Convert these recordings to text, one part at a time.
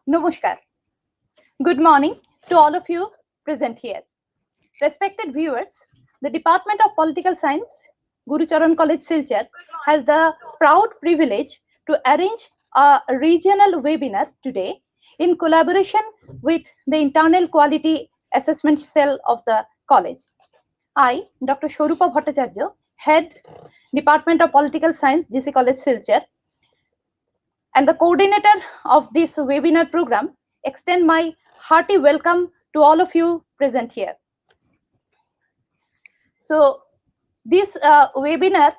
Namaskar. Good morning to all of you present here. Respected viewers, the Department of Political Science, Guru Charan College, Silchar, has the proud privilege to arrange a regional webinar today in collaboration with the Internal Quality Assessment Cell of the college. I, Dr. Shorupa Bhattacharya, Head, Department of Political Science, GC College, Silchar, and the coordinator of this webinar program, extend my hearty welcome to all of you present here. So this webinar,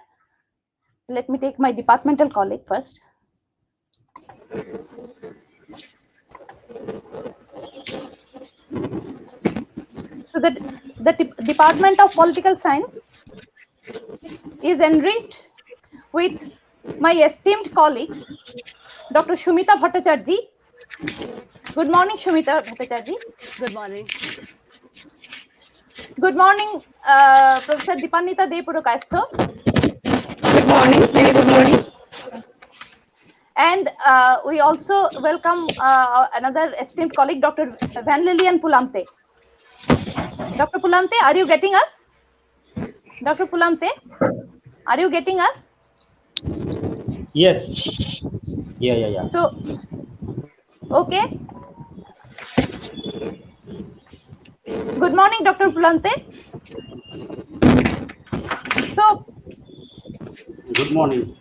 let me take my departmental colleague first. So the Department of Political Science is enriched with my esteemed colleagues, Dr. Shumita Bhattacharya. Good morning, Shumita Bhattacharya. Good morning. Good morning, Professor Dipanita Depurukasto. Good morning. Very good morning. And we also welcome another esteemed colleague, Dr. Van Lilian Pulamte. Dr. Pulamte, are you getting us? Dr. Pulamte, are you getting us? Yes. Yeah. So, okay. Good morning, Dr. Pulamte. So, Good morning.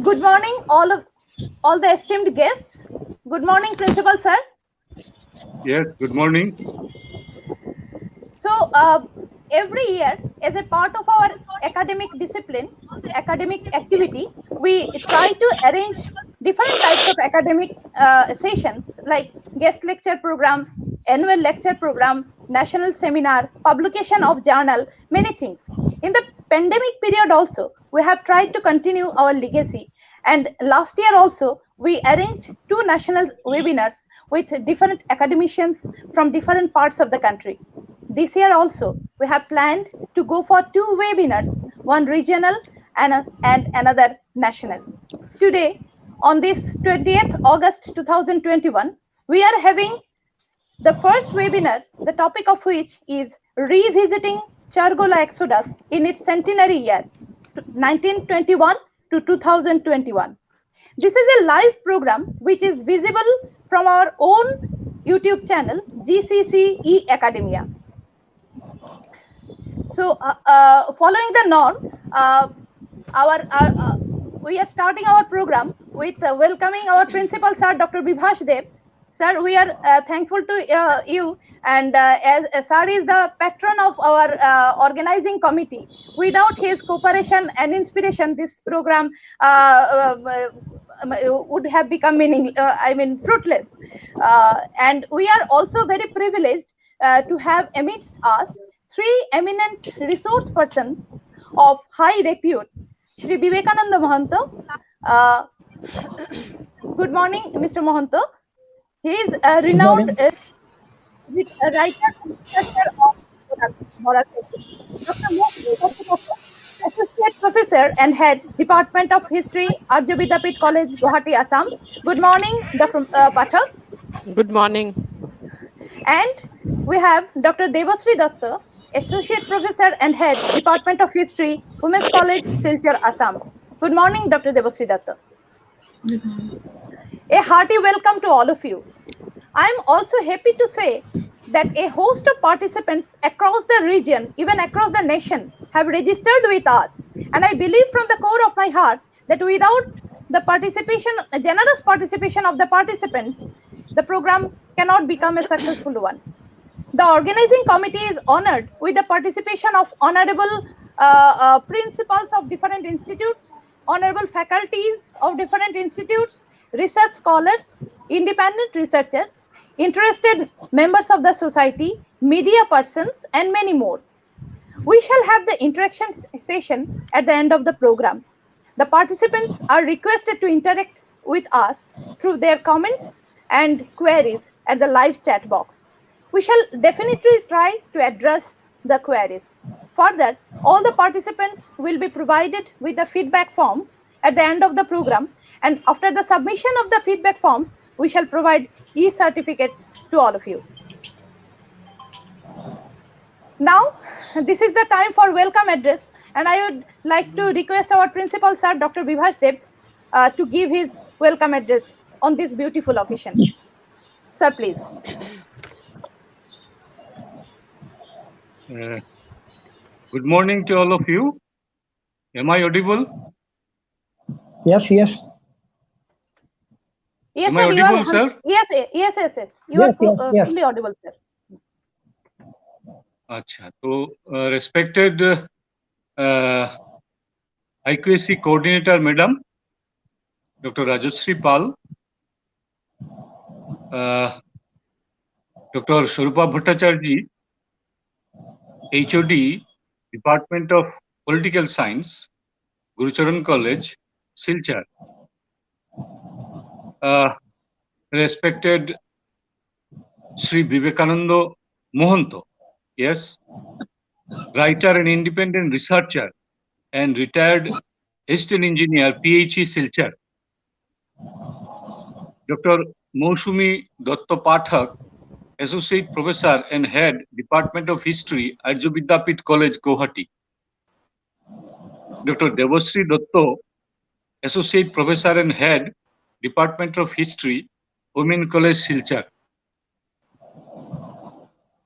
good morning, all the esteemed guests. Good morning, Principal Sir. Yes, good morning. So, every year, as a part of our academic discipline, academic activity, we try to arrange different types of academic sessions like guest lecture program, annual lecture program, national seminar, publication of journal, many things. In the pandemic period also, we have tried to continue our legacy. And last year also, we arranged 2 national webinars with different academicians from different parts of the country. This year also, we have planned to go for 2 webinars, one regional and another national. Today, on this 20th August 2021, we are having the first webinar, the topic of which is Revisiting Chargola Exodus in its centenary year, 1921 to 2021. This is a live program which is visible from our own YouTube channel, GCCE Academia. So, following the norm, we are starting our program with welcoming our principal, Sir Dr. Bibhash Dev. Sir, we are thankful to you, and as Sir is the patron of our organizing committee. Without his cooperation and inspiration, this program would have become fruitless. And we are also very privileged to have amidst us 3 eminent resource persons of high repute. Shri Vivekananda Mohanto. Good morning, Mr. Mohanto. He is a renowned writer and researcher of moral ethics. Dr. Mohanto, Associate Professor and Head, Department of History, Arya Vidyapeeth College, Guwahati, Assam. Good morning, Dr. Pathak. Good morning. And we have Dr. Devasri Datta, Associate Professor and Head, Department of History, Women's College, Silchar, Assam. Good morning, Dr. Devasri Datta. A hearty welcome to all of you. I am also happy to say that a host of participants across the region, even across the nation, have registered with us. And I believe from the core of my heart that without the generous participation of the participants, the program cannot become a successful one. The organizing committee is honored with the participation of honorable principals of different institutes, honorable faculties of different institutes, research scholars, independent researchers, interested members of the society, media persons, and many more. We shall have the interaction session at the end of the program. The participants are requested to interact with us through their comments and queries at the live chat box. We shall definitely try to address the queries. Further, all the participants will be provided with the feedback forms at the end of the program, and after the submission of the feedback forms, we shall provide e-certificates to all of you. Now, this is the time for welcome address, and I would like to request our principal, sir, Dr. Vibhash Dev, to give his welcome address on this beautiful occasion. Sir, please. Good morning to all of you. Am I audible? Yes, yes. Yes, Am sir. I audible, sir? Yes. You Yes, are yes. fully audible, sir. Acha. So, respected IQAC coordinator, Madam, Dr. Rajashree Pal, Dr. Swarupa Bhattacharya, HOD, Department of Political Science, Gurucharan College, Silchar. Respected Sri Vivekananda Mohanto, yes, writer and independent researcher and retired assistant engineer, PhD Silchar. Dr. Mousumi Datta Pathak, associate professor and head, Department of History, Arya Vidyapith College, Guwahati. Dr. Devasri Dotto, associate professor and head, Department of History, Women College, Silchar.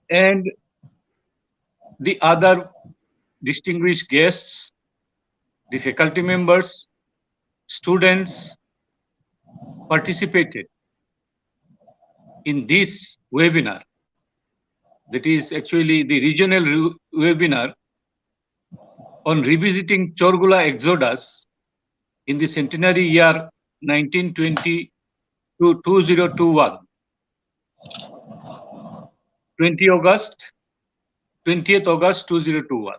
And the other distinguished guests, the faculty members, students participated in this webinar. That is actually the regional webinar on revisiting Chargola Exodus in the centenary year 1920 to 2021. 20th August 2021.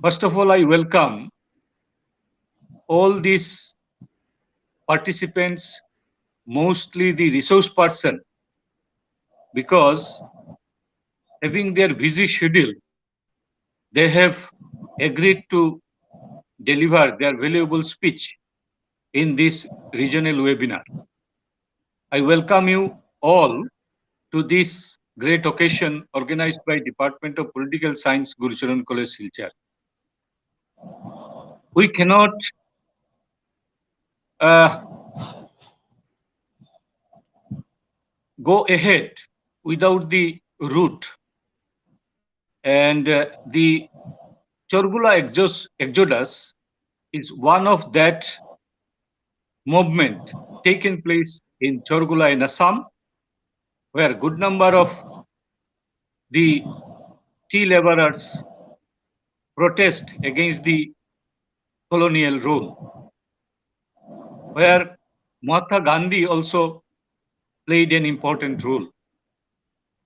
First of all, I welcome all these participants, mostly the resource person, because having their busy schedule, they have agreed to deliver their valuable speech in this regional webinar. I welcome you all to this great occasion organized by Department of Political Science, Gurucharan College, Silchar. We cannot go ahead without the root. And the Chargola Exodus is one of that movement taken place in Chargola in Assam, where a good number of the tea laborers protest against the colonial rule, where Mahatma Gandhi also played an important role.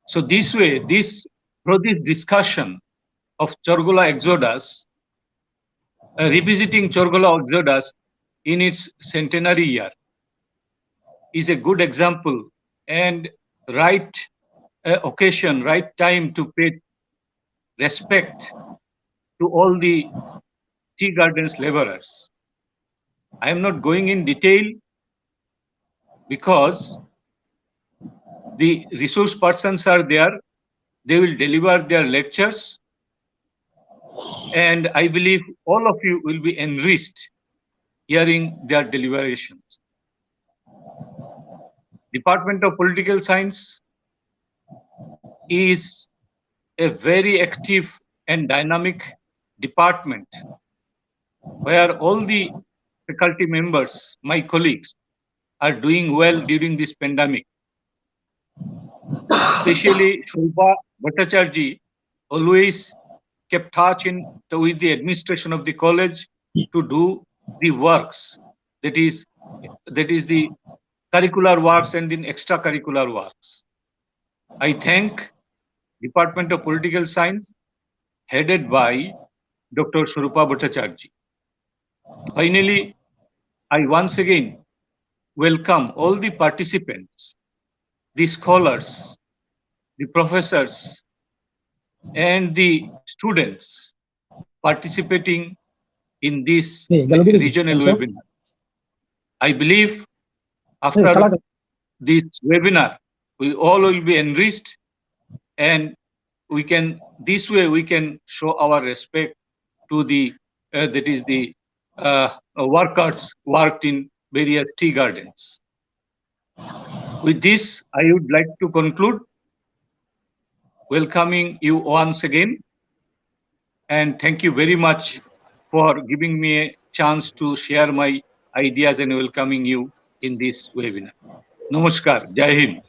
So this way, through this discussion of Chargola Exodus, revisiting Chargola Exodus in its centenary year is a good example and right occasion, right time to pay respect to all the tea gardens laborers. I am not going in detail because the resource persons are there. They will deliver their lectures, and I believe all of you will be enriched hearing their deliberations. Department of Political Science is a very active and dynamic department where all the faculty members, my colleagues, are doing well during this pandemic. Especially Shobha Bhattacharya always kept touch with the administration of the college to do the works, that is the curricular works and the extracurricular works. I thank Department of Political Science headed by Dr. Swarupa Bhattacharya. Finally, I once again welcome all the participants, the scholars, the professors, and the students participating in this regional webinar. I believe after this webinar, we all will be enriched, and this way we can show our respect to the workers worked in various tea gardens. With this, I would like to conclude, welcoming you once again, and thank you very much for giving me a chance to share my ideas and welcoming you in this webinar. Namaskar, Jai Hind.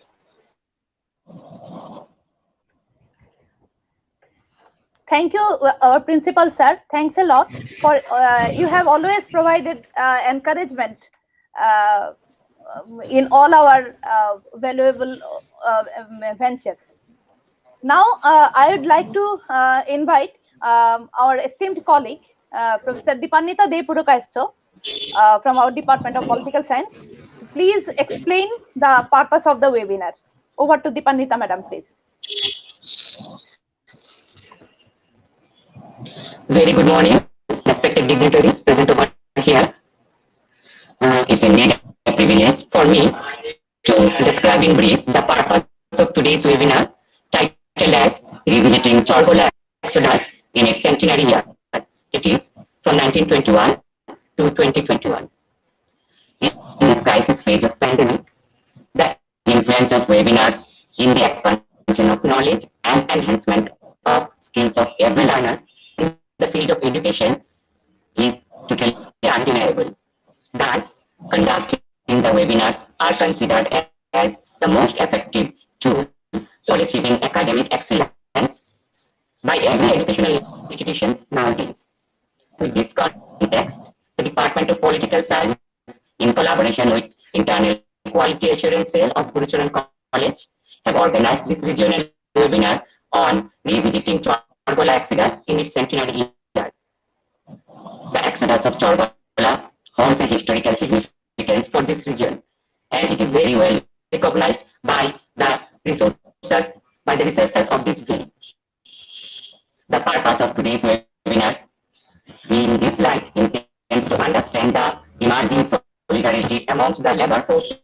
Thank you, our principal sir. Thanks a lot for you have always provided encouragement in all our valuable ventures. Now, I would like to invite our esteemed colleague, Professor Dipannita Depurukasto, from our Department of Political Science. Please explain the purpose of the webinar. Over to Dipannita, madam, please. Very good morning, respected dignitaries present over here. It's indeed a privilege for me to describe in brief the purpose of today's webinar, titled as Revisiting Chargola Exodus in its centenary year. It is from 1921 to 2021. In this crisis phase of pandemic, the influence of webinars in the expansion of knowledge and enhancement of skills of every learner in the field of education is totally undeniable. Thus, conducting the webinars are considered as the most effective tool for achieving academic excellence by every educational institutions nowadays. With this context, the Department of Political Science, in collaboration with Internal Quality Assurance Cell of Gurucharan College, have organized this regional webinar on revisiting Chargola Exodus in its centenary year. The Exodus of Chargola holds a historical significance for this region, and it is very well recognized by the researchers of this field. The purpose of today's webinar in this light intends to understand the emerging solidarity amongst the labor forces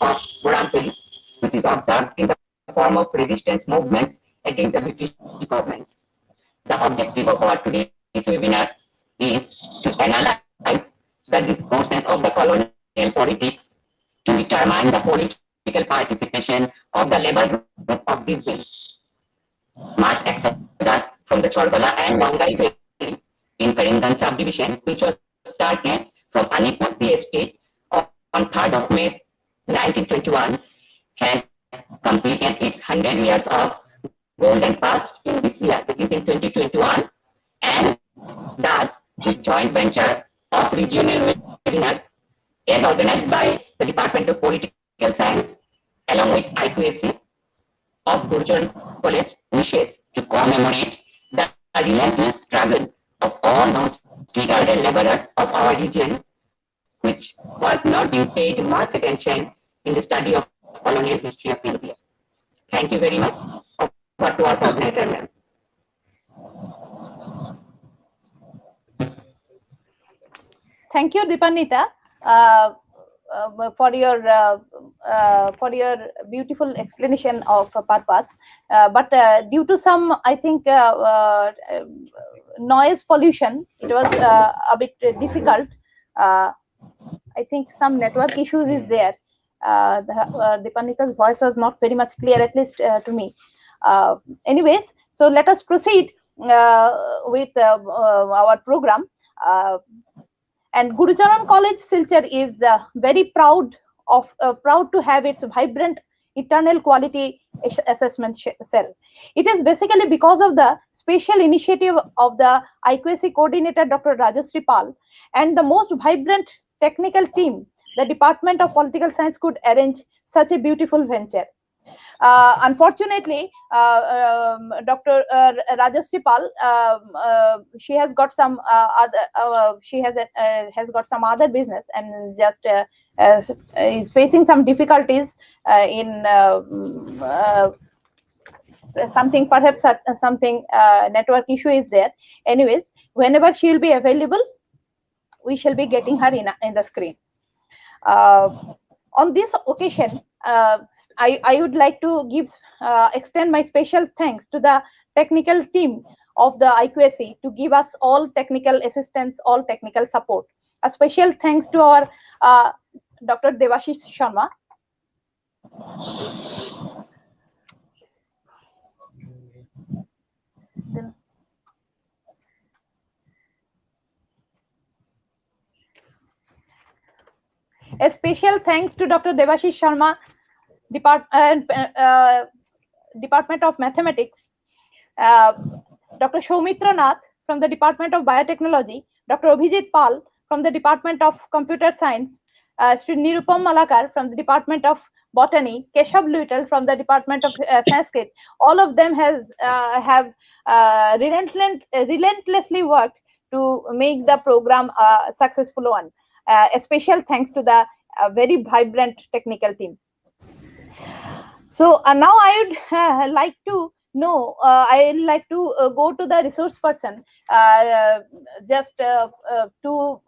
of Burampuri, which is observed in the form of resistance movements against the British government. The objective of our today's webinar is to analyze the discourses of the colonial politics to determine the political participation of the labor group of this bill. Mass exodus from the Chargola and Bangai Valley in Karingan subdivision, which was started from Anipati estate on 3rd of May 1921, has completed its 100 years of golden past in this year, which is in 2021, and thus this joint venture of regional webinar is organized by the Department of Political Science along with I2SC of Gurucharan College wishes to commemorate the relentless struggle of all those tea garden laborers of our region, which was not being paid much attention in the study of colonial history of India. Thank you very much. Over to our coordinator, ma'am. Thank you, Dipannita, for your beautiful explanation of purpose. But due to some, I think, noise pollution, it was a bit difficult. I think some network issues is there. Dipannita's voice was not very much clear, at least to me. Anyways, so let us proceed with our program. And Gurucharan College Silchar is very proud to have its vibrant internal quality assessment cell. It is basically because of the special initiative of the I2SC coordinator, Dr. Rajashree Pal, and the most vibrant technical team, the Department of Political Science could arrange such a beautiful venture. Unfortunately, Dr. Rajashree Pal, she has got some has got some other business and just is facing some difficulties in something, perhaps something network issue is there. Anyways, whenever she will be available, we shall be getting her in the screen. On this occasion, I would like to extend my special thanks to the technical team of the IQSC to give us all technical assistance, all technical support. A special thanks to our Dr. Devashish Sharma. A special thanks to Dr. Devashish Sharma, Department of Mathematics, Dr. Soumitra Nath from the Department of Biotechnology, Dr. Abhijit Pal from the Department of Computer Science, Sri Nirupam Malakar from the Department of Botany, Keshav Luital from the Department of Sanskrit. All of them have relentlessly worked to make the program a successful one. A special thanks to the very vibrant technical team. So now I would like to know, I'd like to go to the resource person just to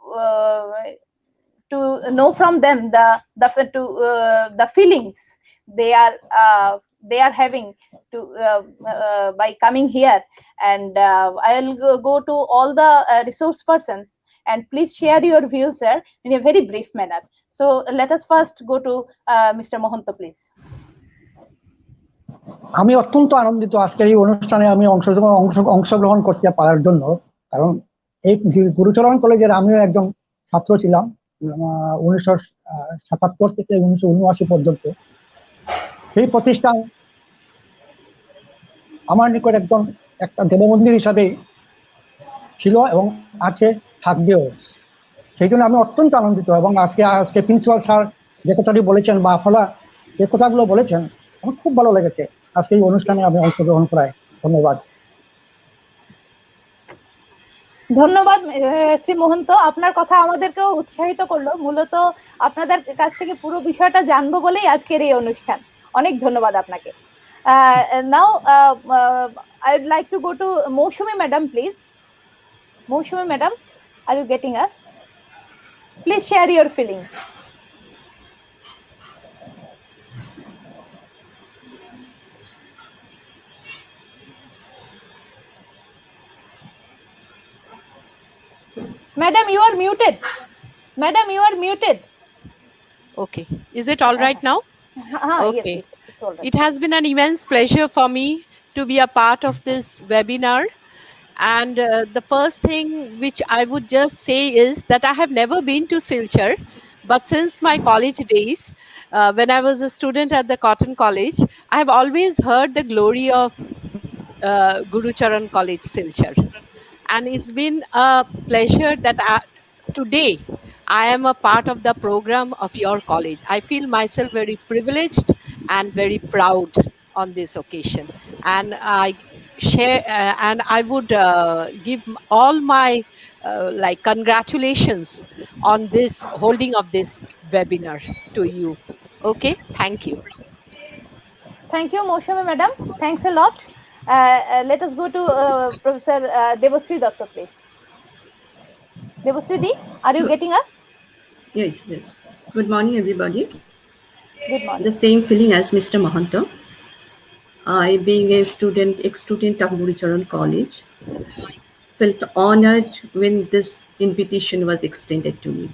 know from them the feelings they are having by coming here, and I'll go to all the resource persons, and please share your views, sir, in a very brief manner. So let us first go to Mr. Mohanto, please. আমি অত্যন্ত আনন্দিত আজকের এই অনুষ্ঠানে আমি অংশগ্রহণ করতে পারার জন্য, কারণ এই গুরুচরণ কলেজের আমিও একজন ছাত্র ছিলাম 1977 থেকে 1979 পর্যন্ত। সেই প্রতিষ্ঠান আমার নিকট একজন একটা দেবমন্দির হিসাবে ছিল এবং আছে, থাকবেও। সেই জন্য আমি অত্যন্ত আনন্দিত, এবং আজকে প্রিন্সিপাল স্যার যে কথাটি বলেছেন বা আপনারা যে কথাগুলো বলেছেন আমার খুব ভালো লেগেছে। আজকে এই অনুষ্ঠানে আমি অংশগ্রহণ করাই। ধন্যবাদ। ধন্যবাদ শ্রী মহন্ত, আপনার কথা আমাদেরকেও উৎসাহিত করলো। মূলত আপনাদের কাছ থেকে পুরো বিষয়টা জানবো বলেই আজকের এই অনুষ্ঠান। অনেক ধন্যবাদ আপনাকে। নাও I would like to go to Moshumi madam, please. Moshumi madam, are you getting us? Please share your feelings. Madam, you are muted. Madam, you are muted. Okay. Is it all right now? Okay. Yes, it's all right. It has been an immense pleasure for me to be a part of this webinar. And the first thing which I would just say is that I have never been to Silchar, but since my college days, when I was a student at the Cotton College, I have always heard the glory of Guru Charan College, Silchar. And it's been a pleasure that today I am a part of the program of your college. I feel myself very privileged and very proud on this occasion. And I share and I would give all my congratulations on this holding of this webinar to you. Okay, thank you. Thank you, Moshumi madam. Thanks a lot. Let us go to Professor Devasri Doctor, please. Devasri Di, are you getting us? Yes. Good morning, everybody. Good morning. The same feeling as Mr. Mohanto. I, being a ex-student of Guru Charan College, felt honored when this invitation was extended to me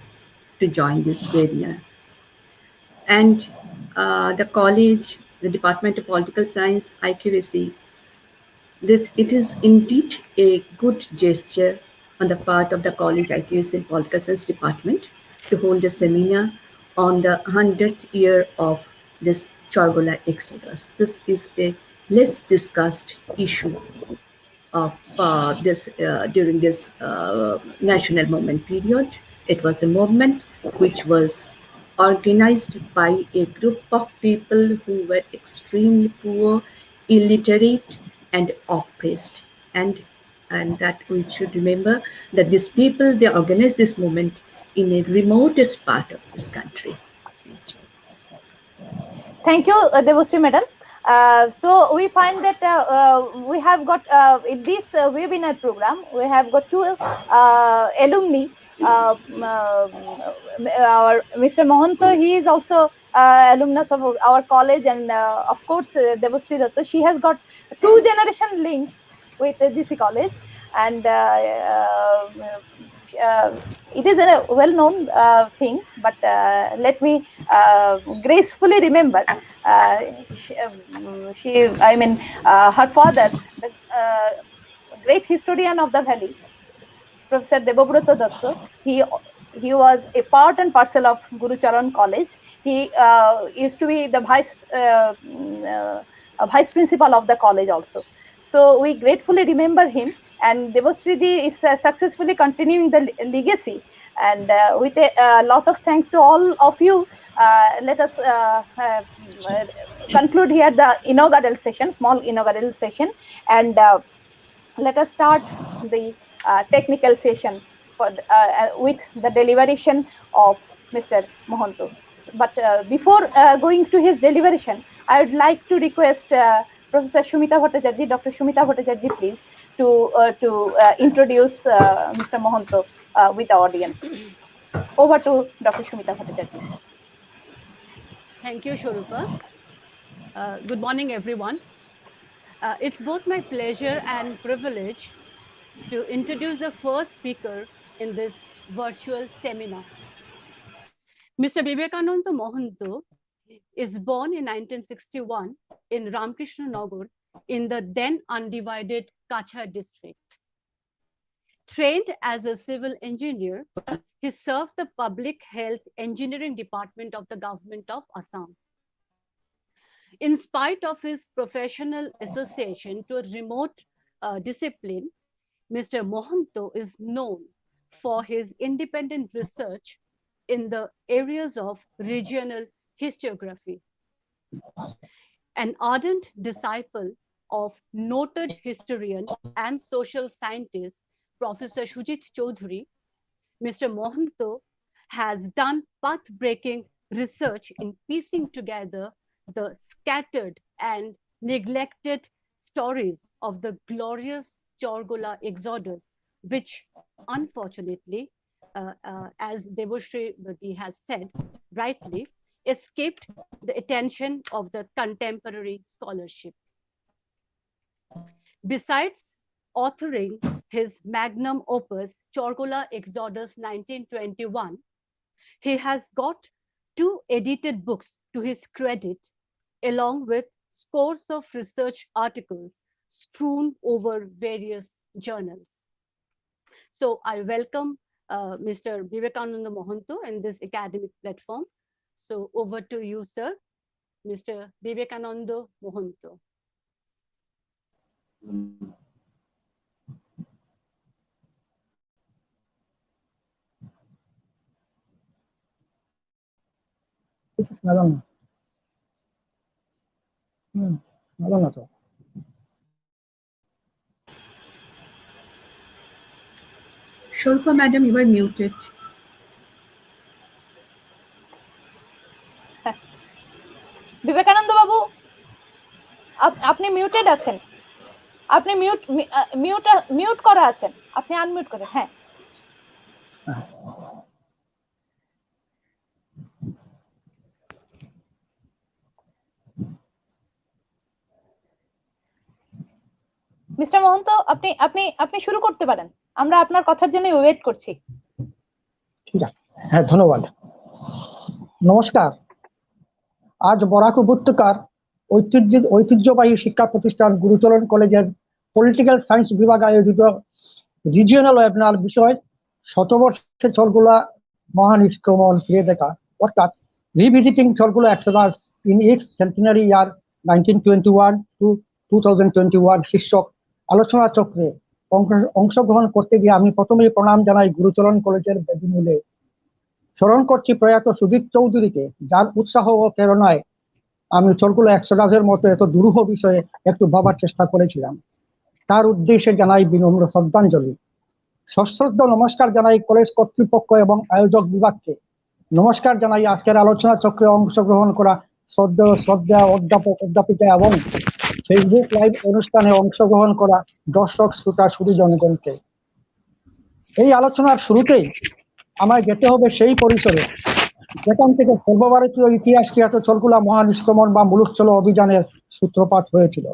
to join this webinar. And the college, the Department of Political Science, IQSC, that it is indeed a good gesture on the part of the college IQSC and Political Science Department to hold a seminar on the 100th year of this Chargola Exodus. This is a less discussed issue of during this national movement period. It was a movement which was organized by a group of people who were extremely poor, illiterate, and oppressed. And that we should remember that these people, they organized this movement in a remotest part of this country. Thank you, Devasri Madam. So we find that we have got in this webinar program, we have got two alumni. Our Mr. Mohanto, he is also alumnus of our college, and of course Devasri Datta, she has got two generation links with GC College, and it is a well-known thing, but let me gracefully remember her father, the great historian of the valley, Professor Debabrata Datta. He was a part and parcel of Guru Charan College. He used to be the vice principal of the college also. So we gratefully remember him, and Devasridi is successfully continuing the legacy. And with a lot of thanks to all of you, let us conclude here the inaugural session, small inaugural session, and let us start the technical session for with the deliberation of Mr. Mohanto. But before going to his deliberation, I would like to request Professor Shumita Bhattacharjee, Dr. Shumita Bhattacharjee, please, to introduce Mr. Mohanto with the audience. Over to Dr. Shumita Bhattacharjee. Thank you, Shorupa. Good morning, everyone. It's both my pleasure and privilege to introduce the first speaker in this virtual seminar. Mr. Vivekananda Mohanto is born in 1961 in Ramkrishna Nagar in the then undivided Kachar district. Trained as a civil engineer, he served the Public Health Engineering Department of the Government of Assam. In spite of his professional association to a remote discipline, Mr. Mohanto is known for his independent research in the areas of regional historiography. An ardent disciple of noted historian and social scientist Professor Shujit Chaudhary, Mr. Mohanto has done path-breaking research in piecing together the scattered and neglected stories of the glorious Chargola Exodus, which unfortunately, as Devasri has said rightly, escaped the attention of the contemporary scholarship. Besides authoring his magnum opus, Chargola Exodus 1921, he has got 2 edited books to his credit, along with scores of research articles strewn over various journals. So I welcome Mr. Vivekananda Mohanto in this academic platform. So over to you, sir, Mr. Vivekananda Mohanto. Shorupa madam, you are muted. Vivekananda বাবু, আপনি muted আছেন, আপনি mute করা আছেন, আপনি unmute করেন। হ্যাঁ, mister Mohanta, আপনি আপনি আপনি শুরু করতে পারেন, আমরা আপনার কথার জন্য ওয়েট করছি। ঠিক আছে, হ্যাঁ, ধন্যবাদ। নমস্কার। আজ বরাক উপত্যকার ঐতিহ্যবাহী শিক্ষা প্রতিষ্ঠান গুরুচরণ কলেজের পলিটিক্যাল সায়েন্স বিভাগ আয়োজিত রিজিওনাল ওয়েবিনার বিষয় শতবর্ষের চরগোলা মহানিষ্ক্রমণ ফিরে দেখা, অর্থাৎ revisiting Chargola exodus in its centenary year 1921 to 2021 শীর্ষক আলোচনা চক্রে অংশগ্রহণ করতে গিয়ে আমি প্রথমেই প্রণাম জানাই গুরুচরণ কলেজের বেদিমূলে স্মরণ করছি প্রয়াত সুদীপ চৌধুরীকে, যার উৎসাহ ও প্রেরণায় আমি চরগুলো এক্সোডাসের মতো এত দুরূহ বিষয়ে একটু ভাবার চেষ্টা করেছিলাম। তার উদ্দেশ্যে জানাই বিনম্র শ্রদ্ধাঞ্জলি। সশ্রদ্ধ নমস্কার জানাই কলেজ কর্তৃপক্ষ এবং আয়োজক বিভাগকে। নমস্কার জানাই আজকের আলোচনা চক্রে অংশগ্রহণ করা শ্রদ্ধা অধ্যাপক অধ্যাপিকা এবং ফেসবুক লাইভ অনুষ্ঠানে অংশগ্রহণ করা দর্শক শ্রোতা সুধী জনগণকে। এই আলোচনার শুরুতেই আমায় যেতে হবে সেই পরিসরে যেখান থেকে সর্বভারতীয় ইতিহাস খ্যাত চরগুলা মহানিষ্ক্রমণ বা মুলুকচলো অভিযানের সূত্রপাত হয়েছিল।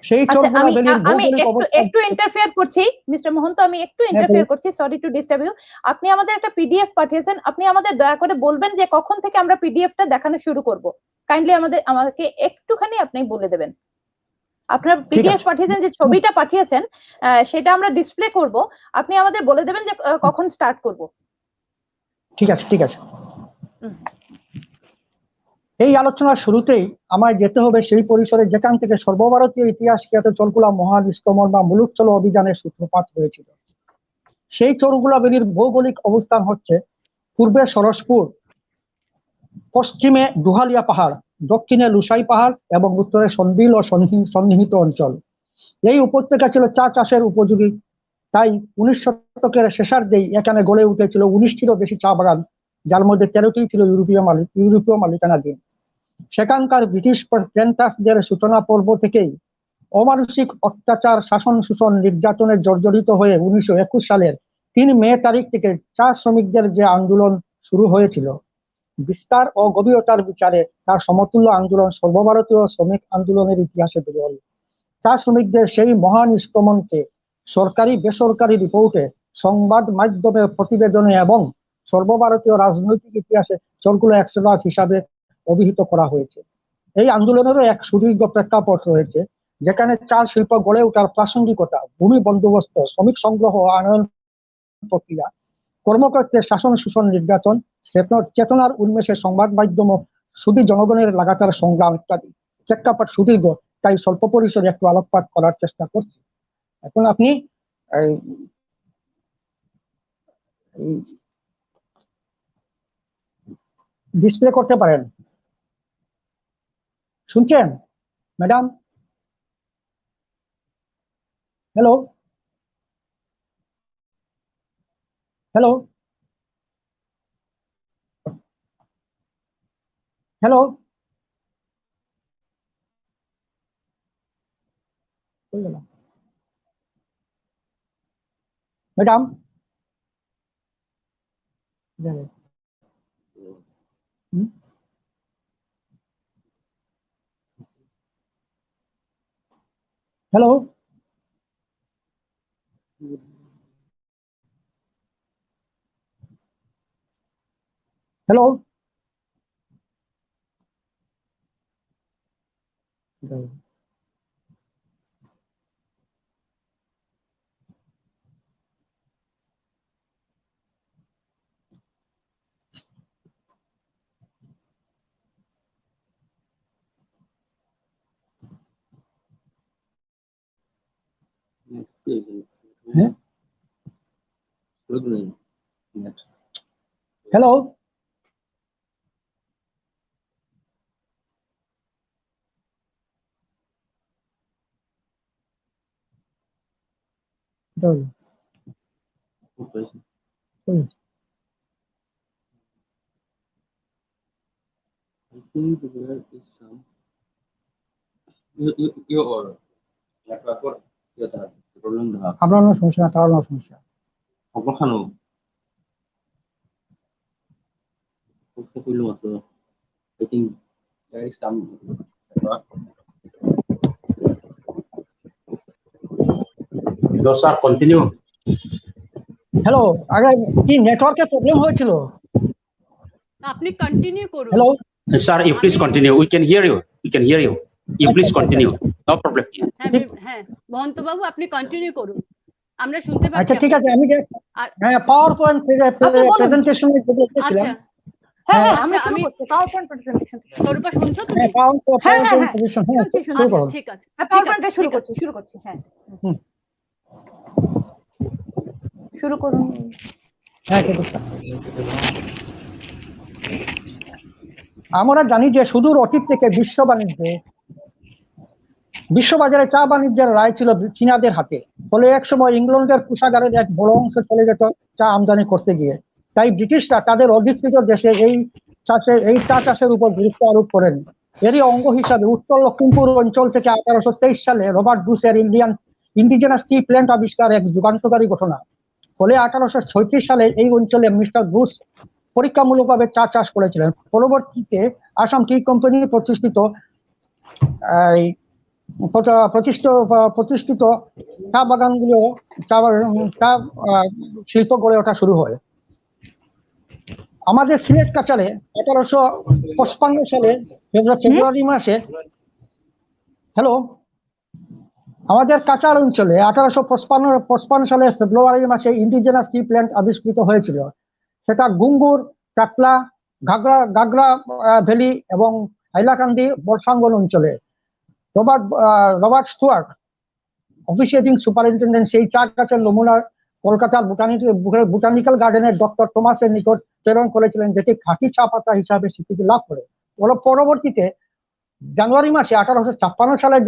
সেই চরগুলা বেলির ভৌগোলিক অবস্থান একটু ইন্টারফেয়ার করছি মিস্টার মহন্ত, আমি একটু ইন্টারফেয়ার করছি, সরি টু ডিস্টার্ব ইউ। আপনি আমাদের একটা পিডিএফ পাঠিয়েছেন, আপনি আমাদের দয়া করে বলবেন যে কখন থেকে আমরা পিডিএফটা দেখানো শুরু করব। কাইন্ডলি আমাদেরকে একটুখানি আপনি বলে দেবেন। আপনার পিডিএফ পাঠিয়েছেন, যে ছবিটা পাঠিয়েছেন সেটা আমরা ডিসপ্লে করব, আপনি আমাদের বলে দেবেন যে কখন স্টার্ট করব। ঠিক আছে, ঠিক আছে। এই আলোচনার শুরুতেই আমায় যেতে হবে সেই পরিসরে যেখান থেকে সর্বভারতীয় ইতিহাস খ্যাত চরগুলা মহানিষ্ক্রমণ বা মুলুকচলো অভিযানের সূত্রপাত হয়েছিল। সেই চরগুলা বেলির ভৌগোলিক অবস্থান হচ্ছে পূর্বে সরসপুর, পশ্চিমে দুহালিয়া পাহাড়, দক্ষিণে লুসাই পাহাড় এবং উত্তরে সনবিল ও সন্নিহিত অঞ্চল। এই উপত্যকা ছিল চা চাষের উপযোগী, তাই 19 শতকের শেষার্ধেই এখানে গড়ে উঠেছিল 19টিরও বেশি চা বাগান, যার মধ্যে 13টি ছিল ইউরোপীয় মালিকানাধীন। সেখানকার ব্রিটিশ প্ল্যান্টার্সদের সূচনা পর্ব থেকেই অমানসিক অত্যাচার, শাসন শোষণ, নির্যাতনের জর্জরিত হয়ে 1921 সালের 3 মে তারিখ থেকে চা শ্রমিকদের যে আন্দোলন শুরু হয়েছিল, বিস্তার ও গভীরতার বিচারে তার সমতুল্য আন্দোলন সর্বভারতীয় শ্রমিক আন্দোলনের ইতিহাসে বিরল। চা শ্রমিকদের সেই মহা নিষ্ক্রমণকে সরকারি বেসরকারি রিপোর্টে, সংবাদ মাধ্যমের প্রতিবেদনে এবং সর্বভারতীয় রাজনৈতিক ইতিহাসে চরগুলো এক্সোডাস হিসাবে অভিহিত করা হয়েছে। এই আন্দোলনেরও এক সুদীর্ঘ প্রেক্ষাপট রয়েছে, যেখানে চা শিল্প গড়ে ওঠার প্রাসঙ্গিকতা, ভূমি বন্দোবস্ত, শ্রমিক সংগ্রহ ও আনয়ন প্রক্রিয়া, কর্মকর্তাদের শাসন শোষণ, নির্যাতন, চেতনার উন্মেষে সংবাদ মাধ্যম, সুদী জনগণের লাগাতার সংগ্রাম ইত্যাদি। প্রেক্ষাপট সুদীর্ঘ, তাই স্বল্প পরিসরে একটু আলোকপাত করার চেষ্টা করছি। এখন আপনি ডিসপ্লে করতে পারেন। শুনছেন madam? Hello hello hello madam? Hello hello hello আপনার সমস্যা, তার সমস্যা। Sir, continue. হ্যালো, আগে কি নেটওয়ার্কের প্রবলেম হয়েছিল? আপনি কন্টিনিউ করুন। Hello Sir, you please continue. We can hear you. We can hear you. You please continue. No problem. হ্যাঁ মহন্ত বাবু, আপনি কন্টিনিউ করুন, আমরা শুনতে পাচ্ছি। আচ্ছা ঠিক আছে, আমি পাওয়ার পয়েন্ট প্রেজেন্টেশনে দেখেছিলাম। আমি পাওয়ার পয়েন্ট প্রেজেন্টেশন স্বরূপা শুনছো তুমি? ঠিক আছে, পাওয়ার পয়েন্টটা শুরু করছি। হ্যাঁ শুরু করুন। হ্যাঁ ঠিক আছে। আমরা জানি যে সুদূর অতীত থেকে বিশ্ববাজারে চা বাণিজ্যের রায় ছিল চীনাদের হাতে। ফলে এক সময় ইংল্যান্ডের কোষাগারের এক বড় অংশ চলে যেত চা আমদানি করতে গিয়ে। তাই ব্রিটিশরা তাদের অধিকৃত দেশে এই চা চাষের উপর গুরুত্ব আরোপ করেন। এরই অঙ্গ হিসাবে উত্তর লক্ষিমপুর অঞ্চল থেকে 1823 সালে রবার্ট ব্রুসের ইন্ডিজেনাস টি প্ল্যান্ট আবিষ্কার এক যুগান্তকারী ঘটনা। ফলে 1836 সালে এই অঞ্চলে মিস্টার ব্রুস পরীক্ষামূলকভাবে চা চাষ করেছিলেন। পরবর্তীতে আসাম টি কোম্পানি প্রতিষ্ঠিত চা বাগানগুলো চা শিল্প গড়ে ওঠা শুরু হয়। আমাদের সিলেট কাচারে 1855 সালে ফেব্রুয়ারি মাসে আমাদের কাচার অঞ্চলে 1855 সালে ফেব্রুয়ারি মাসে ইন্ডিজেনাস টি প্ল্যান্ট আবিষ্কৃত হয়েছিল। সেটা গুঙ্গুর, কাটলা, গাগরা ভ্যালি এবং হাইলাকান্দি বর্ষাঙ্গন অঞ্চলে। রবার্ট স্টুয়ার্ট অফিসিয়েটিং সুপারিনটেন্ডেন্ট সেই চা গাছের নমুনা কলকাতার বোটানিক্যাল গার্ডেনের ডক্টর থমাসের নিকট প্রেরণ করেছিলেন, যেটি খাঁটি চা পাতা হিসাবে স্বীকৃতি লাভ করে। পরবর্তীতে জানুয়ারি মাসে 1856 সালের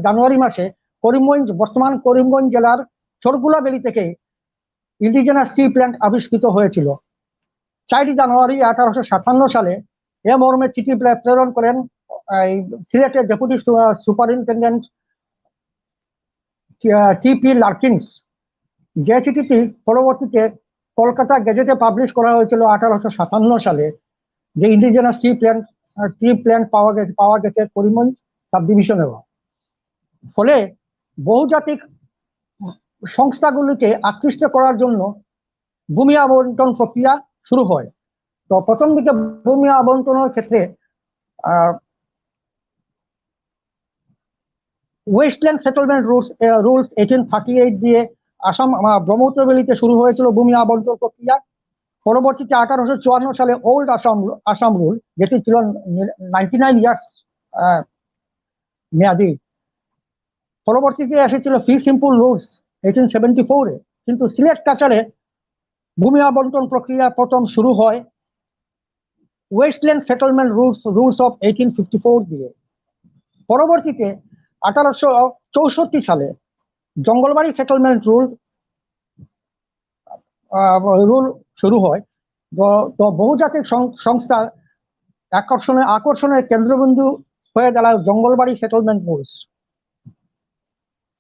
জানুয়ারি মাসে বর্তমান করিমগঞ্জ জেলার চরগুলা ভ্যালি থেকে ইন্ডিজেনাস টি প্ল্যান্ট আবিষ্কৃত হয়েছিল। 4 জানুয়ারি 1857 সালে এ মর্মে চিঠি প্রেরণ করেন সিলেটের ডেপুটি সুপারিনটেন্ডেন্ট টি.পি. লার্কিন্স। যে চিঠিটি পরবর্তীতে কলকাতা গেজেটে পাবলিশ করা হয়েছিল 1857 সালে, যে ইন্ডিজেনাস টি প্ল্যান্ট পাওয়া গেছে করিমগঞ্জ সাব ডিভিশনেও। ফলে বহুজাতিক সংস্থাগুলিকে আকৃষ্ট করার জন্য ভূমি আবন্টন প্রক্রিয়া শুরু হয়। তো প্রথম দিকে ভূমি আবন্টনের ক্ষেত্রে ওয়েস্টল্যান্ড সেটেলমেন্ট রুলস 1838 দিয়ে আসাম ব্রহ্মপুত্র ভ্যালিতে শুরু হয়েছিল ভূমি আবন্টন প্রক্রিয়া। পরবর্তীতে 1854 সালে ওল্ড আসাম রুল, যেটি ছিল 99 ইয়ার্স মেয়াদী। পরবর্তীতে এসেছিল ফি সিম্পল রুলস 1874-এ। কিন্তু সিলেট কাচারে ভূমি আবন্টন প্রক্রিয়া প্রথম শুরু হয় ওয়েস্টল্যান্ড সেটেলমেন্ট রুলস অফ 1854 দিয়ে। পরবর্তীতে 1864 সালে জঙ্গলবাড়ি সেটেলমেন্ট রুল শুরু হয়। তো বহুজাতিক সংস্থার আকর্ষণের কেন্দ্রবিন্দু হয়ে দাঁড়ায় জঙ্গলবাড়ি সেটেলমেন্ট রুলস।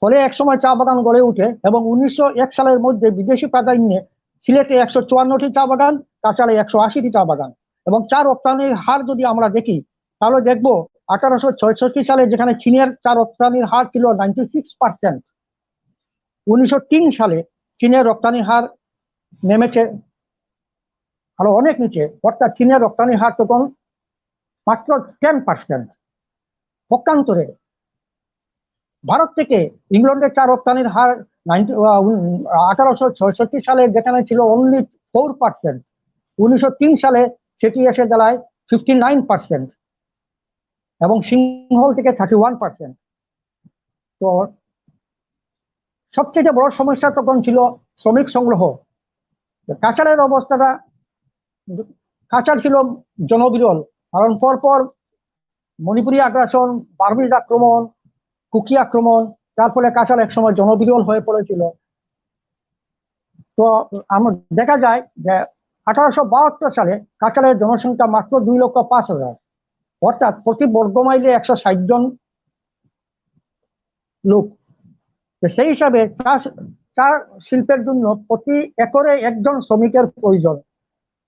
ফলে একসময় চা বাগান গড়ে ওঠে এবং 1901 সালের মধ্যে বিদেশি প্রাধান্যে সিলেটে 154টি চা বাগান, কাচারে 180টি চা বাগান। এবং চা রপ্তানির হার যদি আমরা দেখি তাহলে দেখবো 1866 সালে যেখানে চীনের চা রপ্তানির হার ছিল 96%, 1903 সালে চীনের রপ্তানির হার নেমেছে আরো অনেক নিচে, অর্থাৎ চীনের রপ্তানির হার তখন মাত্র 10%। পক্ষান্তরে ভারত থেকে ইংল্যান্ডের চা রপ্তানির হার 1866 সালে যেখানে ছিল অনলি 4%, 1903 সালে সেটি এসে দাঁড়ায় 59% এবং সিংহল থেকে 31%। তো সবচেয়ে বড় সমস্যা তখন ছিল শ্রমিক সংগ্রহ। কাচারের অবস্থাটা, কাচার ছিল জনবিরল, কারণ পরপর মণিপুরী আগ্রাসন, বার্মিজ আক্রমণ, কুকি আক্রমণ, যার ফলে কাচার একসময় জনবিরল হয়ে পড়েছিল। তো দেখা যায় যে 1872 সালে কাচারের জনসংখ্যা মাত্র 2,05,000, অর্থাৎ প্রতি বর্গমাইলে 160 জন লোক। সেই হিসাবে চা শিল্পের জন্য প্রতি একরে একজন শ্রমিকের প্রয়োজন।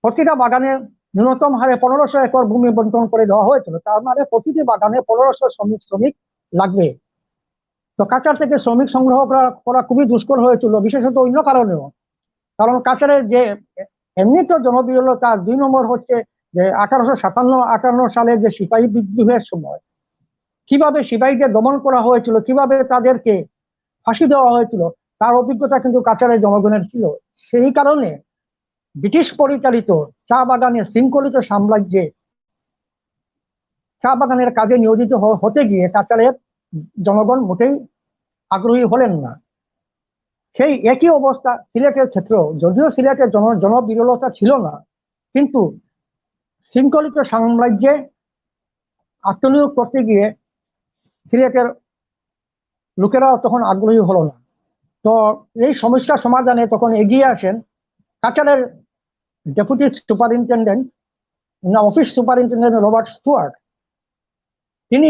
প্রতিটা বাগানে ন্যূনতম হারে 1500 একর ভূমি বন্টন করে দেওয়া হয়েছিল। তার মানে প্রতিটি বাগানে 1500 শ্রমিক লাগবে। তো কাচার থেকে শ্রমিক সংগ্রহ করা খুবই দুষ্কর হয়েছিল, বিশেষত অন্য কারণেও। কারণ কাচারের যে এমনি তো জনবিরলতা, 2 নম্বর হচ্ছে যে 1857-58 সালে যে সিপাহী বিদ্রোহের সময় কিভাবে সিপাহীদের দমন করা হয়েছিল, কিভাবে তাদেরকে ফাঁসি দেওয়া হয়েছিল, তার অভিজ্ঞতা কিন্তু কাচারের জনগণের ছিল। সেই কারণে ব্রিটিশ পরিচালিত চা বাগানের শৃঙ্খলিত সাম্রাজ্যে চা বাগানের কাজে নিয়োজিত হতে গিয়ে কাচারের জনগণ মোটেই আগ্রহী হলেন না। সেই একই অবস্থা সিলেটের ক্ষেত্রেও, যদিও সিলেটের জনবিরলতা ছিল না, কিন্তু শৃঙ্খলিত সাম্রাজ্যে আত্মনিয়োগ করতে গিয়ে সিলেটের লোকেরাও তখন আগ্রহী হলো না। তো এই সমস্যা সমাধানে তখন এগিয়ে আসেন কাছাড়ের ডেপুটি সুপারিনটেন্ডেন্ট না অফিস সুপারিনটেন্ডেন্ট রবার্ট স্টুয়ার্ট। তিনি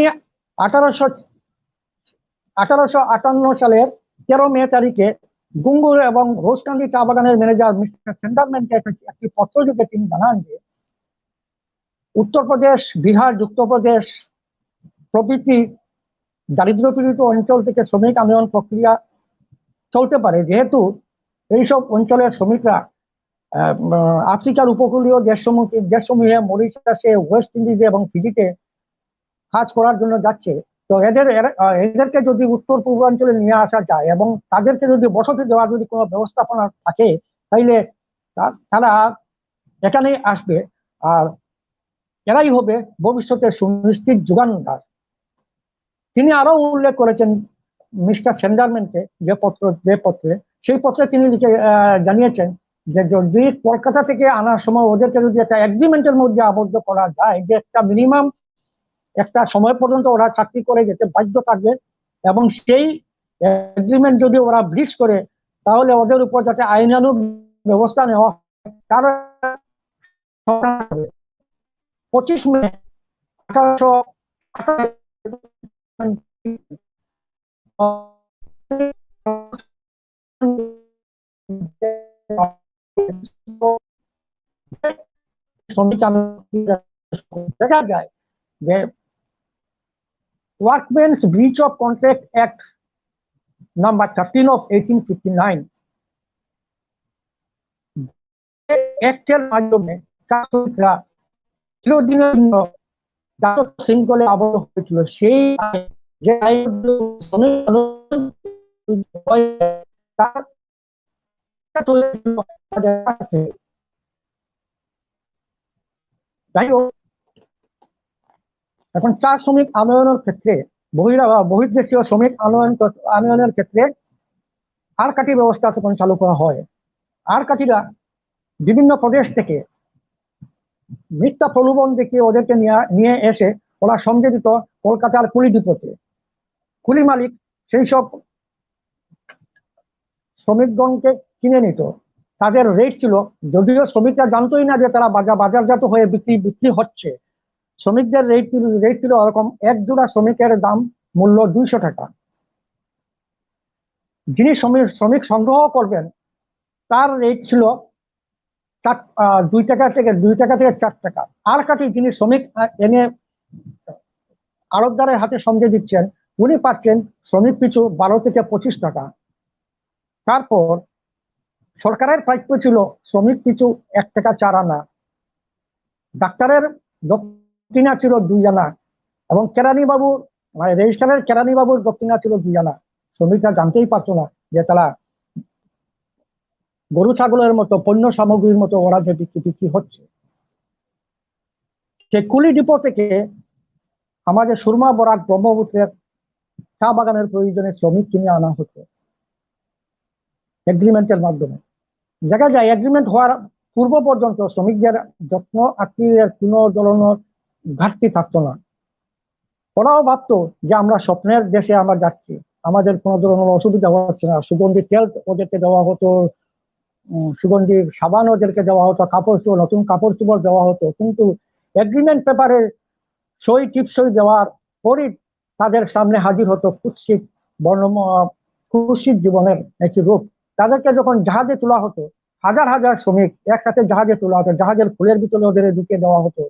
1858 সালের 13 মে তারিখে গুঙ্গুর এবং রোজকান্দি চা বাগানের ম্যানেজার মিস্টার সেন্ডারম্যানকে একটি পত্র লিখে তিনি জানান যে উত্তরপ্রদেশ, বিহার, যুক্তপ্রদেশ প্রভৃতি দারিদ্র্যপীড়িত অঞ্চল থেকে শ্রমিক আন্দোলন প্রক্রিয়া চলতে পারে, যেহেতু এইসব অঞ্চলের শ্রমিকরা আফ্রিকার উপকূলীয় দেশসমূহে মরিশাসে, ওয়েস্ট ইন্ডিজে এবং ফিজিতে কাজ করার জন্য যাচ্ছে। তো এদেরকে যদি উত্তর পূর্বাঞ্চলে নিয়ে আসা যায় এবং তাদেরকে যদি বসতি দেওয়ার যদি কোনো ব্যবস্থাপনা থাকে, তাইলে তারা এখানেই আসবে আর এরাই হবে ভবিষ্যতে সুনিশ্চিত যোগানদার। তিনি আরো উল্লেখ করেছেন মিস্টার সেন্ডারম্যানকে যে পত্রে, সেই পত্রে তিনি জানিয়েছেন যে যদি কলকাতা থেকে আনার সময় ওদেরকে যদি একটা এগ্রিমেন্টের মধ্যে আবদ্ধ করা যায় যে একটা মিনিমাম একটা সময় পর্যন্ত ওরা চাকরি করে যেতে বাধ্য থাকবে এবং সেই এগ্রিমেন্ট যদি ওরা ব্রিচ করে তাহলে ওদের উপর যাতে আইনানুগ ব্যবস্থা নেওয়া হয়। তার 25 মে 1858 দেখা যায় যে workman's breach of contract act number 13 of 1859 অ্যাক্টের মাধ্যমে শ্রমিকরা চিরদিনের জন্য শৃঙ্খলে আবদ্ধ হয়েছিল। সেই যে যাই হোক, এখন চা শ্রমিক আন্দোলনের ক্ষেত্রে বহির্দেশীয় শ্রমিক আন্দোলনের ক্ষেত্রে আর কাঠি ব্যবস্থা তখন চালু করা হয়। আর কাঠিরা বিভিন্ন প্রদেশ থেকে মিথ্যা প্রলোভন দেখিয়ে ওদেরকে নিয়ে এসে ওরা সঙ্গে দিত কলকাতার কুলি ডিপোতে। কুলি মালিক সেই সব শ্রমিকগণকে কিনে নিত। তাদের রেট ছিল, যদিও শ্রমিকরা জানতোই না যে তারা বাজারজাত হয়ে বিক্রি হচ্ছে। শ্রমিকদের রেট ছিল ওরকম, এক জোড়া শ্রমিকের দাম মূল্য 200 টাকা। যিনি শ্রমিক সংগ্রহ করবেন তার রেট ছিল 2 টাকা থেকে 4 টাকা। আর কাঠি যিনি শ্রমিক এনে আড়তদারের হাতে সঙ্গে দিচ্ছেন উনি পাচ্ছেন শ্রমিক পিছু 12 থেকে 25 টাকা। তারপর সরকারের প্রাপ্য ছিল শ্রমিক পিছু 1 টাকা 4 আনা। ডাক্তারের দক্ষিণা ছিল 2 আনা এবং কেরানি বাবু মানে রেজিস্ট্রারের কেরানি বাবুর দক্ষিণা ছিল 2 আনা। শ্রমিকরা জানতেই পারতো না যে তারা গরু ছাগলের মতো পণ্য সামগ্রীর মতো ওরা যে বিক্রি হচ্ছে। সে কুলি ডিপো থেকে আমাদের সুরমা বরাক ব্রহ্মপুত্রের চা বাগানের প্রয়োজনে শ্রমিক কিনে আনা হতো এগ্রিমেন্টের মাধ্যমে। দেখা যায় এগ্রিমেন্ট হওয়ার পূর্ব পর্যন্ত শ্রমিকদের যত্ন আত্মীয়ের কোনো ধরনের ঘাটতি থাকতো না। ওরাও ভাবতো যে আমরা স্বপ্নের দেশে আমরা যাচ্ছি, আমাদের কোনো ধরনের অসুবিধা হচ্ছে না। সুগন্ধি তেল ওদেরকে দেওয়া হতো, সুগন্ধি সাবান ওদেরকে দেওয়া হতো, নতুন কাপড় চোপড় দেওয়া হতো। কিন্তু এগ্রিমেন্ট পেপারে সই টিপসই দেওয়ার পরই তাদের সামনে হাজির হতো কুৎসিত জীবনের একটি রূপ। তাদেরকে যখন জাহাজে তোলা হতো, হাজার হাজার শ্রমিক একসাথে জাহাজে তোলা হতো, জাহাজের ফুলের ভিতরে ওদের ঢুকিয়ে দেওয়া হতো,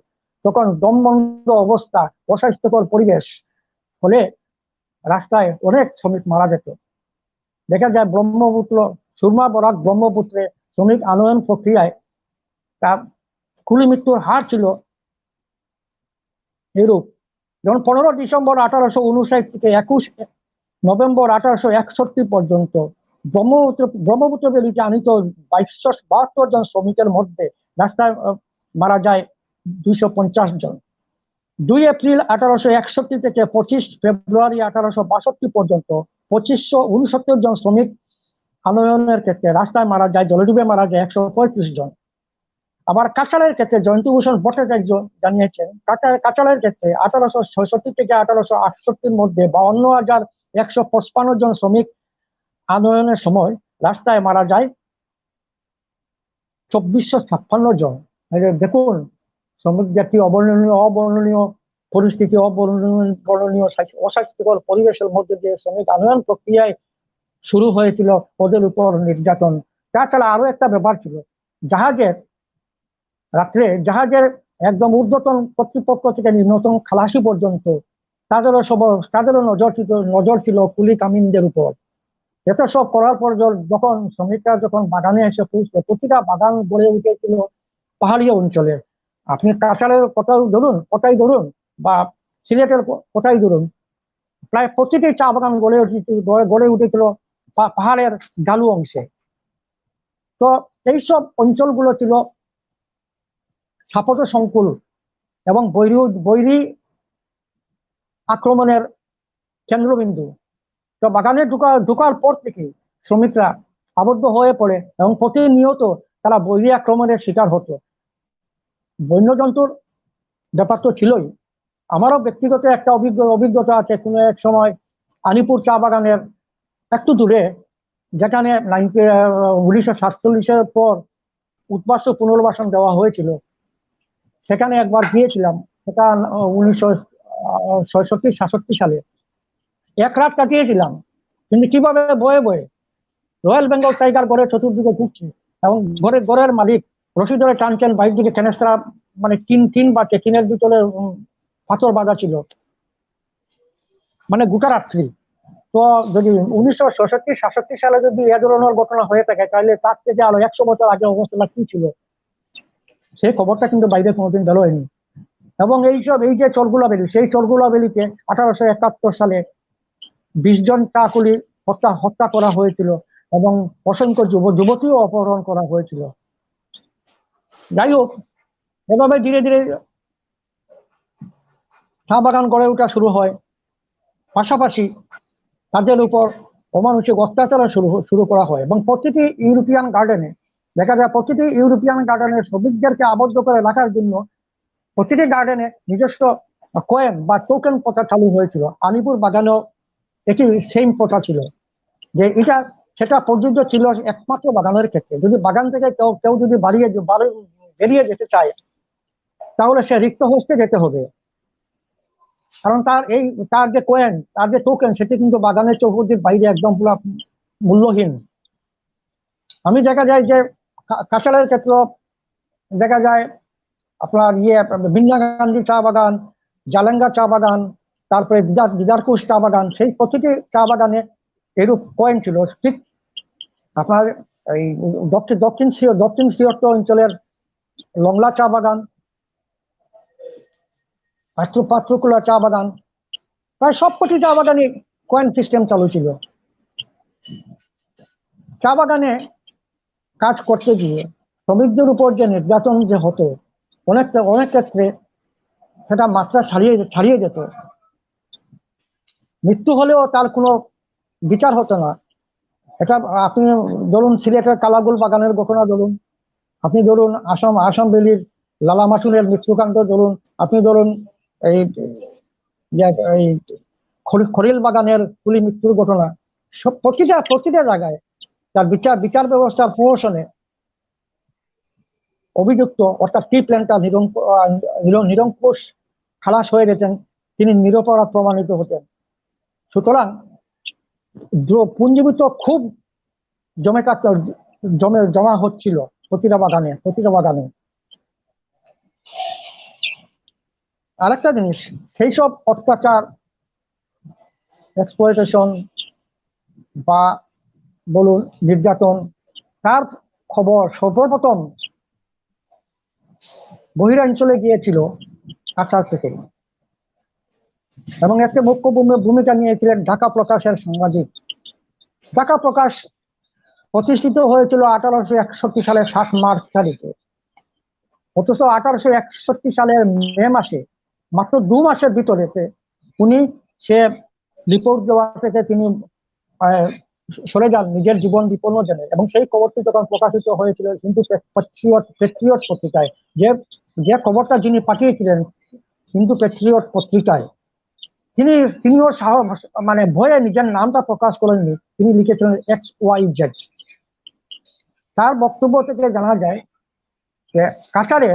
তখন দমবন্ধ অবস্থা, অস্বাস্থ্যকর পরিবেশ ফলে রাস্তায় অনেক শ্রমিক মারা যেত। দেখা যায় সুরমা বরাক ব্রহ্মপুত্রে শ্রমিক আন্দোলন প্রক্রিয়ায় তার কুলি মৃত্যুর হার ছিল এরূপ। যেমন 15 ডিসেম্বর 1859 থেকে 21 নভেম্বর 1861 পর্যন্ত ব্রহ্মপুত্র বেলিতে আনিত 2272 জন শ্রমিকের মধ্যে রাস্তায় মারা যায় 250 জন। 2 এপ্রিল 1861 থেকে 25 ফেব্রুয়ারি 1862 পর্যন্ত 2569 জন শ্রমিক আন্দোলনের ক্ষেত্রে রাস্তায় মারা যায়, জলডুবে মারা যায় 135 জন। আবার কাঁচালের ক্ষেত্রে জয়ন্তভূষণ ভট্টাচার্য জানিয়েছেন, কাঁচালের ক্ষেত্রে 1866 থেকে 1868 মধ্যে 52,155 জন শ্রমিক আন্দোলনের সময় রাস্তায় মারা যায় 2456 জন। দেখুন শ্রমিকদের কি অবর্ণনীয় পরিস্থিতি, অবর্ণনীয় অস্বাস্থ্যকর পরিবেশের মধ্যে দিয়ে শ্রমিক আন্দোলন প্রক্রিয়ায় শুরু হয়েছিল, ওদের উপর নির্যাতন। তাছাড়া আরো একটা ব্যাপার ছিল, জাহাজের একদম ঊর্ধ্বতন কর্তৃপক্ষ থেকে নিম্নতম খালাসি পর্যন্ত তাদেরও নজর ছিল কুলি কামিনদের উপর। এত সব করার পর যখন শ্রমিকরা যখন বাগানে এসে পৌঁছলো, প্রতিটা বাগান গড়ে উঠেছিল পাহাড়ি অঞ্চলে। আপনি কাঁচালের কথাই ধরুন বা সিলেটের কথাই ধরুন, প্রায় প্রতিটি চা বাগান গড়ে উঠেছিল পাহাড়ের ঢালু অংশে। তো এইসব অঞ্চলগুলো ছিল স্থাপত্য সংকুল এবং বৈরী আক্রমণের কেন্দ্রবিন্দু। তো বাগানে ঢোকার পর থেকে শ্রমিকরা আবদ্ধ হয়ে পড়ে এবং প্রতিনিয়ত তারা বৈরী আক্রমণের শিকার হতো। বন্যজন্তুর ব্যাপার তো ছিলই। আমারও ব্যক্তিগত একটা অভিজ্ঞতা আছে। কোনো এক সময় আনিপুর চা বাগানের একটু দূরে, যেখানে 1947-এর পর উদ্বাস্তু পুনর্বাসন দেওয়া হয়েছিল, সেখানে একবার গিয়েছিলাম। সেটা 1966-67 সালে। এক রাত কাটিয়েছিলাম। কিন্তু কিভাবে বয়ে রয়্যাল বেঙ্গল টাইগার ঘরের চতুর্দিকে ঘুরছে এবং ঘরের মালিক রশি ধরে টানছেন, বাইর দিকে ফেনেস্তারা মানে টিন বাঁচে, টিনের ভিতরে পাথর বাঁধা ছিল, মানে গোটা রাত্রি। তো যদি 1966-67 সালে যদি এ ধরনের ঘটনা হয়ে থাকে, তাহলে তার থেকে আরো 100 বছর আগে অবস্থাটা কি ছিল, সেই খবরটা কিন্তু বাইরে কোনোদিন বের হয়নি। এবং এই যে চরগুলা ভ্যালি, সেই চরগুলা ভ্যালিতে 1871 সালে 20 জন চা কুলি হত্যা করা হয়েছিল এবং অসংখ্য যুবতীও অপহরণ করা হয়েছিল। যাই হোক, এভাবে ধীরে ধীরে চা বাগান গড়ে ওঠা শুরু হয়। পাশাপাশি তাদের উপর অমানুষিক অত্যাচার শুরু করা হয় এবং প্রতিটি ইউরোপিয়ান গার্ডেনে দেখা যায়, প্রতিটি ইউরোপিয়ান গার্ডেনের শ্রমিকদেরকে আবদ্ধ করে রাখার জন্য প্রতিটি গার্ডেনে নিজস্ব কয়েন বা টোকেন প্রথা চালু হয়েছিল। আলিপুর বাগানেও এটি সেম প্রথা ছিল, যে সেটা প্রযোজ্য ছিল একমাত্র বাগানের ক্ষেত্রে। যদি বাগান থেকে কেউ যদি বেরিয়ে যেতে চায়, তাহলে সে রিক্ত হস্তে যেতে হবে, কারণ তার যে কয়েন, তার যে টোকেন, সেটি কিন্তু বাগানের চৌহদ্দির বাইরে একদম পুরো মূল্যহীন। আমি দেখা যায় যে কাঁচালের ক্ষেত্রে দেখা যায় আপনার বিন্যা গান্ধী চা বাগান, জালেঙ্গা চা বাগান, তারপরে দিদারকুশ চা বাগান, সেই প্রতিটি চা বাগানে এরূপ কয়েন ছিল। ঠিক আপনার এই দক্ষিণ সিয়ত্ত অঞ্চলের লংলা চা বাগান, পাত্রকুলা চা বাগান, প্রায় সবকটি চা বাগানে কয়েন সিস্টেম চালু ছিল। চা বাগানে কাজ করতে গিয়ে শ্রমিকদের উপর যে নির্যাতন যে হতো, অনেক ক্ষেত্রে সেটা মাত্রা ছাড়িয়ে যেত। মৃত্যু হলেও তার কোনো বিচার হতো না। এটা আপনি ধরুন সিলেটের কালাগুল বাগানের ঘটনা ধরুন, আপনি ধরুন আসাম ভ্যালির লালা মাসুনের মৃত্যুকাণ্ড ধরুন, আপনি ধরুন এই খরিল বাগানের কুলি মৃত্যুর ঘটনা, সব প্রতিটা জায়গায় তার বিচার ব্যবস্থার প্রহসনে অভিযুক্ত অর্থাৎ টি প্ল্যান্টার নিরঙ্কুশ খালাস হয়ে যেতেন, তিনি নিরপরাধ প্রমাণিত হতেন। সুতরাং পুঞ্জীভূত খুব জমা হচ্ছিল প্রতিটা বাগানে। আরেকটা জিনিস, সেই সব অত্যাচার, এক্সপ্লয়টেশন বা বলুন নির্যাতন, তার খবর সর্বপ্রথম বহিরাঞ্চলে গিয়েছিল কাছাড় থেকে, এবং একটা মুখ্য ভূমিকা নিয়েছিলেন ঢাকা প্রকাশের সাংবাদিক। ঢাকা প্রকাশ প্রতিষ্ঠিত হয়েছিল 1861 সালের 7 মার্চ তারিখে, অথচ 1861 সালের মে মাসে, মাত্র 2 মাসের ভিতরে উনি সে রিপোর্ট দেওয়া থেকে তিনি সরে যান নিজের জীবন বিপন্ন জেনে, এবং সেই খবরটি তখন প্রকাশিত হয়েছিল হিন্দু প্যাট্রিয়ট পত্রিকায়। যে খবরটা যিনি পাঠিয়েছিলেন হিন্দু প্যাট্রিয়ট পত্রিকায়, তিনিও মানে ভয়ে নিজের নামটা প্রকাশ করেননি, তিনি লিখেছিলেন XYZ। তার বক্তব্য থেকে জানা যায় যে কাতারে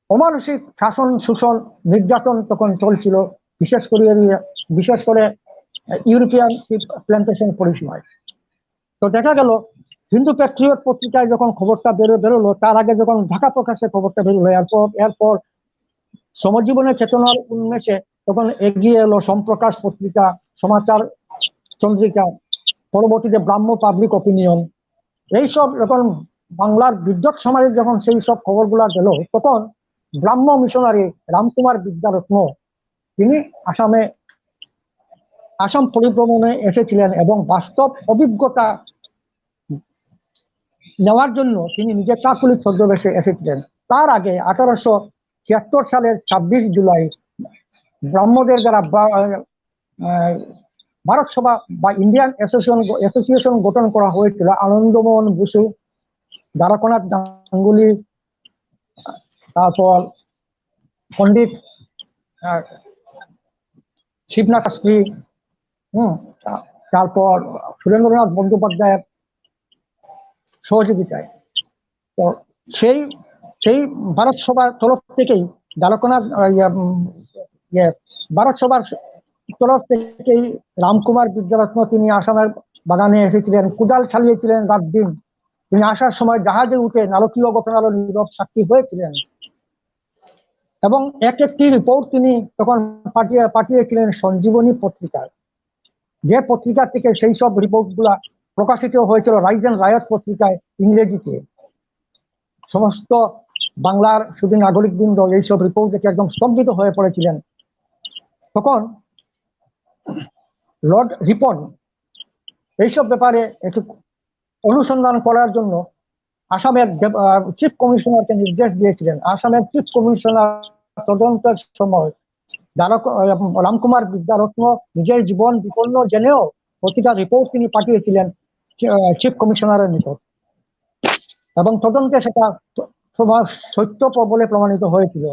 অমানসিক শাসন, শোষণ, নির্যাতন তখন চলছিল, বিশেষ করে ইউরোপিয়ান প্ল্যান্টেশন পরিসীমায়। তো দেখা গেল হিন্দু প্যাট্রিয়ট পত্রিকায় যখন খবরটা বেরোলো, তার আগে যখন ঢাকা প্রকাশে খবরটা বেরোলো, এরপর সমাজজীবনের চেতনার উন্মেষে তখন এগিয়ে এলো সম্প্রকাশ পত্রিকা, সমাচার চন্দ্রিকা, পরবর্তীতে ব্রাহ্ম পাবলিক অপিনিয়ন। এইসব যখন বাংলার বিদ্যুৎ সমাজে যখন সেই সব খবরগুলা গেল, তখন ব্রাহ্ম মিশনারি রামকুমার বিদ্যারত্ন তিনি আসাম পরিভ্রমণে এসেছিলেন এবং বাস্তব অভিজ্ঞতা নেওয়ার জন্য তিনি নিজে চাকুলি ছদ্মবেশে এসেছিলেন। তার আগে 1876 সালের 26 জুলাই ব্রাহ্মদের দ্বারা ভারত সভা বা ইন্ডিয়ান অ্যাসোসিয়েশন গঠন করা হয়েছিল। আনন্দমোহন বসু, দ্বারকানাথ গাঙ্গুলি, তারপর পণ্ডিত শিবনাথ শাস্ত্রী, তারপর সুরেন্দ্রনাথ বন্দ্যোপাধ্যায়ের সহযোগিতায়। তো সেই ভারত সভার তরফ থেকেই ভারত সভার তরফ থেকেই রামকুমার বিদ্যারত্ন তিনি আসামের বাগানে এসেছিলেন, কুদাল চালিয়েছিলেন রাত দিন। তিনি আসার সময় জাহাজে উঠে নারকীয় ঘটনারও নীরব সাক্ষী হয়েছিলেন এবং একটি রিপোর্ট তিনি তখন পাঠিয়েছিলেন সঞ্জীবনী পত্রিকায়, যে পত্রিকা থেকে সেই সব রিপোর্ট গুলা প্রকাশিত হয়েছিল রাইজ এন্ড রায়ত পত্রিকায় ইংরেজিতে। সমস্ত বাংলার শুধু নাগরিকবৃন্দ এইসব রিপোর্ট দেখে একদম স্তম্ভিত হয়ে পড়েছিলেন। তখন লর্ড রিপন এইসব ব্যাপারে একটু অনুসন্ধান করার জন্য আসামের চিফ কমিশনারকে নির্দেশ দিয়েছিলেন। আসামের চিফ কমিশনার তদন্তের সময় রামকুমার বিদ্যারত্ন নিজের জীবন বিপন্ন জেনেও প্রতিটা রিপোর্ট তিনি পাঠিয়েছিলেন চিফ কমিশনারের নিকট, এবং তদন্তে সেটা সত্য বলে প্রমাণিত হয়েছিল।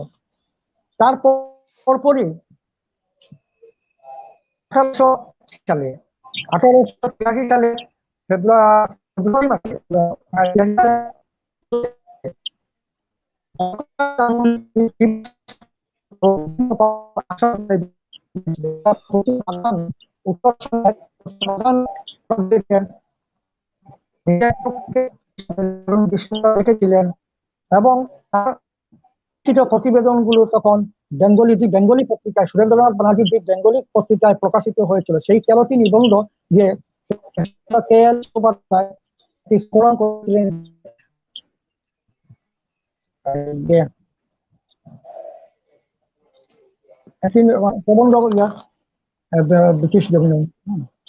তারপরই 1883 সালে ফেব্রুয়ারি মাসে রেখেছিলেন এবং প্রতিবেদনগুলো তখন বেঙ্গলি পত্রিকায়, সুরেন্দ্রনাথ ব্যানার্জি বেঙ্গলি পত্রিকায় প্রকাশিত হয়েছিল। সেই 13টি নিবন্ধ যে প্রবন্ধ ব্রিটিশ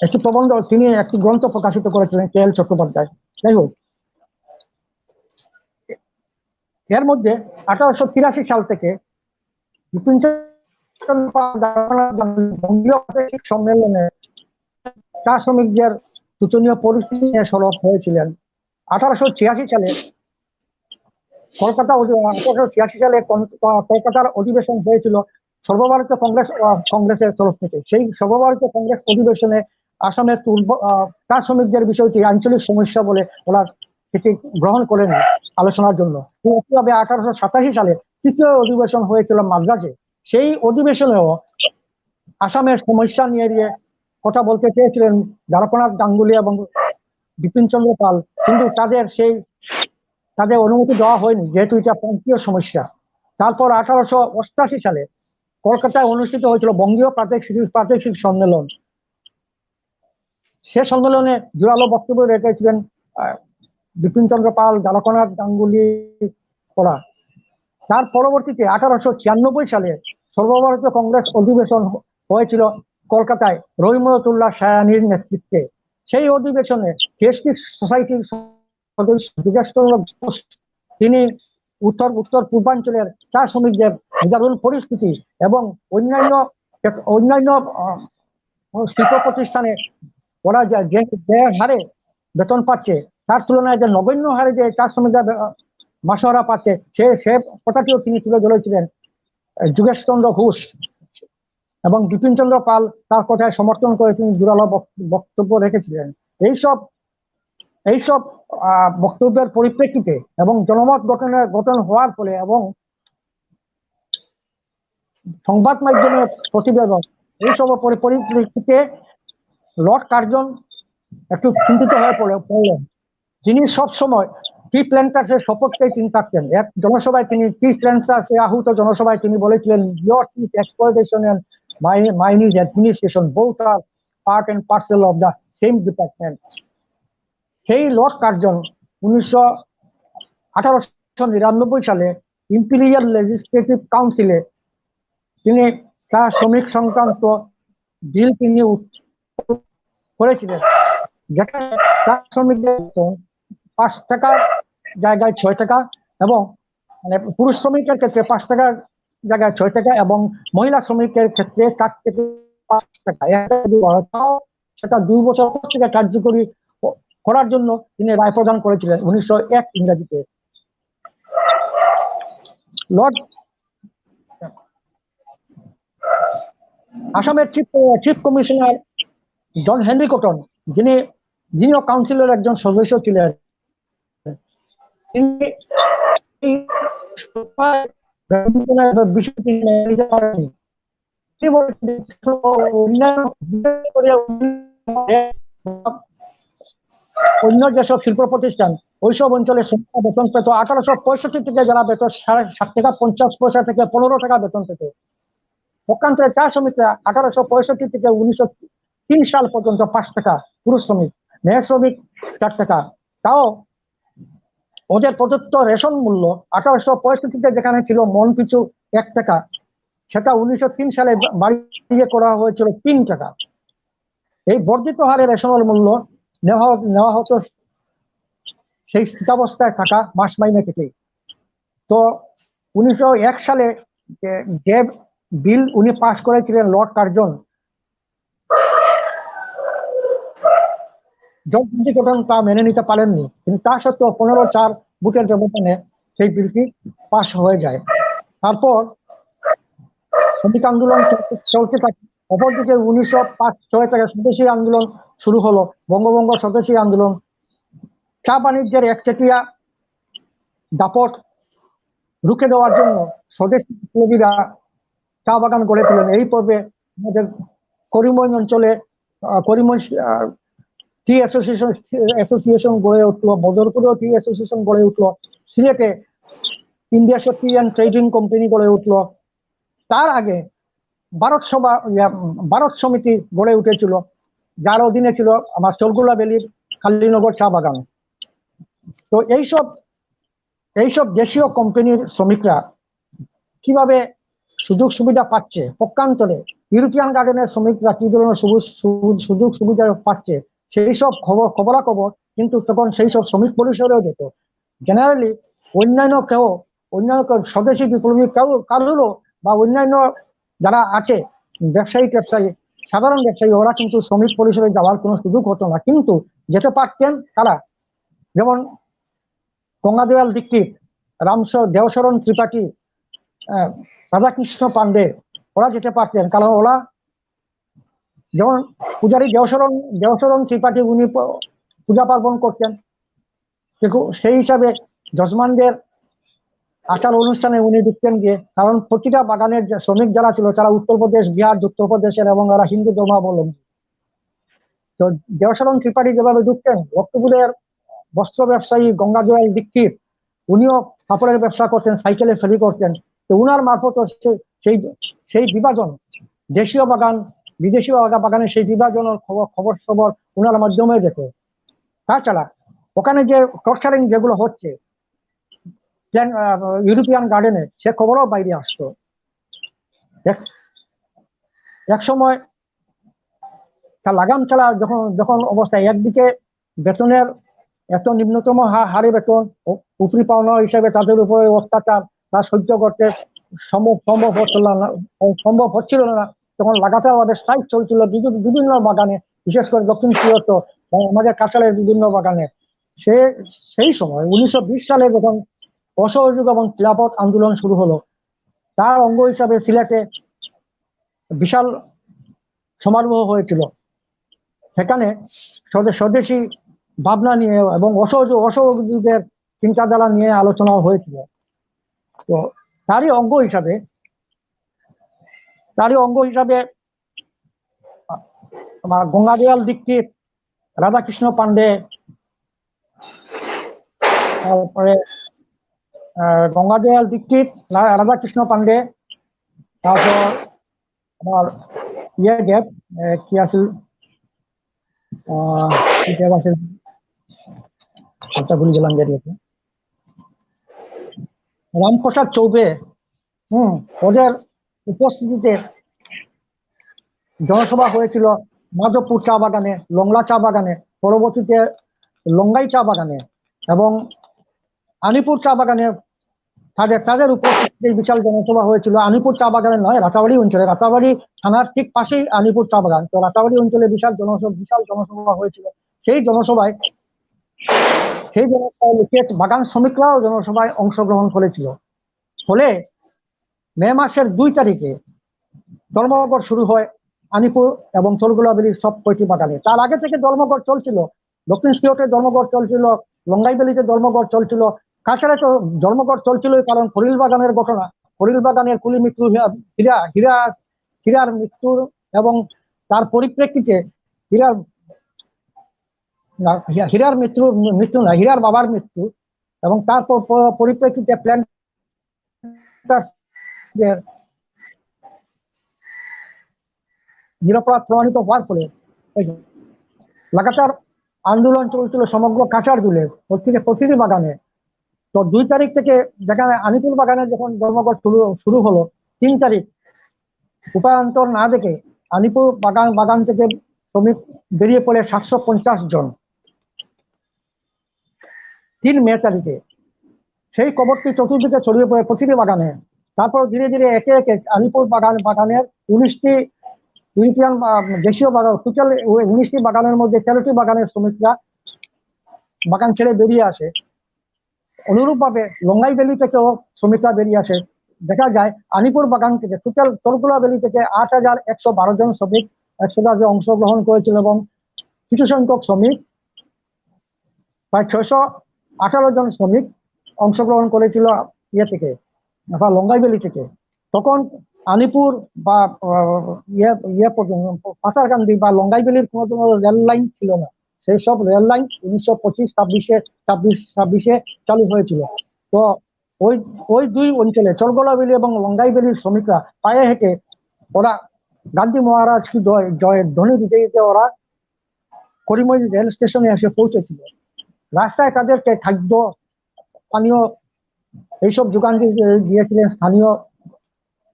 একটি প্রবন্ধ, তিনি একটি গ্রন্থ প্রকাশিত করেছিলেন KL চট্টোপাধ্যায়। যাই হোক, এর মধ্যে 1883 সাল থেকে সম্মেলনে চা শ্রমিকদের শোচনীয় পরিস্থিতি নিয়ে সরব হয়েছিলেন। 1886 সালে কলকাতার অধিবেশন হয়েছিল সর্বভারতীয় কংগ্রেসের তরফ থেকে। সেই সর্বভারতীয় কংগ্রেস অধিবেশনে আসামের চা শ্রমিকদের বিষয়টি আঞ্চলিক সমস্যা বলে ওরা সেটি গ্রহণ করেন আলোচনার জন্য। একইভাবে 1887 সালে তৃতীয় অধিবেশন হয়েছিল মাদ্রাজে। সেই অধিবেশনেও আসামের সমস্যা নিয়ে কথা বলতে চেয়েছিলেন দ্বারকানাথ গাঙ্গুলি এবং বিপিন চন্দ্র পাল, কিন্তু তাদের অনুমতি দেওয়া হয়নি, যেহেতু এটা প্রান্তীয় সমস্যা। তারপর 1888 সালে কলকাতায় অনুষ্ঠিত হয়েছিল বঙ্গীয় প্রাদেশিক সম্মেলন। সে সম্মেলনে জোরালো বক্তব্য রেখেছিলেন বিপিন চন্দ্র পাল, দ্বারকানাথ গাঙ্গুলি করা। তার পরবর্তীতে 1896 সালে সর্বভারতীয় কংগ্রেস অধিবেশন হয়েছিল কলকাতায় রহিমতুল্লাহ সায়ানির নেতৃত্বে। সেই অধিবেশনে কেস্টিক সোসাইটির তিনি উত্তর পূর্বাঞ্চলের চা শ্রমিকদের নিদারুণ পরিস্থিতি এবং অন্যান্য শিল্প প্রতিষ্ঠানে ওরা যে হারে বেতন পাচ্ছে তার তুলনায় যে নগণ্য হারে যে চা শ্রমিকরা মাসোহারা পাচ্ছে সে কথাটিও তিনি তুলে ধরেছিলেন। যোগেশ চন্দ্র ঘোষ এবং বিপিন চন্দ্র পাল তার কথায় সমর্থন করে তিনি জোরালো বক্তব্য রেখেছিলেন। এইসব বক্তব্যের পরিপ্রেক্ষিতে এবং জনমত গঠন হওয়ার ফলে এবং সংবাদ মাধ্যমের প্রতিবেদন এইসব পরিপ্রেক্ষিতে লর্ড কার্জন একটু চিন্তিত হয়ে পড়লেন। যিনি সবসময় টি প্ল্যান্টার্সের সপক্ষে তিনি থাকতেন। এক জনসভায় তিনি টি প্ল্যান্টার্সে আহত জনসভায় তিনি বলেছিলেন, your is exploitation and mine is administration, both are part and parcel of the same department. সেই লর্ড কার্জন 1899 সালে ইম্পিরিয়াল লেজিসলেটিভ কাউন্সিলে তিনি চা শ্রমিক সংক্রান্ত বিল তিনি করেছিলেন, যেখানে চা শ্রমিকদের 5 টাকার জায়গায় 6 টাকা এবং মানে পুরুষ শ্রমিকের ক্ষেত্রে 5 টাকার জায়গায় 6 টাকা এবং মহিলা শ্রমিকের ক্ষেত্রে 4 থেকে 5 টাকা সেটা 2 বছর থেকে কার্যকরী করার জন্য তিনি রায় প্রদান করেছিলেন 1901 ইংরেজিতে। লর্ড আসামের chief commissioner John Henry Cotton, যিনিও কাউন্সিলের একজন সদস্য ছিলেন, অন্য যেসব শিল্প প্রতিষ্ঠান ওইসব অঞ্চলে বেতন পেত 1865 থেকে যারা বেতন 7.50 টাকা থেকে 15 টাকা বেতন পেত। পক্ষান্তরে চা শ্রমিকরা 1865 থেকে 1903 সাল পর্যন্ত 5 টাকা পুরুষ শ্রমিক, মেয়ে শ্রমিক 4 টাকা। তাও ওদের প্রদত্ত রেশন মূল্য 1865 যেখানে ছিল মন পিছু 1 টাকা, সেটা 1903 সালে বাড়িয়ে করা হয়েছিল 3 টাকা। এই বর্ধিত হারে রেশনের মূল্য নেওয়া হতো সেই স্থিতাবস্থায় থাকা মাস মাইনে থেকে। তো 1901 সালে যে বিল উনি পাশ করেছিলেন লর্ড কার্জন, জনসংখ্যা গঠন তা মেনে নিতে পারেননি, কিন্তু তা সত্ত্বেও 15-4 ভোটের ব্যবধানে সেই বিলটি পাশ হয়ে যায়। তারপর শ্রমিক আন্দোলন চলতে থাকে। অপরদিকে 1905-06 থেকে স্বদেশী আন্দোলন শুরু হলো, বঙ্গভঙ্গ স্বদেশী আন্দোলন। চা বাণিজ্যের একচেটিয়া দাপট রুখে দেওয়ার জন্য স্বদেশী বিপ্লবীরা চা বাগান গড়ে তোলেন। এই পর্বে আমাদের করিমগঞ্জ অঞ্চলে করিমগঞ্জ টি অ্যাসোসিয়েশন গড়ে উঠলো, বদরপুরেও টি অ্যাসোসিয়েশন গড়ে উঠলো, সিলেটে India T and trading company গড়ে উঠলো। তার আগে ভারত সমিতি গড়ে উঠেছিল, যার অধীনে ছিল আমার চরগোলা ভ্যালির কালীনগর চা বাগান। তো এইসব দেশীয় কোম্পানির শ্রমিকরা কিভাবে সুযোগ সুবিধা পাচ্ছে, পক্ষান্তরে ইউরোপিয়ান গার্ডেনের শ্রমিকরা কি ধরনের সুযোগ সুবিধা পাচ্ছে, সেই সব খবরাখবর কিন্তু তখন সেই সব শ্রমিক পরিসরেও যেত। জেনারেলি অন্যান্য স্বদেশী বিপ্লবী কারুরও বা অন্যান্য যারা আছে ব্যবসায়ী সাধারণ ব্যবসায়ী, ওরা কিন্তু শ্রমিক পরিসরে যাওয়ার কোনো সুযোগ হতো না, কিন্তু যেতে পারতেন তারা। যেমন গঙ্গাদয়াল দীক্ষিত, দেওশরণ ত্রিপাঠী, রাধাকৃষ্ণ পান্ডে, ওরা যেতে পারতেন, কারণ ওরা যেমন পূজারী দেওশরণ ত্রিপাঠী উনি পূজা পার্বণ করতেন, সেই হিসাবে যজমানদের আচার অনুষ্ঠানে উনি ঢুকতেন গিয়ে, কারণ প্রতিটা বাগানের শ্রমিক যারা ছিল তারা উত্তরপ্রদেশ, বিহার, উত্তরপ্রদেশের এবং ওরা হিন্দু ধর্মাবলম্বী। তো দেওশরণ ত্রিপাঠী যেভাবে ঢুকতেন, লক্ষ্মীপুরের বস্ত্র ব্যবসায়ী গঙ্গাদয়াল দীক্ষিত উনিও কাপড়ের ব্যবসা করতেন, সাইকেলে ফেরি করতেন। তো উনার মারফত সেই বিভাজন, দেশীয় বাগান বিদেশীয় বাগানের সেই বিভাজনের খবর উনার মাধ্যমে যেত। তাছাড়া ওখানে যে টর্চারিং যেগুলো হচ্ছে ইউরোপিয়ান গার্ডেনে, সে খবরও বাইরে আসতো। এক সময় তা লাগাম ছাড়া যখন অবস্থায়, একদিকে বেতনের এত নিম্নতম হারে বেতন, উপরি পাওনা হিসেবে তাদের উপরে অত্যাচার তা সহ্য করতে সম্ভব হচ্ছিল না, তখন লাগাতার স্ট্রাইক চলছিল বিভিন্ন বাগানে, বিশেষ করে দক্ষিণ সিলেট বা আমাদের কাছাড়ের বিভিন্ন বাগানে সেই সময় 1920 সালে যখন অসহযোগ এবং খিলাফত আন্দোলন শুরু হলো, তার অঙ্গ হিসাবে সিলেটে বিশাল সমারোহ হয়েছিল। সেখানে স্বদেশী ভাবনা নিয়ে এবং অসহযোগের চিন্তাধারা নিয়ে আলোচনা হয়েছিল। তো তারই অঙ্গ হিসাবে আমার গঙ্গাদয়াল দীক্ষিত, রাধাকৃষ্ণ পান্ডে, তারপরে গঙ্গাদয়াল দীক্ষিত, রাধাকৃষ্ণ পান্ডে, তারপর আমার দেব কি আছিল ভুলে গেলাম, রামপ্রসাদ চৌবে, ওদের উপস্থিতিতে জনসভা হয়েছিল মাধবপুর চা বাগানে, লংলা চা বাগানে, পরবর্তীতে লঙ্গাই চা বাগানে এবং আনিপুর চা বাগানে। তাদের উপস্থিতিতে বিশাল জনসভা হয়েছিল। আনিপুর চা বাগানে নয়, রাতাবাড়ি অঞ্চলে, রাতাবাড়ি থানার ঠিক পাশেই আনিপুর চা বাগান। তো রাতাবাড়ি অঞ্চলে বিশাল জনসভা হয়েছিল। সেই জনসভায় বাগান শ্রমিকরাও জনসভায় অংশগ্রহণ করেছিল। ফলে মে মাসের 2 তারিখে ধর্মঘট শুরু হয় আনিপুর এবং চরগোলা ভ্যালির সব কয়টি বাগানে। তার আগে থেকে ধর্মঘট চলছিল, দক্ষিণ সিলেটে ধর্মঘট চলছিল, লঙ্গাই ভ্যালিতে ধর্মঘট চলছিল, কাছাড়ে তো ধর্মঘট চলছিল। কারণ খলিল বাগানের ঘটনা, খলিল বাগানের কুলি মৃত্যু, হীরার মৃত্যু এবং তার পরিপ্রেক্ষিতে হীরার মৃত্যু না, হীরার বাবার মৃত্যু এবং তার পরিপ্রেক্ষিতে নিরপরাধ প্রমাণিত হওয়ার ফলে লাগাতার আন্দোলন চলছিল সমগ্র কাছাড় জুড়ে, প্রতিটি বাগানে। তো 2 তারিখ থেকে যেখানে আনিপুর বাগানে যখন ধর্মঘট শুরু হলো, 3 তারিখ উপায়ন্তর না দেখে আনিপুর বাগান থেকে শ্রমিক বেরিয়ে পড়ে 750 জন 3 মে তারিখে। সেই খবরটি চতুর্দিকে ছড়িয়ে পড়ে প্রতিটি বাগানে। তারপর ধীরে ধীরে একে একে আলিপুর বাগানের 19টি ইউরোপিয়ান দেশীয় বাগান, টোটাল 19টি বাগানের মধ্যে 13টি বাগানের শ্রমিকরা বাগান ছেড়ে বেরিয়ে আসে। অনুরূপভাবে লঙ্গাই ভ্যালি থেকেও শ্রমিকরা বেরিয়ে আসে। দেখা যায় আলিপুর বাগান থেকে টোটাল চরগোলা ভ্যালি থেকে 8112 জন শ্রমিক একসাথে অংশগ্রহণ করেছিল এবং কিছু সংখ্যক শ্রমিক, প্রায় 618 জন শ্রমিক অংশগ্রহণ করেছিল থেকে বা লঙ্গাই ভ্যালি থেকে। তখন আলিপুর বা পাথারকান্দি বা লঙ্গাই ভ্যালির কোনো রেল লাইন ছিল না। সেই সব রেল লাইন 1925-26 চালু হয়েছিল। তো ওই 2 অঞ্চলে চরগোলা ভ্যালি এবং লঙ্গাই ভ্যালির শ্রমিকরা পায়ে হেঁটে ওরা গান্ধী মহারাজ কি জয়ের ধ্বনি দিতে দিতে ওরা করিমগঞ্জ রেল স্টেশনে এসে পৌঁছেছিল। রাস্তায় তাদেরকে খাদ্য, পানীয় এইসব যোগান দিয়েছিলেন স্থানীয়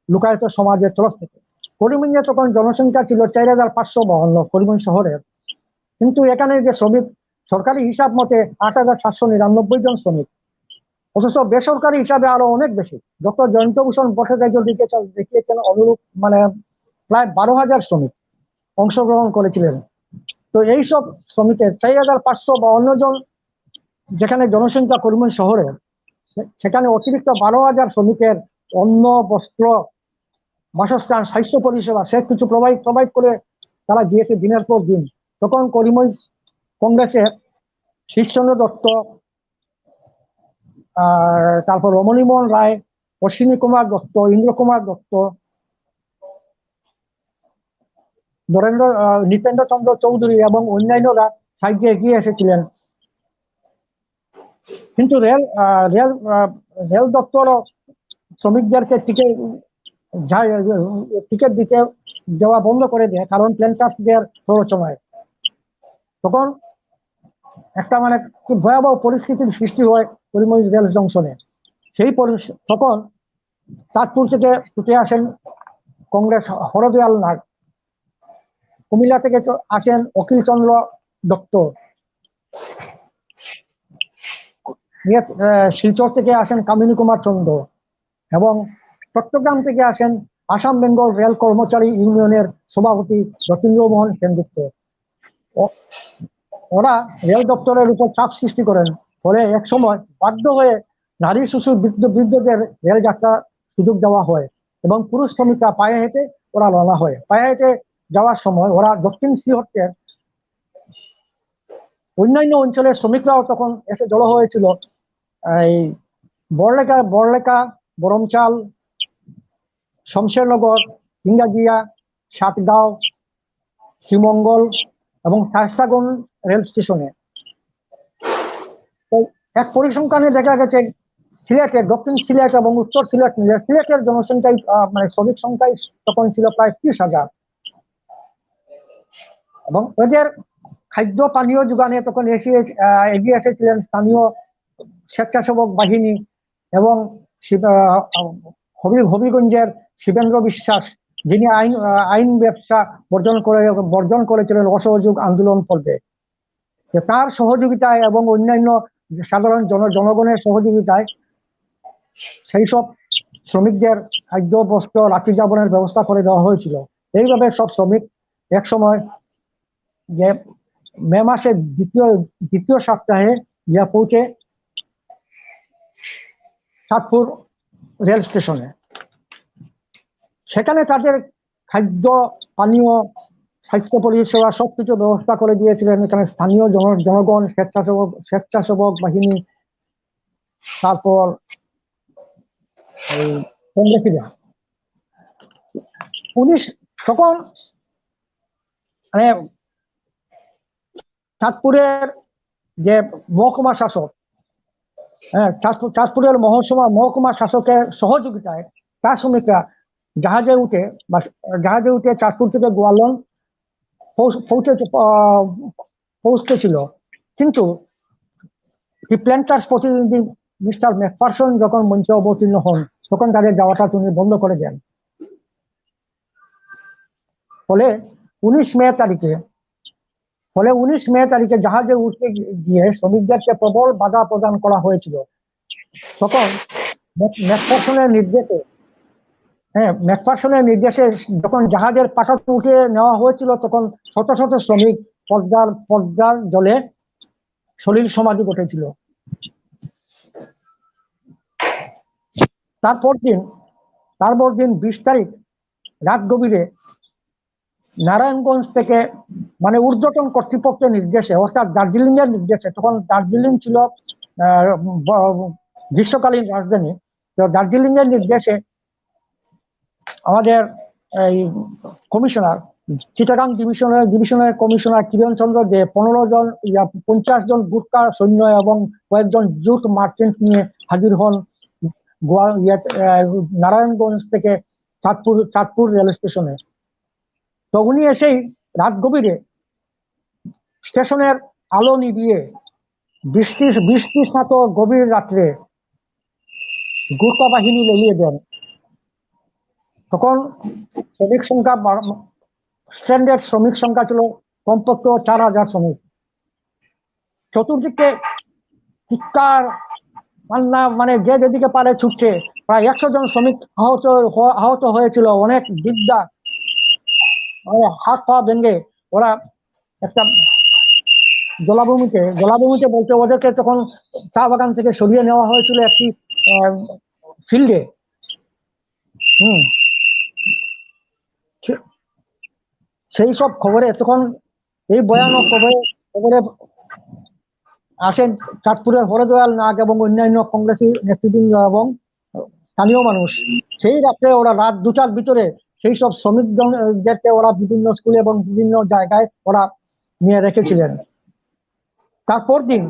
লোকায়ত সমাজের তরফ থেকে। করিমগঞ্জে তখন জনসংখ্যা ছিল 4552 করিমগঞ্জ শহরের, কিন্তু এখানে যে শ্রমিক সরকারি হিসাব মতে 8799 জন শ্রমিক, অথচ বেসরকারি হিসাবে আরো অনেক বেশি। ডক্টর জয়ন্তভূষণ ভট্টাচার্য দেখিয়েছেন অনুরূপ প্রায় 12,000 শ্রমিক অংশগ্রহণ করেছিলেন। তো এইসব শ্রমিকের 4552 জন যেখানে জনসংখ্যা করিমগঞ্জ শহরে, সেখানে অতিরিক্ত 12,000 শ্রমিকের অন্ন, বস্ত্র, বাসস্থান, স্বাস্থ্য পরিষেবা সে কিছু প্রোভাইড করে তারা গিয়েছে দিনের পর দিন। তখন করিমগঞ্জ কংগ্রেসের শীর্ষচন্দ্র দত্ত, তারপর রমণীমোহন রায়, অশ্বিনী কুমার দত্ত, ইন্দ্র কুমার দত্ত, নৃপেন্দ্র চন্দ্র চৌধুরী এবং অন্যান্যরা সাহায্যে এগিয়ে এসেছিলেন। কিন্তু রেল দপ্তর শ্রমিকদেরকে টিকিট দিতে দেওয়া বন্ধ করে দেয়, কারণ প্ল্যান্টার্সদের প্ররোচনায়। তখন একটা খুব ভয়াবহ পরিস্থিতির সৃষ্টি হয় করিমগঞ্জ রেল জংশনে। তখন চাঁদপুর থেকে ছুটে আসেন কংগ্রেস হরদয়াল নাগ, কুমিল্লা থেকে আসেন অখিল চন্দ্র দত্ত, শিলচর থেকে আসেন কামিনী কুমার চন্দ্র এবং চট্টগ্রাম থেকে আসেন আসাম বেঙ্গল রেল কর্মচারী ইউনিয়নের সভাপতি যতীন্দ্র মোহন সেনগুপ্ত। ওরা রেল দপ্তরের উপর চাপ সৃষ্টি করেন, ফলে এক সময় বাধ্য হয়ে নারী শিশু বৃদ্ধদের রেল যাত্রা সুযোগ দেওয়া হয় এবং পুরুষ শ্রমিকরা পায়ে হেঁটে ওরা রওনা হয়। পায়ে হেঁটে যাওয়ার সময় ওরা দক্ষিণ শ্রীহট্টের অন্যান্য অঞ্চলের শ্রমিকরাও তখন এসে জড়ো হয়েছিল। এই বড়লেখা, বরমচাল, শমশেরনগর, ইংরাজিয়া, সাতগাঁও, শ্রীমঙ্গল এবং শায়েস্তাগঞ্জ রেল স্টেশনে। তো এক পরিসংখ্যানে দেখা গেছে সিলেটে, দক্ষিণ সিলেট এবং উত্তর সিলেট মিলে সিলেটের জনসংখ্যায় মানে শ্রমিক সংখ্যায় তখন ছিল প্রায় 30,000 এবং ওদের খাদ্য পানীয় যোগানে তখন এগিয়ে এসেছিলেন স্থানীয় স্বেচ্ছাসেবক বাহিনী এবং হবিগঞ্জের শিবেন্দ্র বিশ্বাস, যিনি আইন ব্যবসা বর্জন করেছিলেন অসহযোগ আন্দোলন পর্বে। তার সহযোগিতায় এবং অন্যান্য সাধারণ জনগণের সহযোগিতায় সেই সব শ্রমিকদের খাদ্য, বস্ত্র, রাত্রি যাপনের ব্যবস্থা করে দেওয়া হয়েছিল। এইভাবে সব শ্রমিক এক সময় যে মে মাসের দ্বিতীয় সপ্তাহে গিয়ে পৌঁছে চাঁদপুর রেল স্টেশনে। সেখানে তাদের খাদ্য, পানীয়, স্বাস্থ্য পরিষেবা সবকিছু ব্যবস্থা করে দিয়েছিলেন এখানে স্থানীয় জনগণ, স্বেচ্ছাসেবক বাহিনী, তারপর কংগ্রেসীরা। তখন মানে চাঁদপুরের যে মহকুমা শাসক, চাঁদপুরের মহকুমা শাসকের সহযোগিতায় তার শ্রমিকরা জাহাজে উঠে চাঁদপুর থেকে গোয়ালন পৌঁছতেছিল। কিন্তু প্ল্যান্টার্স প্রতিনিধি মিস্টার ম্যাকফারসন যখন মঞ্চে অবতীর্ণ হন, তখন তাদের যাওয়াটা তিনি বন্ধ করে দেন। ফলে 19 মে তারিখে জাহাজে উঠতে গিয়ে শ্রমিকদেরকে প্রবল বাধা প্রদান করা হয়েছিল। তখন ম্যাকফারসনের নির্দেশে যখন জাহাজের পাটাতে উঠে নেওয়া হয়েছিল, তখন শত শত শ্রমিক পদ্মার জলে সলিল সমাধি ঘটেছিল। তারপর দিন 20 তারিখ রাত গভীরে নারায়ণগঞ্জ থেকে মানে ঊর্ধ্বতন কর্তৃপক্ষের নির্দেশে, অর্থাৎ দার্জিলিং এর নির্দেশে, তখন দার্জিলিং ছিল গ্রীষ্মকালীন রাজধানী, তো দার্জিলিং এর নির্দেশে আমাদের এই কমিশনার, চিটাগাং ডিভিশনের কমিশনার কিরণ চন্দ্র দে 50 জন গুর্খা সৈন্য এবং কয়েকজন জুট মার্চেন্ট নিয়ে হাজির হন নারায়ণগঞ্জ থেকে চাঁদপুর রেল স্টেশনে। তো উনি এসেই রাত গভীরে স্টেশনের আলো নিভিয়ে বৃষ্টি স্নাত গভীর রাত্রে গুর্খা বাহিনী লেলিয়ে দেন। তখন স্ট্যান্ডার্ড শ্রমিক সংখ্যা ছিল কমপক্ষে 4,000 শ্রমিক। চতুর্দিকে চিৎকার কান্না, মানে যে যেদিকে পারে ছুটছে। প্রায় 100 জন শ্রমিক আহত হয়েছিল। অনেক বিদ্যা, হাত পা ভেঙে ওরা একটা জলাভূমিতে বলতে ওদেরকে তখন চা বাগান থেকে সরিয়ে নেওয়া হয়েছিল একটি ফিল্ডে। সেই সব খবরে তখন এই ভয়ানক খবরে আসেন চাঁদপুরের হরদয়াল নাগ এবং অন্যান্য কংগ্রেসী নেতৃবৃন্দ এবং স্থানীয় মানুষ। সেই রাত্রে ওরা রাত 2টার ভিতরে সেই সব শ্রমিকদেরকে ওরা বিভিন্ন স্কুলে এবং বিভিন্ন জায়গায় ওরা নিয়ে রেখেছিলেন। তারপর দিন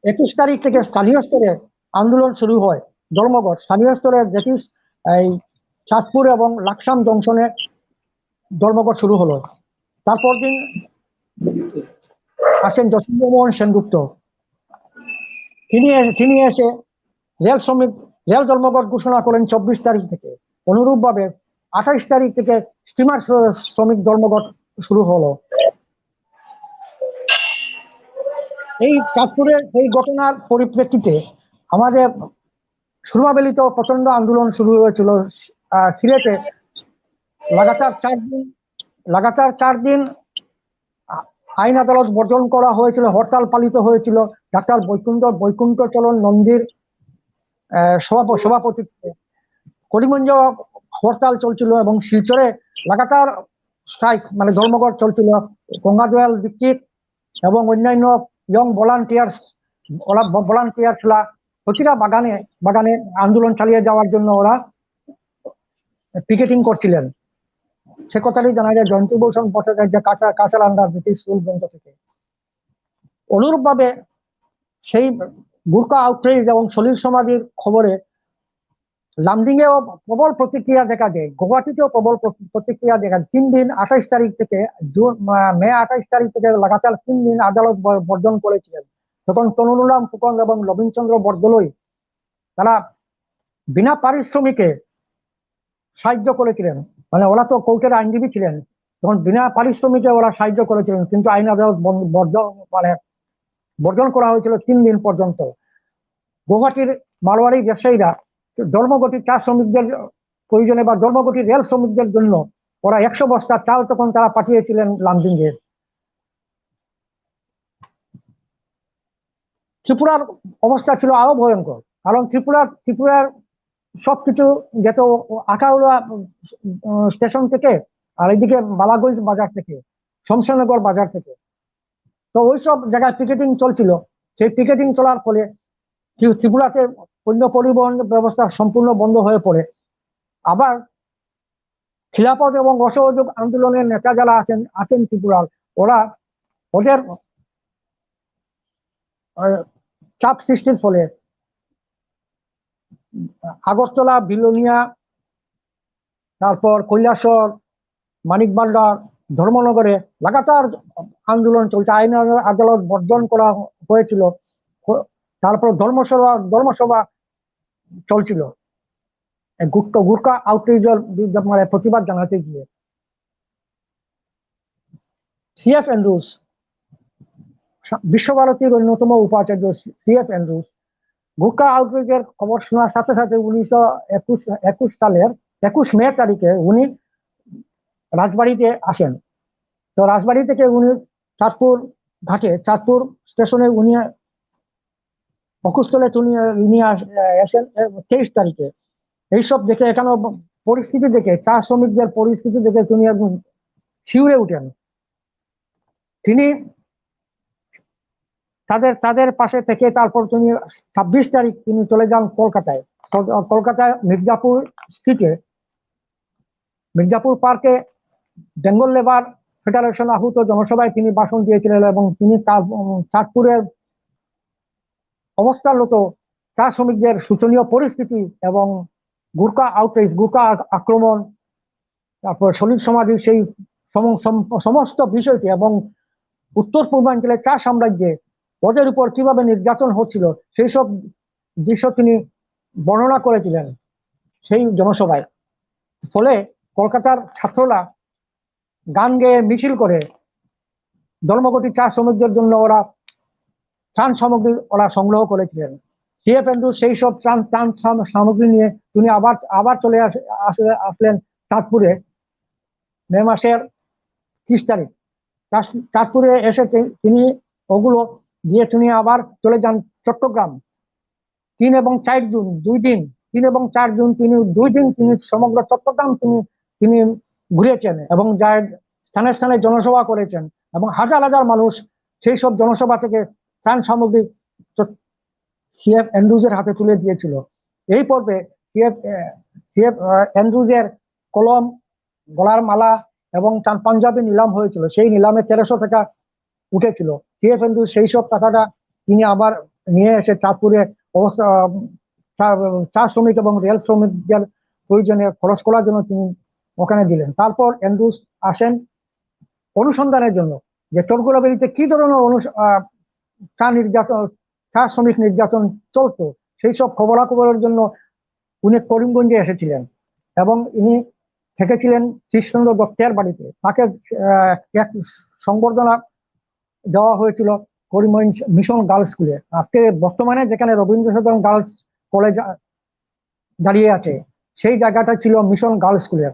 21 তারিখ থেকে স্থানীয় স্তরে আন্দোলন শুরু হয়, ধর্মঘট। স্থানীয় স্তরে এই চাঁদপুর এবং লাকসাম জংশনে ধর্মঘট শুরু হলো। তারপর দিন আসেন যতীন্দ্রমোহন সেনগুপ্ত। তিনি এসে রেল ধর্মঘট ঘোষণা করেন 24 তারিখ থেকে। অনুরূপভাবে 28 তারিখ থেকে স্টিমার শ্রমিক ধর্মঘট শুরু হলো। এই চাঁদপুরের এই ঘটনার পরিপ্রেক্ষিতে আমাদের সুরমাবেলিত প্রচন্ড আন্দোলন শুরু হয়েছিল লাগাতার 4 দিন আইন আদালত বর্জন করা হয়েছিল, হরতাল পালিত হয়েছিল ডাক্তার বৈকুণ্ঠচরণ নন্দীর সভাপতিত্বে। করিমগঞ্জ হরতাল চলছিল এবং শিলচরে লাগাতার স্ট্রাইক মানে ধর্মঘট চলছিল। গঙ্গাজল দীক্ষিত এবং অন্যান্য ইয়ং ভলান্টিয়ার্সরা প্রতিটা বাগানে আন্দোলন চালিয়ে যাওয়ার জন্য ওরা পিকেটিং করছিলেন। সে কথাটি জানা যায় জয়ন্তীভূষণ ভট্টাচার্য কাঁচালান্ডার ব্রিটিশ স্কুল গ্রন্থ থেকে। অনুরূপভাবে সেই গুর্খা আউটরেজ এবং সলিল সমাধির খবরে লামডিংয়েও প্রবল প্রতিক্রিয়া দেখা যায়, গুয়াহাটিতেও প্রবল প্রতিক্রিয়া দেখা যায়। 3 দিন 28 তারিখ থেকে মে 28 তারিখ থেকে লাগাতার 3 দিন আদালত বর্জন করেছিলেন। তখন তনুরাম ফুকন এবং নবীনচন্দ্র বরদলৈ তারা বিনা পারিশ্রমিকে সাহায্য করেছিলেন, মানে ওরা তো কোর্টের আইনজীবী ছিলেন, তখন বিনা পারিশ্রমিকে ওরা সাহায্য করেছিলেন, কিন্তু আইন আদালত বর্জন করা হয়েছিল 3 দিন পর্যন্ত। গুয়াহাটির মারোয়ারি ব্যবসায়ীরা ধর্মঘটি চা শ্রমিকদের প্রয়োজনে বা ধর্মঘটি রেল শ্রমিকদের জন্য ওরা 100 বস্তা চাল তখন তারা পাঠিয়েছিলেন লামডিংয়ে। ত্রিপুরার অবস্থা ছিল আরো ভয়ঙ্কর, কারণ ত্রিপুরার সবকিছু যেত আখাউড়া স্টেশন থেকে আর এইদিকে বালাগঞ্জ বাজার থেকে, শমশেরনগর বাজার থেকে। তো ওইসব জায়গায় পিকেটিং চলছিল। সেই পিকেটিং চলার ফলে ত্রিপুরাতে পণ্য পরিবহন ব্যবস্থা সম্পূর্ণ বন্ধ হয়ে পড়ে। আবার খিলাফত এবং অসহযোগ আন্দোলনের নেতা যারা আছেন ত্রিপুরার, ওদের চাপ সৃষ্টির ফলে আগরতলা, বিলোনিয়া, তারপর কৈলাসহর, মানিকবান্ডার, ধর্মনগরে লাগাতার আন্দোলন চলছে। আইন আদালত বর্জন করা হয়েছিল। তারপর ধর্মসভা চলছিল গুর্খা আউটরিচের মানে প্রতিবাদ জানাতে গিয়ে। সিএফ অ্যান্ড্রুস, বিশ্বভারতীর অন্যতম উপাচার্য সিএফ অ্যান্ড্রুস, গুর্খা আউটরিচের খবর শোনার সাথে সাথে 1921 সালের 21 মে তারিখে উনি রাজবাড়িতে আসেন। তো রাজবাড়ি থেকে উনি চাঁদপুর স্টেশনে উনি অকুস্থলে উনি আসেন 23 তারিখে। এইসব দেখে, এখানে পরিস্থিতি দেখে, চা শ্রমিকদের পরিস্থিতি দেখে তিনি একদম শিউরে উঠেন। তিনি তাদের পাশে থেকে তারপর তিনি 26 তারিখ তিনি চলে যান কলকাতায় মির্জাপুর স্ট্রিটে, মির্জাপুর পার্কে বেঙ্গল লেবার ফেডারেশন আহূত জনসভায় তিনি ভাষণ দিয়েছিলেন এবং তিনি চাঁদপুরের অবস্থানরত চা শ্রমিকদের শোচনীয় পরিস্থিতি এবং গুর্খা আউটরিচ, গুর্খা আক্রমণ, তারপর সলিল সমাধির সেই সমস্ত বিষয়টি এবং উত্তর পূর্বাঞ্চলের চা সাম্রাজ্যে ওদের উপর কিভাবে নির্যাতন হচ্ছিল সেই সব দৃশ্য তিনি বর্ণনা করেছিলেন সেই জনসভায়। ফলে কলকাতার ছাত্ররা গান গেয়ে মিছিল করে ধর্মঘটি চা শ্রমিকদের জন্য ওরা ত্রাণ সামগ্রী সংগ্রহ করেছিলেন। সিএফ অ্যান্ড্রুস সেই সব ত্রাণ সামগ্রী নিয়ে তিনি আবার চলে আসলেন চাঁদপুরে মে মাসের 30 তারিখ। চাঁদপুরে এসে তিনি ওগুলো দিয়ে তিনি আবার চলে যান চট্টগ্রাম। 3 এবং 4 জুন 2 দিন, 3 এবং 4 জুন তিনি 2 দিন তিনি সমগ্র চট্টগ্রাম তিনি ঘুরেছেন এবং স্থানে স্থানে জনসভা করেছেন এবং হাজার হাজার মানুষ সেই সব জনসভা থেকে ত্রাণ সামগ্রী সিএফ অ্যান্ড্রুজের হাতে তুলে দিয়েছিল। এই পর্বে সিএফ অ্যান্ড্রুজের কলম, গলার মালা এবং তার পাঞ্জাবি নিলাম হয়েছিল। সেই নিলামে 1300 টাকা উঠেছিল। সিএফ অ্যান্ড্রুজ সেই সব টাকাটা তিনি আবার নিয়ে এসে চাঁদপুরে চা শ্রমিক এবং রেল শ্রমিকদের প্রয়োজনে খরচ করার জন্য তিনি ওখানে দিলেন। তারপর অ্যান্ড্রুজ আসেন অনুসন্ধানের জন্য যে চরগোলাবেড়িতে কি ধরনের চা শ্রমিক নির্যাতন চলতো সেই সব খবরাখবরের জন্য উনি করিমগঞ্জে এসেছিলেন এবং ইনি থেকেছিলেন কৃষ্ণচন্দ্র দত্তের বাড়িতে। তাকে এক সংবর্ধনা দেওয়া হয়েছিল করিমগঞ্জ মিশন গার্লস স্কুলে। আজকে বর্তমানে যেখানে রবীন্দ্র সদন গার্লস কলেজ দাঁড়িয়ে আছে সেই জায়গাটা ছিল মিশন গার্লস স্কুলের।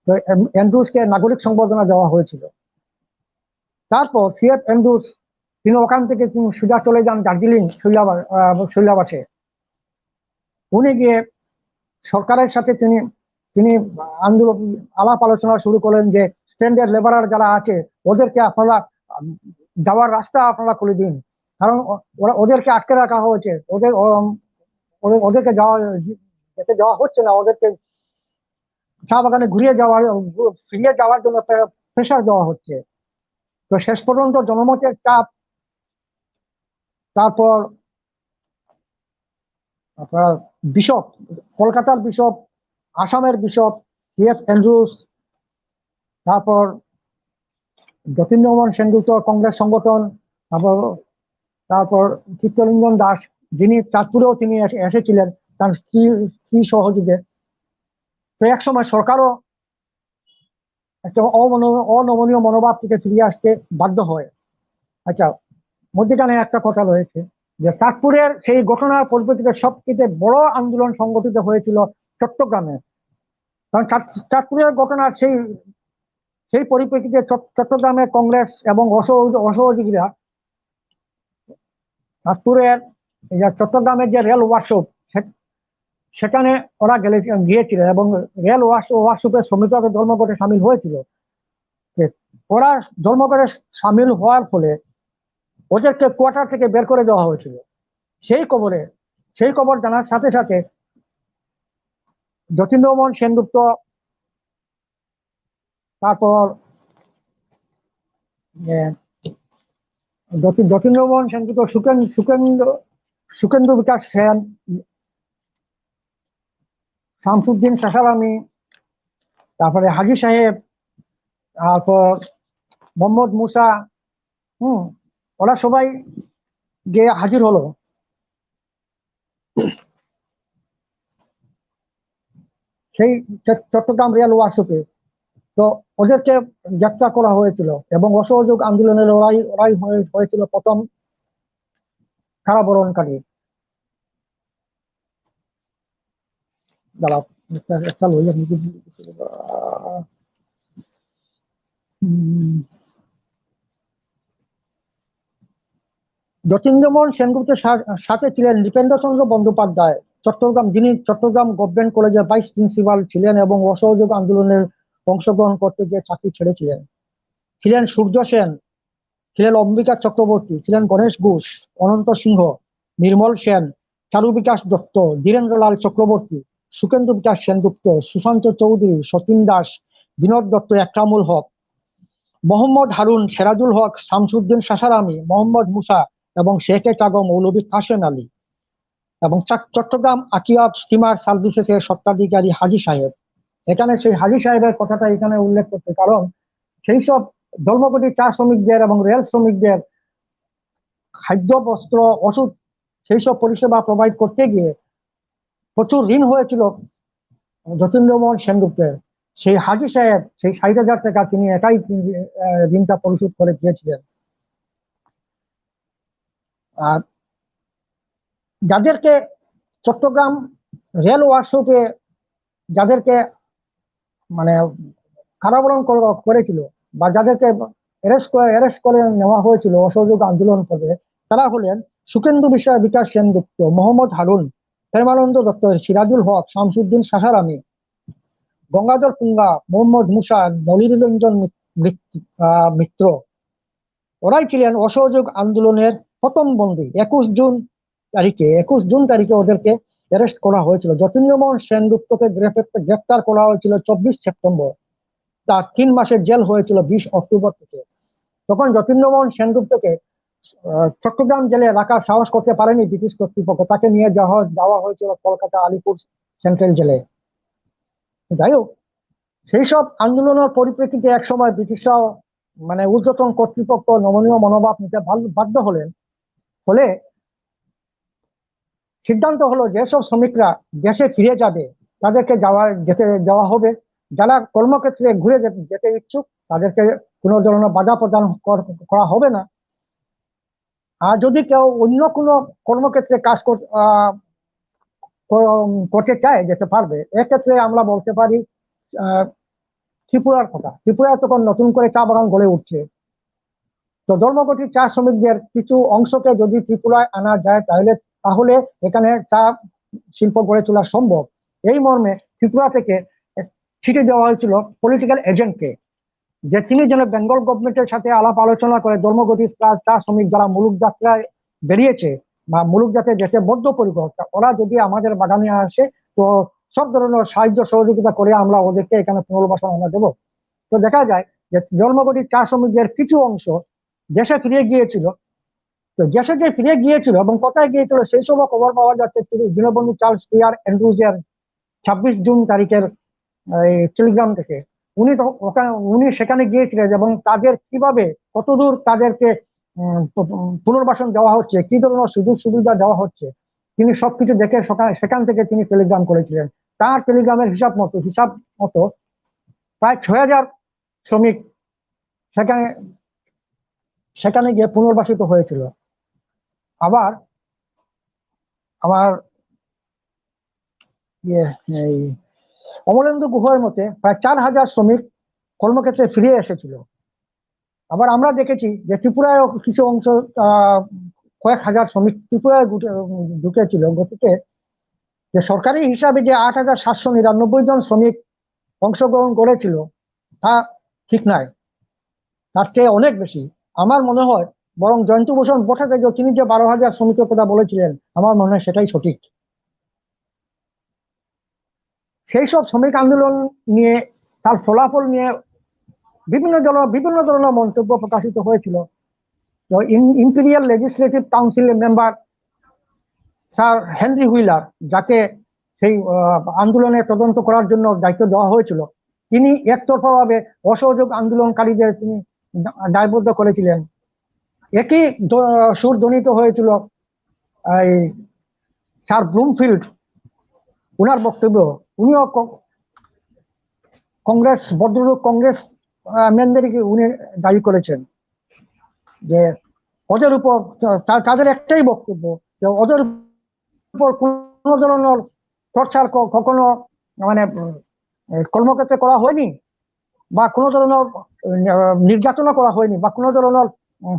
তো অ্যান্ড্রুসকে নাগরিক সংবর্ধনা দেওয়া হয়েছিল। তারপর সিএফ এন্ড্রুস তিনি ওখান থেকে তিনি সোজা চলে যান দার্জিলিং শৈলাবাসে। উনি গিয়ে সরকারের সাথে তিনি তিনি আন্দোলন আলাপ আলোচনা শুরু করলেন যে স্ট্যান্ডার্ড লেবারার যারা আছে ওদেরকে আপনারা যাওয়ার রাস্তা আপনারা খুলে দিন, কারণ ওদেরকে আটকে রাখা হয়েছে, ওদেরকে যেতে দেওয়া হচ্ছে না, ওদেরকে চা বাগানে ফিরিয়ে যাওয়ার জন্য প্রেশার দেওয়া হচ্ছে। তো শেষ পর্যন্ত জনমতের চাপ, তারপর আপনার বিশপ, কলকাতার বিশপ, আসামের বিশপ সিএফ এন্ড্রুস, তারপর যতীন্দ্রমোহন সেনগুপ্ত কংগ্রেস সংগঠন, তারপর চিত্তরঞ্জন দাস যিনি চাঁদপুরেও তিনি এসেছিলেন তার স্ত্রী সহযোগে। তো এক সময় সরকারও একটা অনমনীয় মনোভাব থেকে ফিরিয়ে আসতে বাধ্য হয়। আচ্ছা, মধ্যখানে একটা কথা রয়েছে যে চাঁদপুরের সেই ঘটনার পরিপ্রেক্ষিতে সবচেয়ে বড় আন্দোলন সংগঠিত হয়েছিল চট্টগ্রামে, কারণ চাঁদপুরের ঘটনার সেই পরিপ্রেক্ষিতে চট্টগ্রামের কংগ্রেস এবং অসহযোগীরা চট্টগ্রামের যে রেল ওয়ার্কশপ সেখানে ওরা গিয়েছিলেন এবং রেল ওয়ার্কশপের শ্রমিকরা ধর্মঘটে সামিল হয়েছিল। ওরা ধর্মঘটে সামিল হওয়ার ফলে ওদেরকে কোয়ার্টার থেকে বের করে দেওয়া হয়েছিল। সেই খবর জানার সাথে সাথে যতীন্দ্রমোহন সেনগুপ্ত, তারপর যতীন্দ্রমোহন সেনগুপ্ত, সুকেন্দ্র বিকাশ সেন, শামসুদ্দিন শাসারামি, তারপরে হাজি সাহেব, তারপর মোহাম্মদ মুসা, ওরা সবাই গিয়ে হাজির হলো। সেই চট্টগ্রাম রেল ওয়ার্কশপে। তো ওদেরকে গ্রেপ্তার করা হয়েছিল এবং অসহযোগ আন্দোলনের ওরাই হয়েছিল প্রথম কারাবরণকারী। যতীন্দ্রমোহন সেনগুপ্তের সাথে ছিলেন নৃপেন্দ্রচন্দ্র বন্দ্যোপাধ্যায় যিনি চট্টগ্রাম গভর্নমেন্ট কলেজের ভাইস প্রিন্সিপাল ছিলেন এবং অসহযোগ আন্দোলনের অংশগ্রহণ করতে গিয়ে চাকরি ছেড়েছিলেন। ছিলেন সূর্য সেন, ছিলেন অম্বিকা চক্রবর্তী, ছিলেন গণেশ ঘোষ, অনন্ত সিংহ, নির্মল সেন, চারু বিকাশ দত্ত, ধীরেন্দ্রলাল চক্রবর্তী, সুকেন্দ্র বিকাশ সেনগুপ্ত, সুশান্ত চৌধুরী, সতীন দাস, বিনোদ দত্ত, একরামুল হক, মোহাম্মদ হারুন, সেরাজুল হক, শামসুদ্দিন শাসারামি, মোহাম্মদ মুসা এবং শেখ চাগো মৌলভী কাশেম আলী এবং চট্টগ্রাম আকিয়াব স্টিমার সার্ভিসেসের স্বত্বাধিকারী হাজি সাহেব। এখানে সেই হাজি সাহেবের কথাটা এখানে উল্লেখ করতে, কারণ সেই সব ধর্মঘটী চা শ্রমিকদের এবং রেল শ্রমিকদের খাদ্য, বস্ত্র, ওষুধ সেই সব পরিষেবা প্রোভাইড করতে গিয়ে প্রচুর ঋণ হয়েছিল যতীন্দ্রমোহন সেনগুপ্তের। সেই হাজি সাহেব সেই ৬০,০০০ টাকা তিনি একাই ঋণটা পরিশোধ করে দিয়েছিলেন। আর যাদেরকে চট্টগ্রাম রেল ওয়ার্কশপে যাদেরকে মানে কারাবরণ করেছিল বা যাদেরকে অ্যারেস্ট করে নেওয়া হয়েছিল অসহযোগ আন্দোলন করে, তারা হলেন সুকেন্দ্র বিকাশ সেনগুপ্ত, মোহাম্মদ হারুন, প্রেমানন্দ দত্ত, সিরাজুল হক, শামসুদ্দিন শাসারামি, গঙ্গাধর পুঙ্গা, মোহাম্মদ মুসা, নলিনীরঞ্জন মিত্র। ওরাই ছিলেন অসহযোগ আন্দোলনের প্রথম বন্দী। ২১ জুন তারিখে ওদেরকে অ্যারেস্ট করা হয়েছিল। যতীন্দ্রমোহন সেনগুপ্তকে গ্রেপ্তার করা হয়েছিল ২৪ সেপ্টেম্বর। তার ৩ মাসের জেল হয়েছিল ২০ অক্টোবর থেকে। তখন যতীন্দ্রমোহন সেনগুপ্তকে চট্টগ্রাম জেলে রাখার সাহস করতে পারেনি ব্রিটিশ কর্তৃপক্ষ, তাকে নিয়ে যাওয়া হয়েছিল কলকাতা আলিপুর সেন্ট্রাল জেলে। যাই হোক, সেই সব আন্দোলনের পরিপ্রেক্ষিতে একসময় ব্রিটিশরাও মানে ঊর্ধ্বতন কর্তৃপক্ষ নমনীয় মনোভাব নিতে বাধ্য হলেন। ফলে সিদ্ধান্ত হলো যেসব শ্রমিকরা দেশে ফিরে যাবে তাদেরকে যেতে দেওয়া হবে, যারা কর্মক্ষেত্রে ঘুরে যেতে ইচ্ছুক তাদেরকে কোনো ধরনের বাধা প্রদান করা হবে না। আর যদি কেউ অন্য কোনো কর্মক্ষেত্রে কাজ করতে চায় যেতে পারবে। এক্ষেত্রে আমরা বলতে পারি ত্রিপুরার কথা। ত্রিপুরায় তখন নতুন করে চা বাগান গড়ে উঠছে। তো ধর্মঘটি চা শ্রমিকদের কিছু অংশকে যদি ত্রিপুরায় আনা যায় তাহলে এখানে চা শিল্প গড়ে তোলা সম্ভব। এই মর্মে ত্রিপুরা থেকে চিঠি দেওয়া হয়েছিল পলিটিক্যাল এজেন্টকে, যে তিনি যেন বেঙ্গল গভর্নমেন্টের সাথে আলাপ আলোচনা করে ধর্মঘটি চা শ্রমিক যারা মুলুক যাত্রায় বেরিয়েছে বা মুলুক যাত্রায় যেতে বদ্ধপরিকর, ওরা যদি আমাদের বাগানে আসে তো সব ধরনের সাহায্য সহযোগিতা করে আমরা ওদেরকে এখানে পুনর্বাসন আমরা দেবো। তো দেখা যায় যে ধর্মঘটি চা শ্রমিকদের কিছু অংশ দেশে ফিরে গিয়েছিল। তো দেশে যে ফিরে গিয়েছিল এবং কোথায় গিয়েছিল সেই সময় খবর পাওয়া যাচ্ছে দীনবন্ধু চার্লস পিয়ার অ্যান্ড্রুজের 26 জুন তারিখের টেলিগ্রাম থেকে। উনি সেখানে গিয়েছিলেন এবং তাদের কিভাবে কতদূর তাদেরকে পুনর্বাসন দেওয়া হচ্ছে, কি ধরনের সুযোগ সুবিধা দেওয়া হচ্ছে, তিনি সবকিছু দেখে সেখান থেকে তিনি টেলিগ্রাম করেছিলেন। তার টেলিগ্রামের হিসাব মতো প্রায় 6000 শ্রমিক সেখানে গিয়ে পুনর্বাসিত হয়েছিল। আবার আমার অমলেন্দু গুহের মতে প্রায় 4000 শ্রমিক কর্মক্ষেত্রে ফিরে এসেছিল। আবার আমরা দেখেছি যে ত্রিপুরায় কিছু অংশ কয়েক হাজার শ্রমিক ত্রিপুরায় ঢুকেছিল। গতিকে যে সরকারি হিসাবে যে 8799 জন শ্রমিক অংশগ্রহণ করেছিল তা ঠিক নয়, তার চেয়ে অনেক বেশি। আমার মনে হয় বরং জয়ন্তভূষণ ভট্টাচার্য তিনি যে 12,000 শ্রমিকের কথা বলেছিলেন, আমার মনে হয় সেটাই সঠিক। সেই সব শ্রমিক আন্দোলন নিয়ে, তার ফলাফল নিয়ে বিভিন্ন ধরনের মন্তব্য প্রকাশিত হয়েছিল। তো ইম্পেরিয়াল লেজিসলেটিভ কাউন্সিলের মেম্বার স্যার হেনরি হুইলার, যাকে সেই আন্দোলনে তদন্ত করার জন্য দায়িত্ব দেওয়া হয়েছিল, তিনি একতরফাভাবে অসহযোগ আন্দোলনকারীদের তিনি দায়বদ্ধ করেছিলেন। একই সুর ধ্বনিত হয়েছিল স্যার ব্লুমফিল্ড, উনার বক্তব্য। উনিও ভদ্রলোক কংগ্রেস ম্যানদেরকে উনি দায়ী করেছেন যে ওদের উপর তাদের একটাই বক্তব্য যে ওদের উপর কোনো ধরনের টর্চার কখনো মানে কর্মক্ষেত্রে করা হয়নি, বা কোনো ধরনের নির্যাতনা করা হয়নি, বা কোনো ধরনের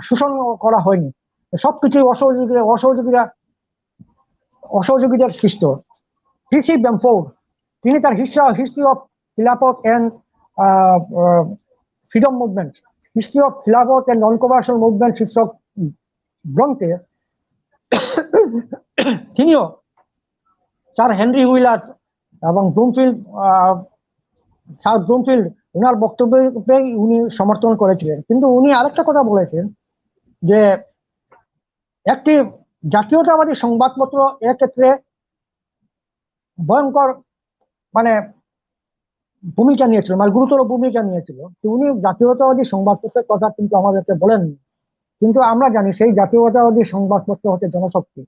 শোষণ করা হয়নি। সবকিছু অসহযোগীদের সৃষ্ট। তিনি তার history of Khilafat and freedom movement, history of Khilafat and non commercial movement শীর্ষক গ্রন্থে তিনিও স্যার হেনরি হুইলার এবং স্যার ব্লুমফিল্ড ওনার বক্তব্যকে উনি সমর্থন করেছিলেন। কিন্তু উনি আরেকটা কথা বলেছেন যে একটি জাতীয়তাবাদী সংবাদপত্র এক্ষেত্রে ভয়ঙ্কর মানে ভূমিকা নিয়েছিল, মানে গুরুতর ভূমিকা নিয়েছিল। উনি জাতীয়তাবাদী সংবাদপত্রের কথা কিন্তু আমাদেরকে বলেননি। কিন্তু আমরা জানি সেই জাতীয়তাবাদী সংবাদপত্র হচ্ছে জনশক্তি।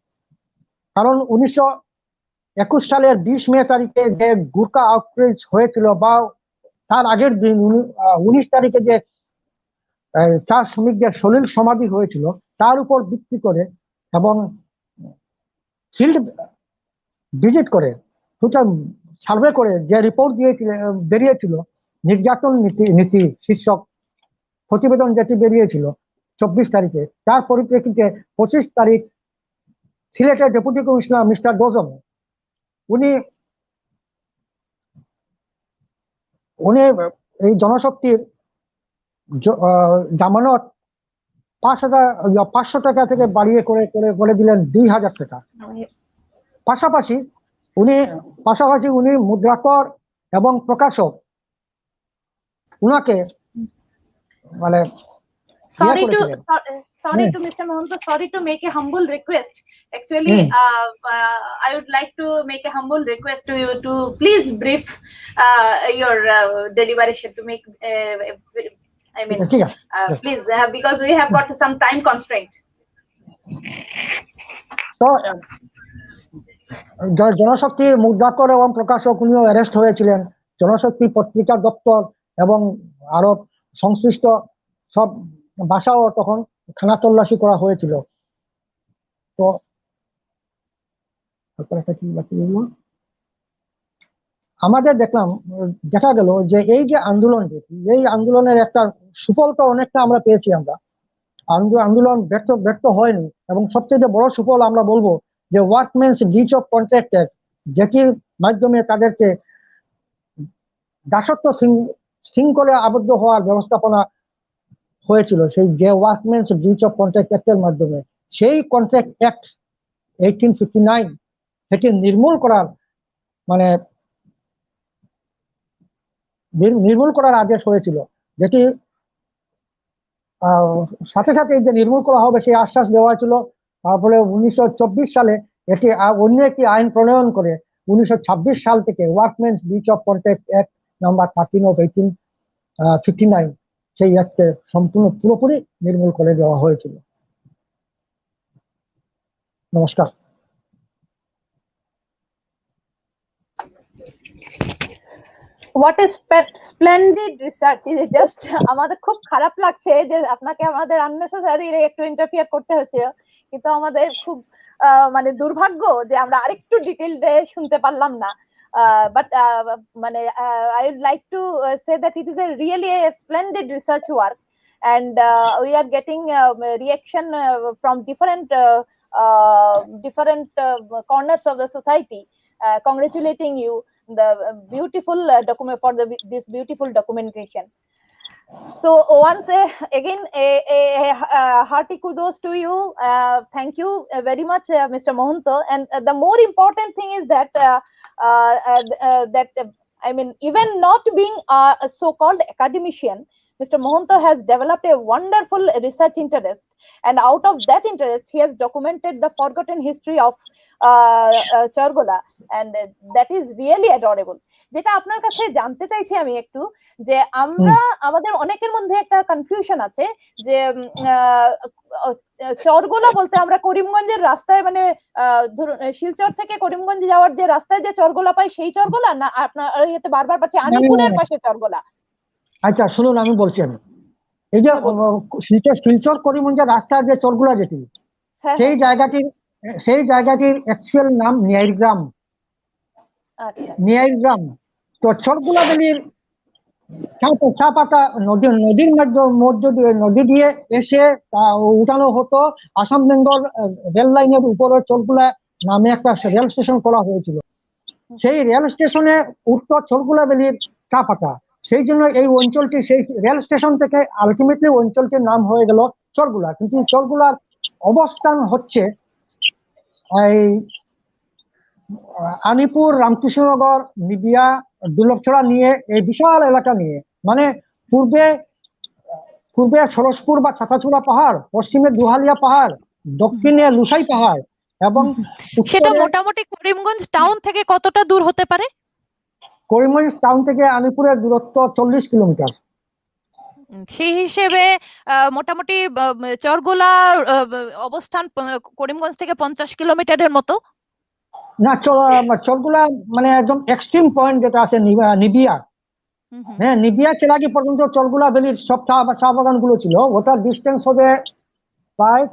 কারণ 1921 সালের 20 মে তারিখে যে গুর্খা আউটরিচ হয়েছিল, বা তার আগের দিন 19 তারিখে যে চা শ্রমিকদের সলিল সমাধি হয়েছিল, তার উপর ভিত্তি করে এবং ফিল্ড ভিজিট করে সার্ভে করে যে রিপোর্ট বেরিয়েছিল, নির্যাতন নীতি শীর্ষক প্রতিবেদন যেটি বেরিয়েছিল 24 তারিখে, তার পরিপ্রেক্ষিতে 25 তারিখ সিলেটের ডেপুটি কমিশনার মিস্টার ডোজন উনি এই জনশক্তির জামানত 500 টাকা থেকে বাড়িয়ে করে দিলেন 2000 টাকা। পাশাপাশি উনি মুদ্রাকর এবং প্রকাশক উনাকে মানে sorry to Mr. Mohanto, sorry to make a humble request. Actually, I would like to make a humble request to you to please brief your deliberation to make please because we have got some time constraint. So জনশক্তি মুদ্রাকর এবং প্রকাশক উনিও arrest হয়েছিলেন। জনশক্তি পত্রিকা দপ্তর এবং আরো সংশ্লিষ্ট সব বাসাও তখন খানা তল্লাশি করা হয়েছিল। তো আমাদের দেখা গেল যে এই যে আন্দোলন, এই আন্দোলনের একটা সুফল তো অনেকটা আমরা পেয়েছি আমরা, আন্দোলন ব্যর্থ হয়নি। এবং সবচেয়ে বড় সুফল আমরা বলবো যে workman's breach of contract act, যেটির মাধ্যমে তাদেরকে দাসত্ব শৃঙ্খলে আবদ্ধ হওয়ার ব্যবস্থাপনা হয়েছিল, সেই যে ওয়ার্কম্যানস ব্রিচ অফ কন্ট্রাক্ট অ্যাক্টের মাধ্যমে, সেই কন্ট্রাক্ট অ্যাক্ট 1859 সেটি নির্মূল করার মানে নির্মূল করার আদেশ হয়েছিল, যেটি সাথে সাথে যে নির্মূল করা হবে সেই আশ্বাস দেওয়া ছিল। তারপরে 1924 সালে এটি অন্য একটি আইন প্রণয়ন করে 1926 সাল থেকে workman's breach of contract act number 13 of 1859 সেই অ্যাক্টে সম্পূর্ণ পুরোপুরি নির্মূল করে দেওয়া হয়েছিল। নমস্কার। What is splendid research, just আমাদের খুব খারাপ লাগছে যে আপনাকে আমাদের আননেসেসারি একটু ইন্টারফিয়ার করতে হয়েছে, কিন্তু আমাদের খুব মানে দুর্ভাগ্য যে আমরা আরেকটু ডিটেইলডে শুনতে পারলাম না। But I would like to say that it is a really a splendid research work, and we are getting reaction from different corners of the society congratulating you the beautiful document for this beautiful documentation. So once again a hearty kudos to you. Thank you very much, Mr. Mohanto. And the more important thing is that I mean, even not being a so-called academician, Mr. Mohanto has developed a wonderful research interest, and out of that interest he has documented the forgotten history of Chargola, and that is really adorable. যেটা আপনার কাছে জানতে চাইছি আমি একটু, যে আমরা আমাদের অনেকের মধ্যে একটা কনফিউশন আছে যে চরগোলা বলতে আমরা করিমগঞ্জের রাস্তায় মানে ধরুন শিলচর থেকে করিমগঞ্জ যাওয়ার যে রাস্তায় যে চরগোলা পাই সেই চরগোলা, না আপনার এতে বারবার পাচ্ছি আলিপুরের পাশে চরগোলা? আচ্ছা শুনুন, আমি বলছি, আমি এই যে শিলচর করিমগঞ্জের রাস্তার যে চরগোলা যেটি, সেই জায়গাটির অ্যাকচুয়াল নাম নিয়াইগ্রাম। নিয়াইগ্রাম তো চরগোলা ভ্যালির চা পাতা নদীর মধ্য দিয়ে নদী দিয়ে এসে উঠানো হতো। আসাম বেঙ্গল রেল লাইনের উপরে চরগোলা নামে একটা রেল স্টেশন করা হয়েছিল। সেই রেল স্টেশনে উত্তর চরগোলা ভ্যালির চা পাতা, সেই জন্য এই অঞ্চলটি সেই রেল স্টেশন থেকে আলটিমেটলি অঞ্চলটির নাম হয়ে গেল চরগোলা। কিন্তু চরগোলার অবস্থান হচ্ছে এই আনিপুর, রামকৃষ্ণনগর, নিবিয়া, দুর্লভছড়া নিয়ে এই বিশাল এলাকা নিয়ে, মানে পূর্বে সরসপুর বা ছাতাছড়া পাহাড়, পশ্চিমে দুহালিয়া পাহাড়, দক্ষিণে লুসাই পাহাড়, এবং সেটা মোটামুটি করিমগঞ্জ টাউন থেকে কতটা দূর হতে পারে? করিমগঞ্জ টাউন থেকে আনিপুরের দূরত্ব 40 কিলোমিটার। সেই হিসেবে মোটামুটি চরগোলা অবস্থান করিমগঞ্জ থেকে 50 কিলোমিটারের মতো। না, চরগোলা মানে একদম এক্সট্রিম পয়েন্ট যেটা আছে নিবিয়া, হ্যাঁ, নিবিয়া চেরাগি পর্যন্ত চরগোলা ভ্যালির সব চা বাগান গুলো ছিল। ওটার ডিস্টেন্স হবে প্রায়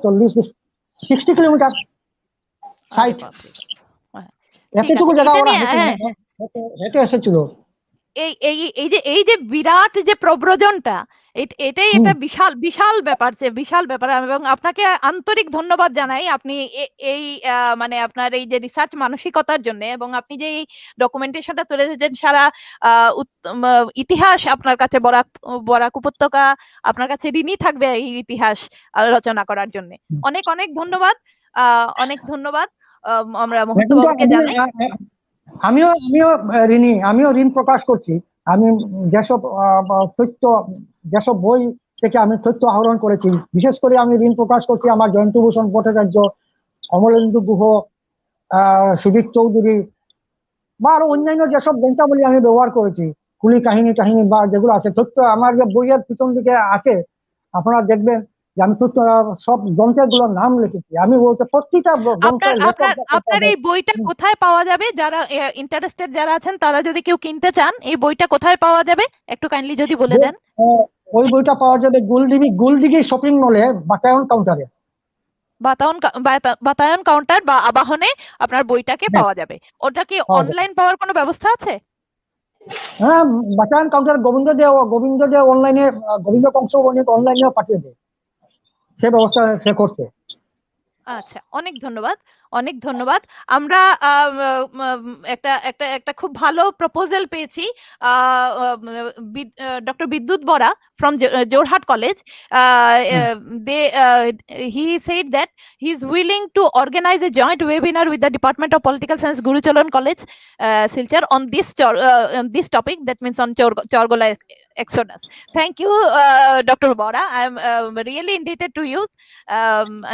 60 কিলোমিটার। এতটুকু জায়গা ওরা হেঁটে এসেছিল। এই যে বিরাট যে প্রব্রজনটা, এটাই এটা বিশাল ব্যাপার। এবং আপনাকে আন্তরিক ধন্যবাদ জানাই, আপনি এই মানে আপনার এই যে রিসার্চ মানসিকতার জন্য, এবং আপনি যে এই ডকুমেন্টেশনটা তুলে ধরেছেন সারা ইতিহাস আপনার কাছে, বরাক উপত্যকা আপনার কাছে ঋণী থাকবে এই ইতিহাস রচনা করার জন্য। অনেক অনেক ধন্যবাদ, অনেক ধন্যবাদ আমরা মহন্ত বাবুকে জানাই। আমিও ঋণ প্রকাশ করছি। আমি যেসব বই থেকে আমি তথ্য আহরণ করেছি, বিশেষ করে আমি ঋণ প্রকাশ করছি আমার জয়ন্তভূষণ ভট্টাচার্য, অমলেন্দু গুহ, সুদীপ চৌধুরী বা আরো অন্যান্য যেসব গ্রন্থাবলী আমি ব্যবহার করেছি, কুলি কাহিনী বা যেগুলো আছে তথ্য আমার যে বইয়ের পিছন দিকে আছে, আপনারা দেখবেন যে আমি সব গ্রন্থের গুলোর নাম লিখেছি। আমি বলতে প্রতিটা আপনার এই বইটা কোথায় পাওয়া যাবে? যারা ইন্টারেস্টেড যারা আছেন তারা যদি কেউ কিনতে চান, এই বইটা কোথায় পাওয়া যাবে একটু কাইন্ডলি যদি বলে দেন। ওই বইটা পাওয়া যাবে গুলদিঘি শপিং মলে বাতায়ন কাউন্টারে। বাতায়ন কাউন্টার বা আবাহনে আপনার বইটাকে পাওয়া যাবে। ওটা কি অনলাইন পাওয়ার কোনো ব্যবস্থা আছে? হ্যাঁ, বাতায়ন কাউন্টার গোবিন্দ দে অনলাইনে, গোবিন্দ কংস অনলাইনেও পাঠিয়ে দেয়। সে ব্যবস্থা সে করছে। আচ্ছা, অনেক ধন্যবাদ, অনেক ধন্যবাদ। আমরা একটা একটা একটা খুব ভালো প্রপোজাল পেয়েছি ডক্টর বিদ্যুৎ Bora from Jorhat College. He said that he is willing to organize a joint webinar with the Department of Political Science, Gurucharan College, Silchar, on this topic, that means on Chargola Exodus. Thank you, Dr. Bora. I am really indebted to you,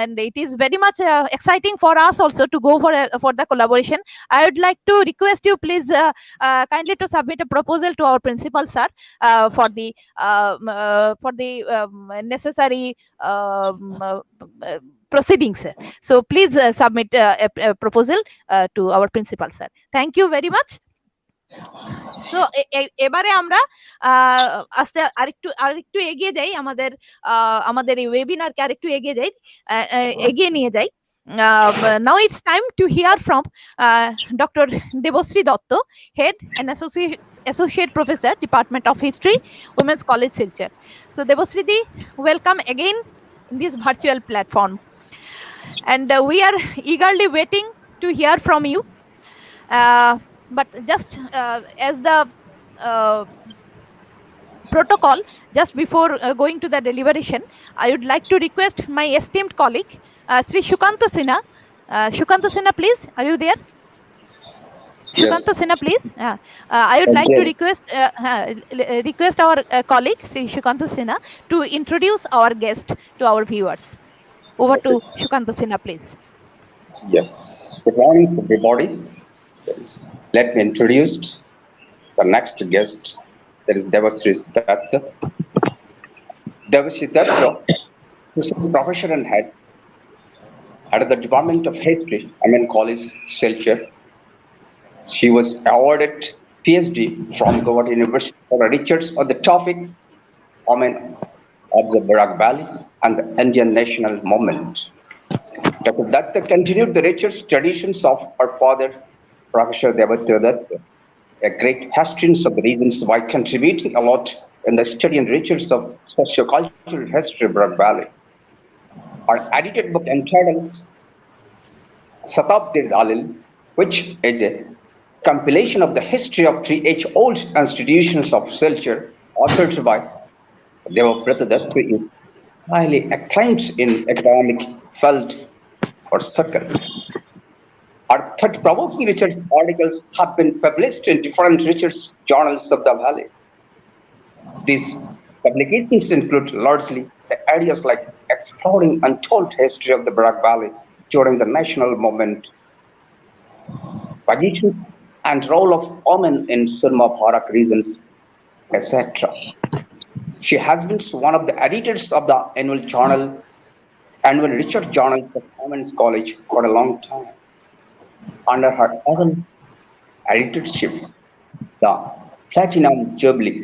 and it is very much exciting for us also to go for the collaboration. I would like to request you, please, kindly to submit a proposal to our principal sir for the necessary proceedings. So please submit a proposal to our principal sir. Thank you very much. So এবারে আমরা আস্তে আরেকটু এগিয়ে যাই, আমাদের এই ওয়েবিনারকে আরেকটু এগিয়ে নিয়ে যাই। Now it's time to hear from Dr. Debashree Dotto, Head and Associate Professor, Department of History, Women's College, Silchar. So Debashree Di, welcome again in this virtual platform, and we are eagerly waiting to hear from you. But just as the protocol, just before going to the deliberation, I would like to request my esteemed colleague, Sri Shukanto Sinha. Shukanto Sinha, please, are you there? Shukanto Sinha, please. I would like to request our colleague, Sri Shukanto Sinha, to introduce our guest to our viewers. Over to Shukanto Sinha, please. Yes. Good morning, everybody. Let me introduce the next guest. That is Debashree Dotto. Debashree Dotto is a professor and head at the Department of History, College, Silchar. She was awarded PhD from Goa University for research on the topic Women of the Barak Valley and the Indian national movement. Dr. Dotto continued the research traditions of her father, Professor Debashree Dotto, a great historian of the regions, by contributing a lot in the study and research of sociocultural history of Barak Valley. Her edited book entitled Satabdi Dalil, which is a compilation of the history of 3 age-old institutions of Silchar, authored by Debashree Dotto, is highly acclaimed in academic field or circle. Our thought-provoking research articles have been published in different research journals of the Valley. These publications include largely the areas like exploring untold history of the Barak Valley during the national movement, position and role of women in Surma Barak regions, etc. She has been one of the editors of the annual research journal of Women's College for a long time. Under her own editorship, the Platinum Jubilee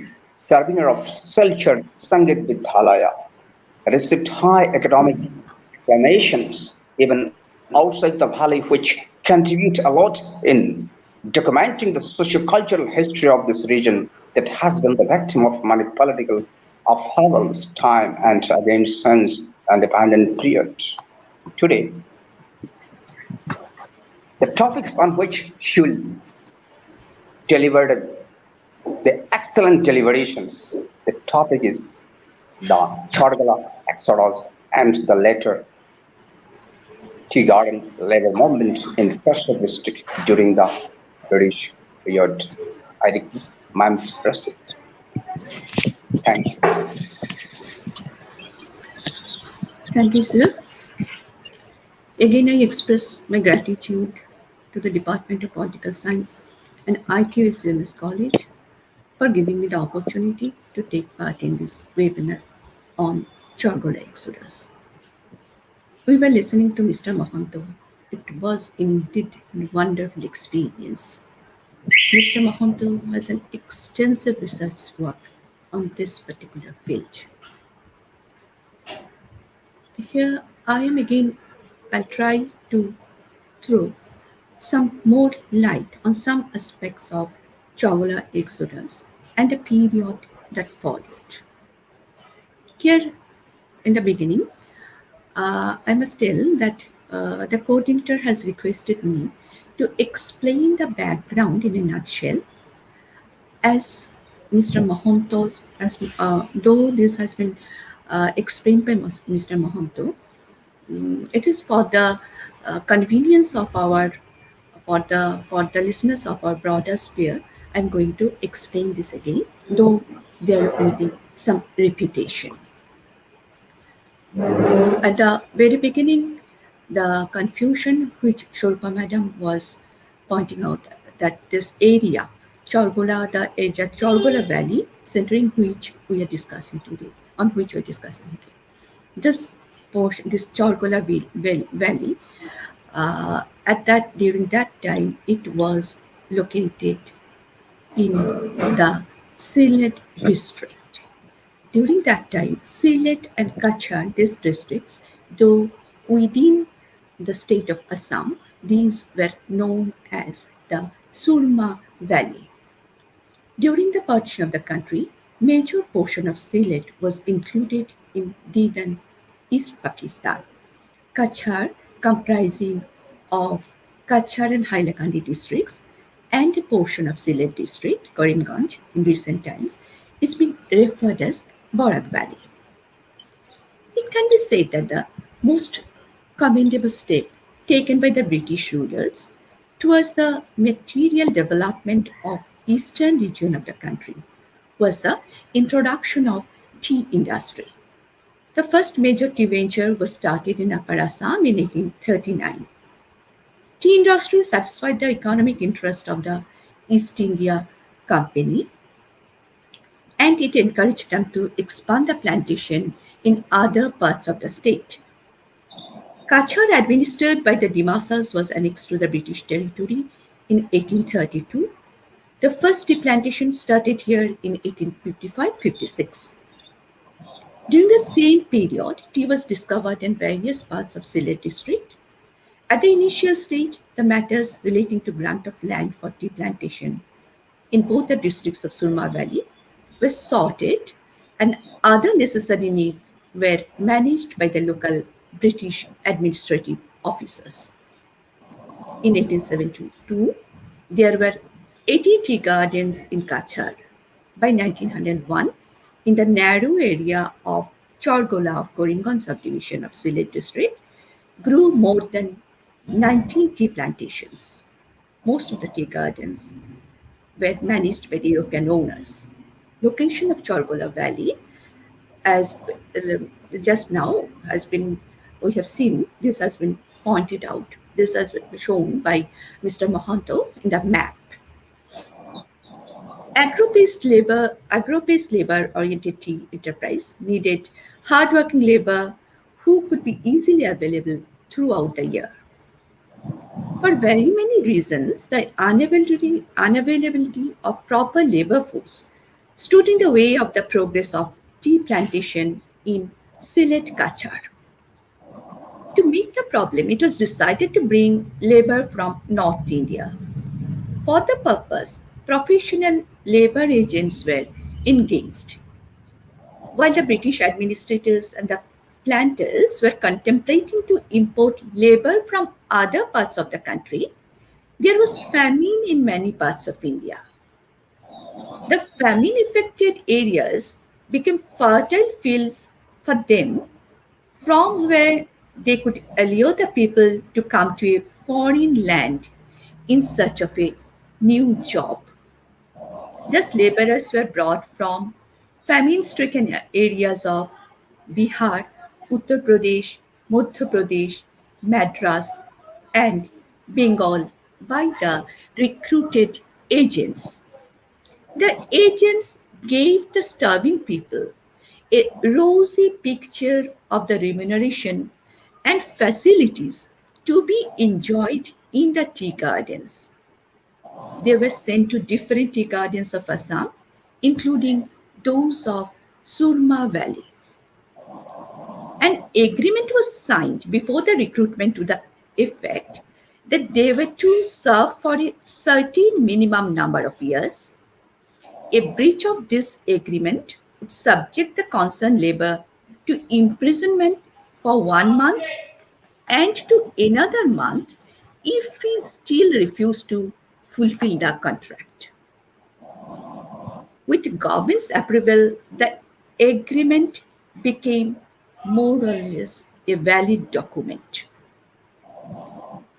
Souvenir of Silchar Sangit Vidhalaya received high academic acclamations even outside the valley, which contribute a lot in documenting the sociocultural history of this region that has been the victim of many political upheavals time and again since independent period. Today, the topics on which she will deliver the excellent deliberations. The topic is the Chargola Exodus and the later tea garden labor movement in the first district during the British period. I request Ma'am's president. Thank you. Thank you, sir. Again, I express my gratitude to the Department of Political Science and IQSMS College for giving me the opportunity to take part in this webinar on Chargola Exodus. We were listening to Mr. Mahanto. It was indeed a wonderful experience. Mr. Mahanto has an extensive research work on this particular field. Here I am again. I'll try to throw some more light on some aspects of Chargola Exodus and the period that followed. Here, in the beginning, I must tell that the coordinator has requested me to explain the background in a nutshell. As Mr. Mohanto's, as though this has been explained by Mr. Mohanto, it is for the convenience of our for the listeners of our broader sphere. I'm going to explain this again, though there will be some repetition. At the very beginning, the confusion which Shulpa Madam was pointing out, that this area, Chargola, the area Chargola Valley, centering which we are discussing today, on which we are discussing today. This portion, this Chargola Valley, during that time, it was located in the Sylhet district. During that time, Sylhet and Kachar, these districts, though within the state of Assam, these were known as the Surma Valley. During the partition of the country, major portion of Sylhet was included in Didan, East Pakistan. Kachar, comprising of Kachar and Hailakandi districts, and a portion of Sylhet district, Karimganj, in recent times, is being referred as Barak Valley. It can be said that the most commendable step taken by the British rulers towards the material development of eastern region of the country was the introduction of tea industry. The first major tea venture was started in Upper Assam in 1839. Tea industry satisfied the economic interest of the East India Company, and it encouraged them to expand the plantation in other parts of the state. Kachar, administered by the Dimasas, was annexed to the British territory in 1832. The first tea plantation started here in 1855-56. During the same period, tea was discovered in various parts of Sylhet district. At the initial stage, the matters relating to grant of land for tea plantation in both the districts of Surma Valley were sorted, and other necessary needs were managed by the local British administrative officers. In 1872, there were 80 tea gardens in Kachar. By 1901, in the narrow area of Chargola of Koringan subdivision of Sylhet district, grew more than 19 tea plantations. Most of the tea gardens were managed by the European owners. Location of Chargola Valley, as just now has been, we have seen, this has been pointed out, this has been shown by Mr. Mohanto in the map. Agro-based labor-oriented tea enterprise needed hardworking labor who could be easily available throughout the year. For very many reasons, the unavailability of proper labor force stood in the way of the progress of tea plantation in Sylhet Kachar. To meet the problem, it was decided to bring labor from North India. For the purpose, professional labor agents were engaged. While the British administrators and the planters were contemplating to import labor from other parts of the country, there was famine in many parts of India. The famine-affected areas became fertile fields for them, from where they could allure the people to come to a foreign land in search of a new job. Thus, laborers were brought from famine-stricken areas of Bihar, Uttar Pradesh, Madhya Pradesh, Madras, and Bengal by the recruited agents. The agents gave the starving people a rosy picture of the remuneration and facilities to be enjoyed in the tea gardens. They were sent to different tea gardens of Assam, including those of Surma Valley. An agreement was signed before the recruitment to the effect that they were to serve for a certain minimum number of years. A breach of this agreement would subject the concerned labor to imprisonment for 1 month and to another month if he still refused to fulfill the contract. With government's approval, the agreement became more or less a valid document.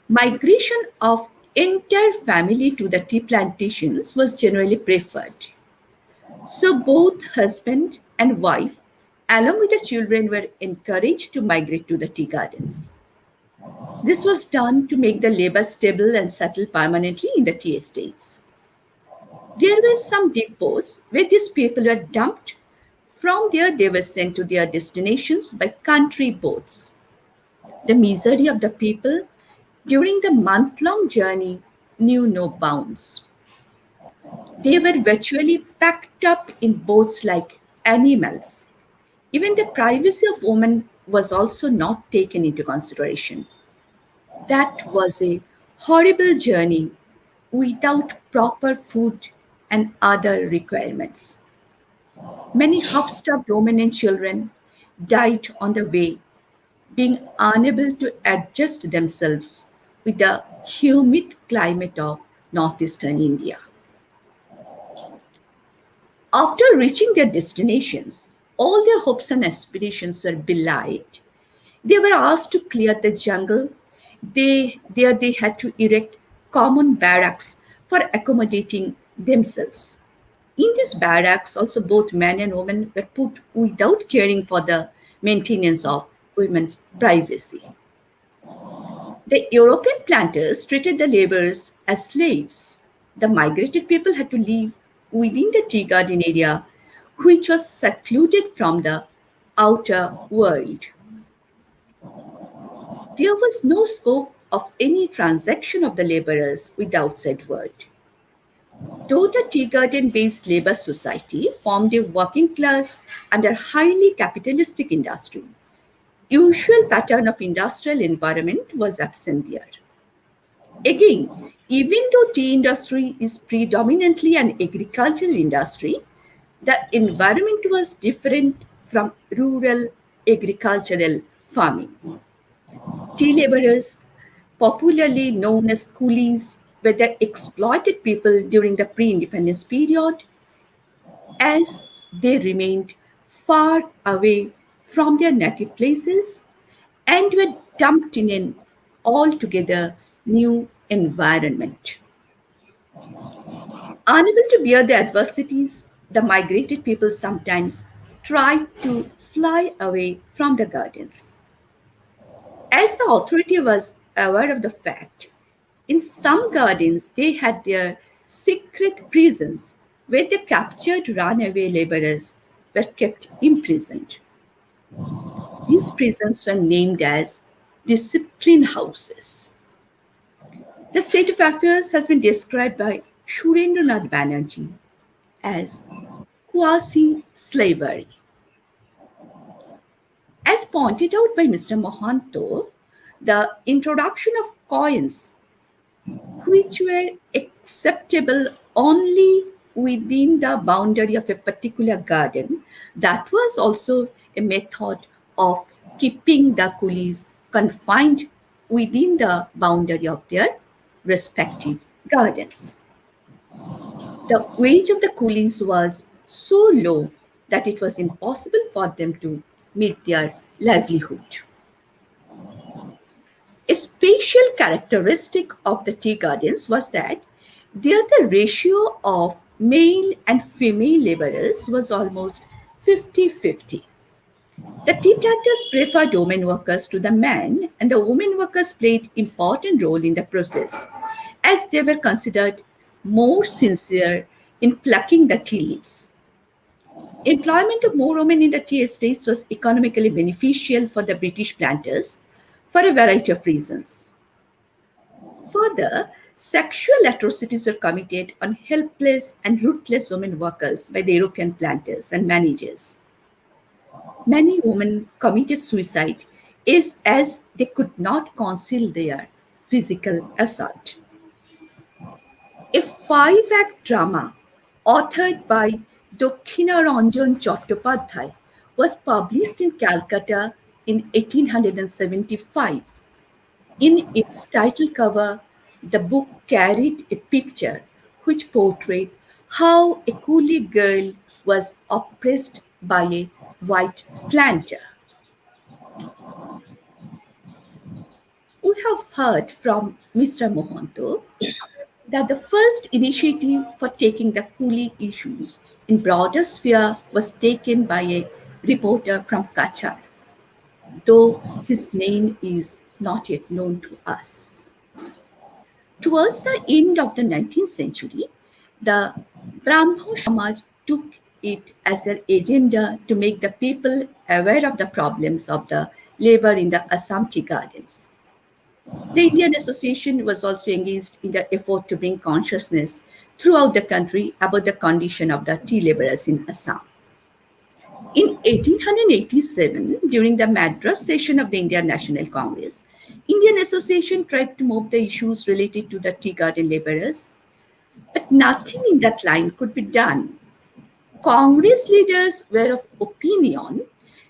Migration of entire family to the tea plantations was generally preferred. So both husband and wife, along with the children, were encouraged to migrate to the tea gardens. This was done to make the labor stable and settle permanently in the tea estates. There were some depots where these people were dumped. From there, they were sent to their destinations by country boats. The misery of the people during the month-long journey knew no bounds. They were virtually packed up in boats like animals. Even the privacy of women was also not taken into consideration. That was a horrible journey without proper food and other requirements. Many half-starved women and children died on the way, being unable to adjust themselves with the humid climate of northeastern India. After reaching their destinations, all their hopes and aspirations were belied. They were asked to clear the jungle. They had to erect common barracks for accommodating themselves. In these barracks, also both men and women were put without caring for the maintenance of women's privacy. The European planters treated the laborers as slaves. The migrated people had to live within the tea garden area, which was secluded from the outer world. There was no scope of any transaction of the laborers with the outside world. Though the tea garden-based labor society formed a working class under highly capitalistic industry, usual pattern of industrial environment was absent there. Again, even though tea industry is predominantly an agricultural industry, the environment was different from rural agricultural farming. Tea laborers, popularly known as coolies, were the exploited people during the pre-independence period, as they remained far away from their native places and were dumped in an altogether new environment. Unable to bear the adversities, the migrated people sometimes tried to fly away from the gardens. As the authority was aware of the fact, in some gardens they had their secret prisons where the captured runaway laborers were kept imprisoned. These prisons were named as discipline houses. The state of affairs has been described by Surendranath Banerjee as quasi-slavery. As pointed out by Mr. Mohanto, the introduction of coins, which were acceptable only within the boundary of a particular garden, that was also a method of keeping the coolies confined within the boundary of their respective gardens. The wage of the coolies was so low that it was impossible for them to meet their livelihood. A special characteristic of the tea gardens was that there the ratio of male and female laborers was almost 50-50. The tea planters preferred women workers to the men, and the women workers played important role in the process, as they were considered more sincere in plucking the tea leaves. Employment of more women in the tea estates was economically beneficial for the British planters for a variety of reasons. Further, sexual atrocities were committed on helpless and ruthless women workers by the European planters and managers. Many women committed suicide as they could not conceal their physical assault. A 5-act drama authored by Dakshina Ranjan Chattopadhyay was published in Calcutta in 1875. In its title cover, the book carried a picture which portrayed how a coolie girl was oppressed by a white planter. We have heard from Mr. Mohanto that the first initiative for taking the coolie issues in broader sphere was taken by a reporter from Kachar, though his name is not yet known to us. Towards the end of the 19th century, the Brahmo Samaj took it as their agenda to make the people aware of the problems of the labor in the Assam tea gardens. The Indian Association was also engaged in the effort to bring consciousness throughout the country about the condition of the tea laborers in Assam. In 1887, during the Madras session of the Indian National Congress, Indian Association tried to move the issues related to the tea garden laborers, but nothing in that line could be done. Congress leaders were of opinion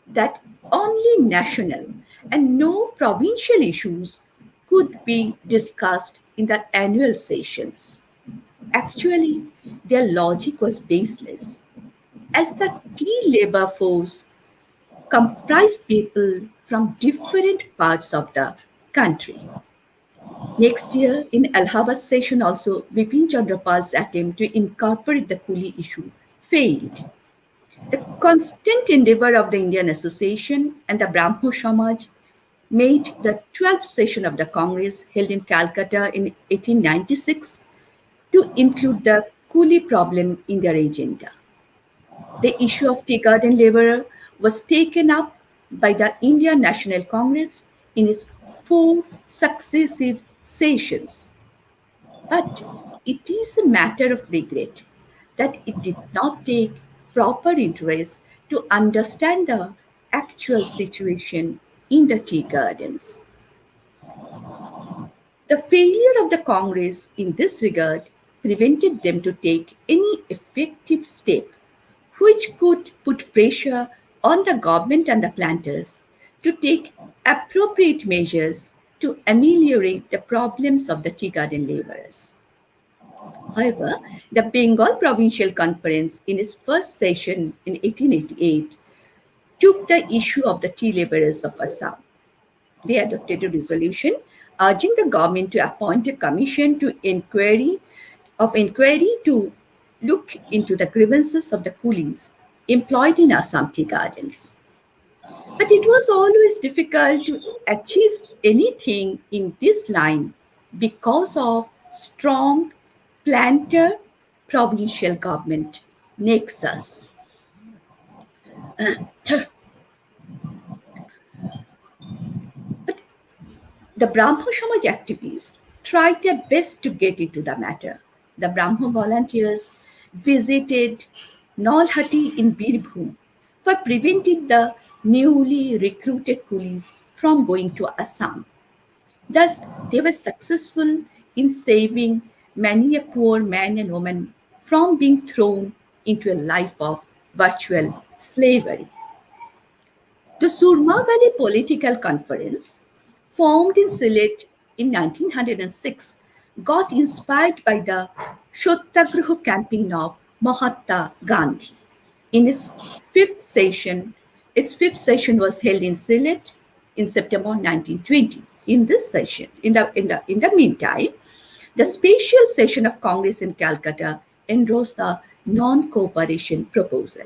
that only national and no provincial issues could be discussed in the annual sessions. Actually, their logic was baseless, as the tea labor force comprised people from different parts of the country. Next year, in Allahabad session also, Bipin Chandrapal's attempt to incorporate the coolie issue failed. The constant endeavor of the Indian Association and the Brahmo Samaj made the 12th session of the Congress held in Calcutta in 1896 to include the coolie problem in their agenda. The issue of tea garden laborer was taken up by the Indian National Congress in its 4 successive sessions. But it is a matter of regret that it did not take proper interest to understand the actual situation in the tea gardens. The failure of the Congress in this regard prevented them to take any effective step which could put pressure on the government and the planters to take appropriate measures to ameliorate the problems of the tea garden laborers. However, the Bengal Provincial Conference in its first session in 1888 took the issue of the tea laborers of Assam. They adopted a resolution urging the government to appoint a commission to inquiry to look into the grievances of the coolies employed in Assam tea gardens. But it was always difficult to achieve anything in this line because of strong planter provincial government nexus. But the Brahmo Samaj activists tried their best to get into the matter. The Brahmo volunteers visited Nolhati in Birbhum for preventing the newly recruited coolies from going to Assam. Thus, they were successful in saving many a poor man and woman from being thrown into a life of virtual slavery. The Surma Valley Political Conference, formed in Sylhet in 1906, got inspired by the Satyagraha campaign of Mahatma Gandhi. In its fifth session was held in Sylhet in September 1920. In this session, in the meantime, the special session of Congress in Calcutta endorsed the non-cooperation proposal.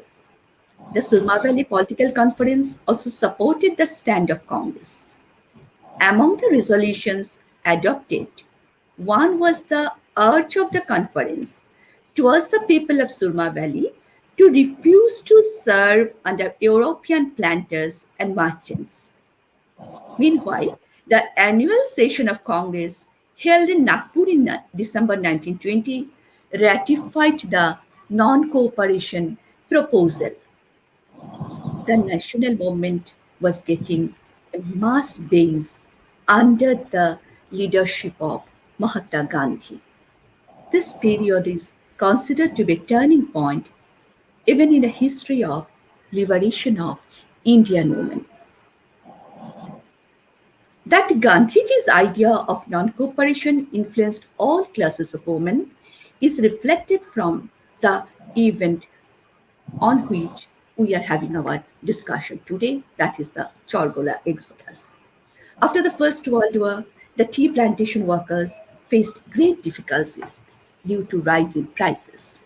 The Surma Valley Political Conference also supported the stand of Congress. Among the resolutions adopted, one was the urge of the conference towards the people of Surma Valley to refuse to serve under European planters and merchants. Meanwhile, the annual session of Congress held in Nagpur in December 1920 ratified the non-cooperation proposal. The national movement was getting a mass base under the leadership of Mahatma Gandhi. This period is considered to be a turning point even in the history of liberation of Indian women. That Gandhiji's idea of non-cooperation influenced all classes of women is reflected from the event on which we are having our discussion today, that is the Chargola Exodus. After the First World War, the tea plantation workers faced great difficulty due to rising prices.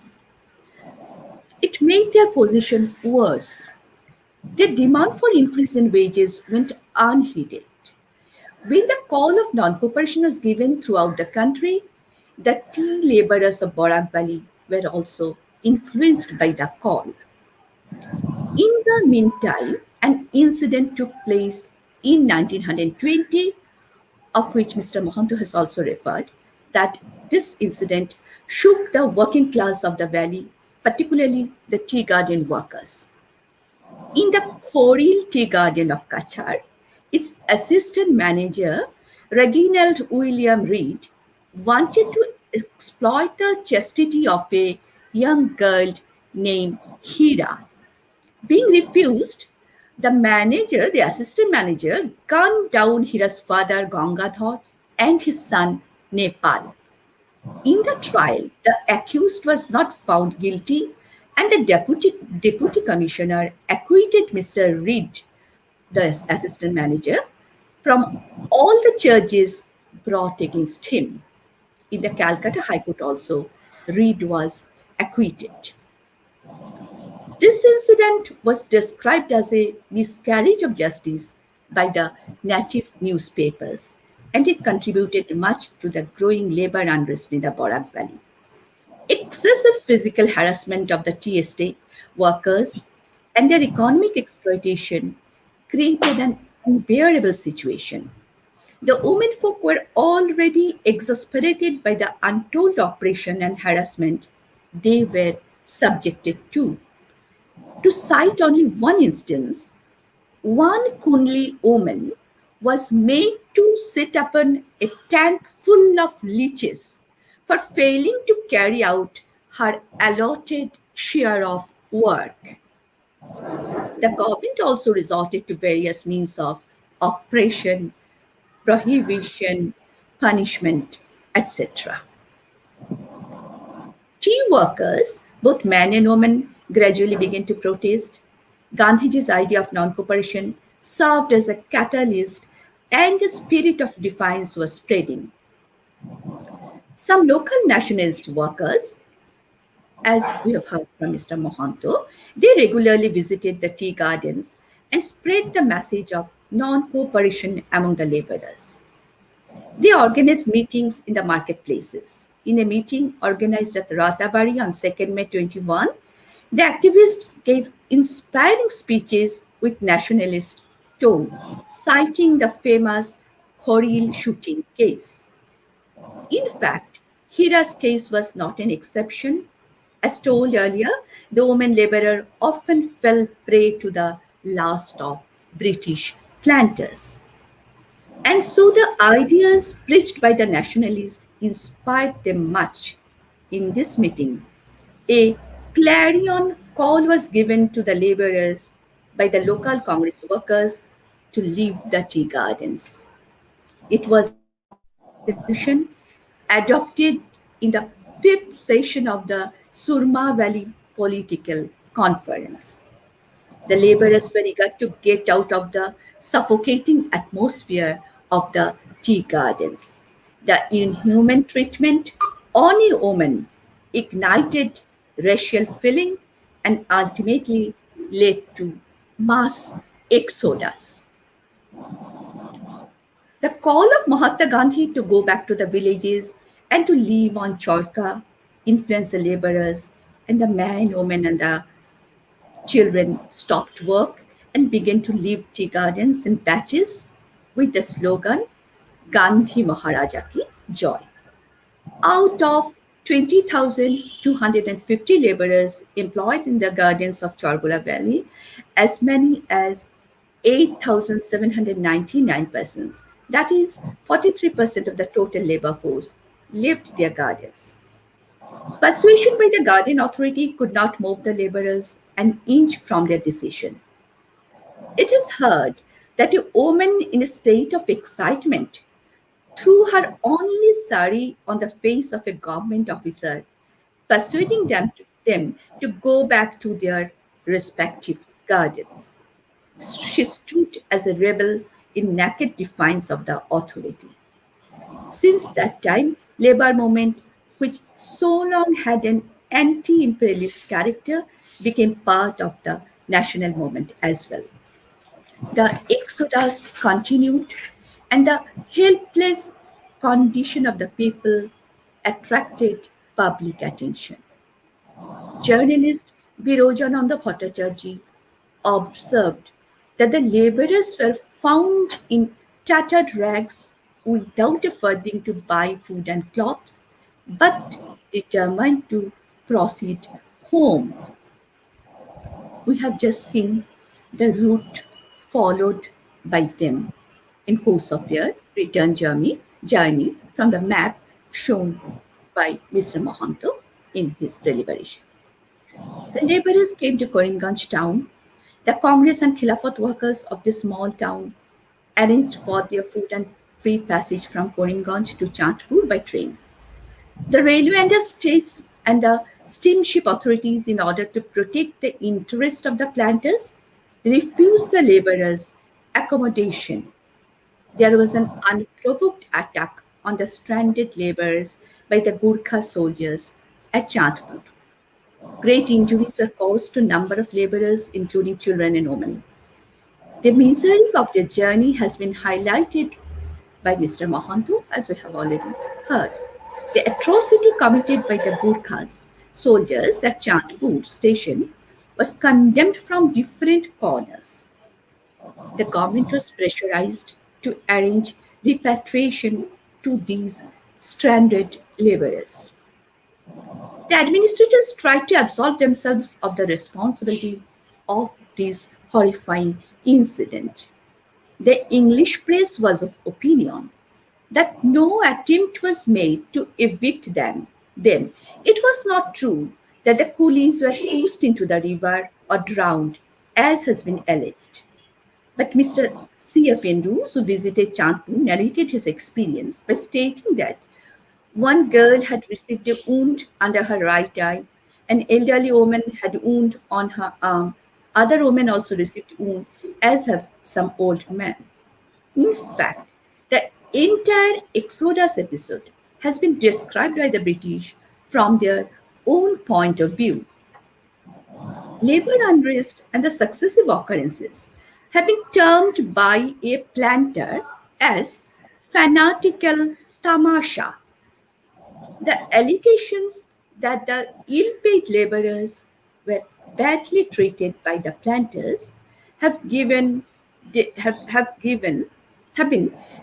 It made their position worse. Their demand for increase in wages went unheeded. When the call of non-cooperation was given throughout the country, the tea laborers of Barak Valley were also influenced by the call. In the meantime, an incident took place in 1920, of which Mr. Mohanto has also referred, that this incident shook the working class of the valley, particularly the tea garden workers. In the Khoril Tea Garden of Kachar, its assistant manager, Reginald William Reed, wanted to exploit the chastity of a young girl named Hira. Being refused, the assistant manager, gunned down Hira's father Gangadhar and his son Nepal. In the trial, the accused was not found guilty, and the deputy commissioner acquitted Mr. Reed, the assistant manager, from all the charges brought against him. In the Calcutta High Court also, Reed was acquitted. This incident was described as a miscarriage of justice by the native newspapers, and it contributed much to the growing labor unrest in the Barak Valley. Excessive physical harassment of the tea estate workers and their economic exploitation created an unbearable situation. The womenfolk were already exasperated by the untold oppression and harassment they were subjected to. To cite only one instance, one Kunli woman was made to sit upon a tank full of leeches for failing to carry out her allotted share of work. The government also resorted to various means of oppression, prohibition, punishment, etc. Tea workers, both men and women, gradually began to protest. Gandhiji's idea of non-cooperation served as a catalyst, and the spirit of defiance was spreading. Some local nationalist workers, as we have heard from Mr. Mohanto, they regularly visited the tea gardens and spread the message of non-cooperation among the laborers. They organized meetings in the marketplaces. In a meeting organized at Ratabari on 2nd May 21, the activists gave inspiring speeches with nationalist tone, citing the famous Khoril shooting case. In fact, Hira's case was not an exception. As told earlier, the women laborer often fell prey to the lust of British planters. And so the ideas preached by the nationalists inspired them much. In this meeting, a clarion call was given to the laborers by the local Congress workers to leave the tea gardens. It was a resolution adopted in the fifth session of the Surma Valley Political Conference. The laborers were eager to get out of the suffocating atmosphere of the tea gardens. The inhuman treatment on a woman ignited racial feeling and ultimately led to mass exodus. The call of Mahatma Gandhi to go back to the villages and to live on Chorka influenced the laborers, and the men, women, and the children stopped work and began to leave tea gardens in batches with the slogan Gandhi Maharaja Ki Joy. Out of 20,250 laborers employed in the gardens of Chargola Valley, as many as 8,799 persons, that is 43% of the total labor force, left their gardens. Persuasion by the garden authority could not move the laborers an inch from their decision. It is heard that a woman in a state of excitement threw her only sari on the face of a government officer, persuading them to go back to their respective gardens. She stood as a rebel in naked defiance of the authority. Since that time, labor movement, which so long had an anti-imperialist character, became part of the national movement as well. The exodus continued, and the helpless condition of the people attracted public attention. Journalist Virojananda Bhattacharjee observed that the laborers were found in tattered rags without a farthing to buy food and cloth, but determined to proceed home. We have just seen the route followed by them in course of their return journey from the map shown by Mr. Mohanto in his deliberation. The laborers came to Karimganj town. The Congress and Khilafat workers of this small town arranged for their food and free passage from Karimganj to Chandpur by train. The railway and the states and the steamship authorities, in order to protect the interest of the planters, refused the laborers accommodation. There was an unprovoked attack on the stranded laborers by the Gurkha soldiers at Chandpur. Great injuries were caused to a number of laborers, including children and women. The misery of their journey has been highlighted by Mr. Mohanto, as we have already heard. The atrocity committed by the Gurkhas soldiers at Chandpur station was condemned from different corners. The government was pressurized to arrange repatriation to these stranded laborers. The administrators tried to absolve themselves of the responsibility of this horrifying incident. The English press was of opinion that no attempt was made to evict them. Then it was not true that the coolies were forced into the river or drowned, as has been alleged. But Mr. C.F. Andrews, who visited Chandpur, narrated his experience by stating that one girl had received a wound under her right eye, an elderly woman had a wound on her arm, other women also received wound, as have some old men. In fact, the entire Exodus episode has been described by the British from their own point of view. Labor unrest and the successive occurrences have been termed by a planter as fanatical tamasha. The allegations that the ill-paid laborers were badly treated by the planters have been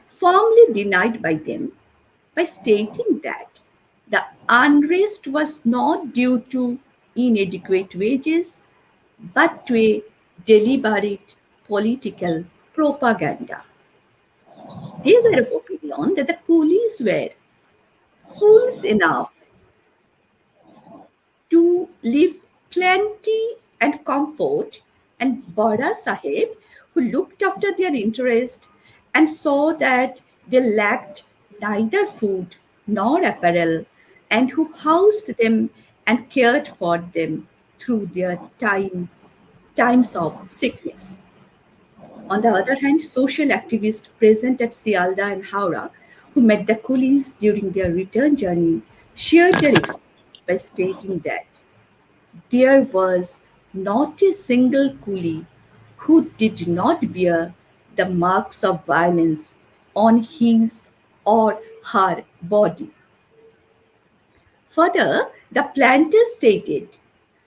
firmly denied by them by stating that the unrest was not due to inadequate wages but to a deliberate political propaganda. They were of opinion that the coolies were fools enough to live plenty and comfort, and Bada Sahib, who looked after their interest and saw that they lacked neither food nor apparel, and who housed them and cared for them through their times of sickness. On the other hand, social activists present at Sialda and Howrah, who met the coolies during their return journey, shared their experience by stating that there was not a single coolie who did not bear the marks of violence on his or her body. Further, the planters stated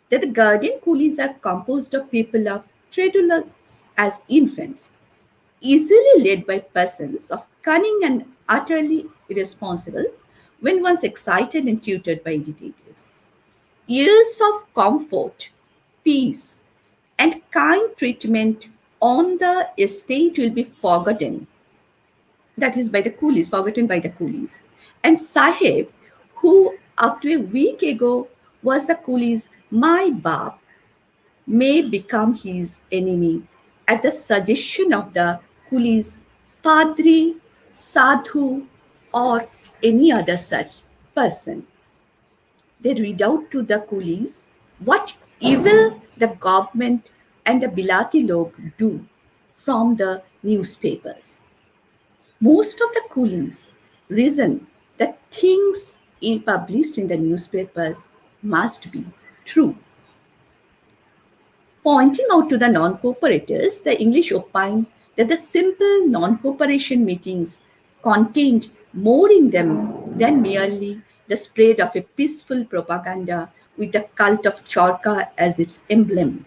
that the garden coolies are composed of people of credulous as infants, easily led by persons of cunning and utterly irresponsible when once excited and tutored by agitators. Years of comfort, peace, and kind treatment on the estate will be forgotten. That is by the coolies, forgotten by the coolies. And Sahib, who up to a week ago was the coolies' my Baap, may become his enemy at the suggestion of the coolies padri, sadhu, or any other such person. They read out to the coolies what evil the government and the Bilati log do from the newspapers. Most of the coolies reason that things published in the newspapers must be true. Pointing out to the non-cooperators, the English opined that the simple non-cooperation meetings contained more in them than merely the spread of a peaceful propaganda with the cult of Charka as its emblem.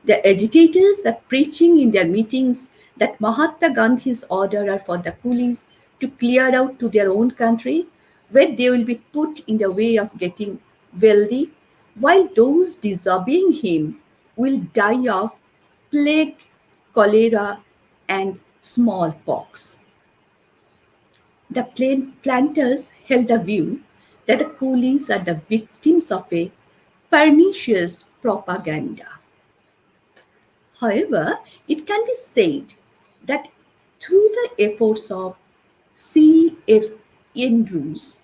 The agitators are preaching in their meetings that Mahatma Gandhi's order are for the coolies to clear out to their own country, where they will be put in the way of getting wealthy, while those disobeying him will die of plague, cholera, and smallpox. The planters held the view that the coolies are the victims of a pernicious propaganda. However, it can be said that through the efforts of C.F. Andrews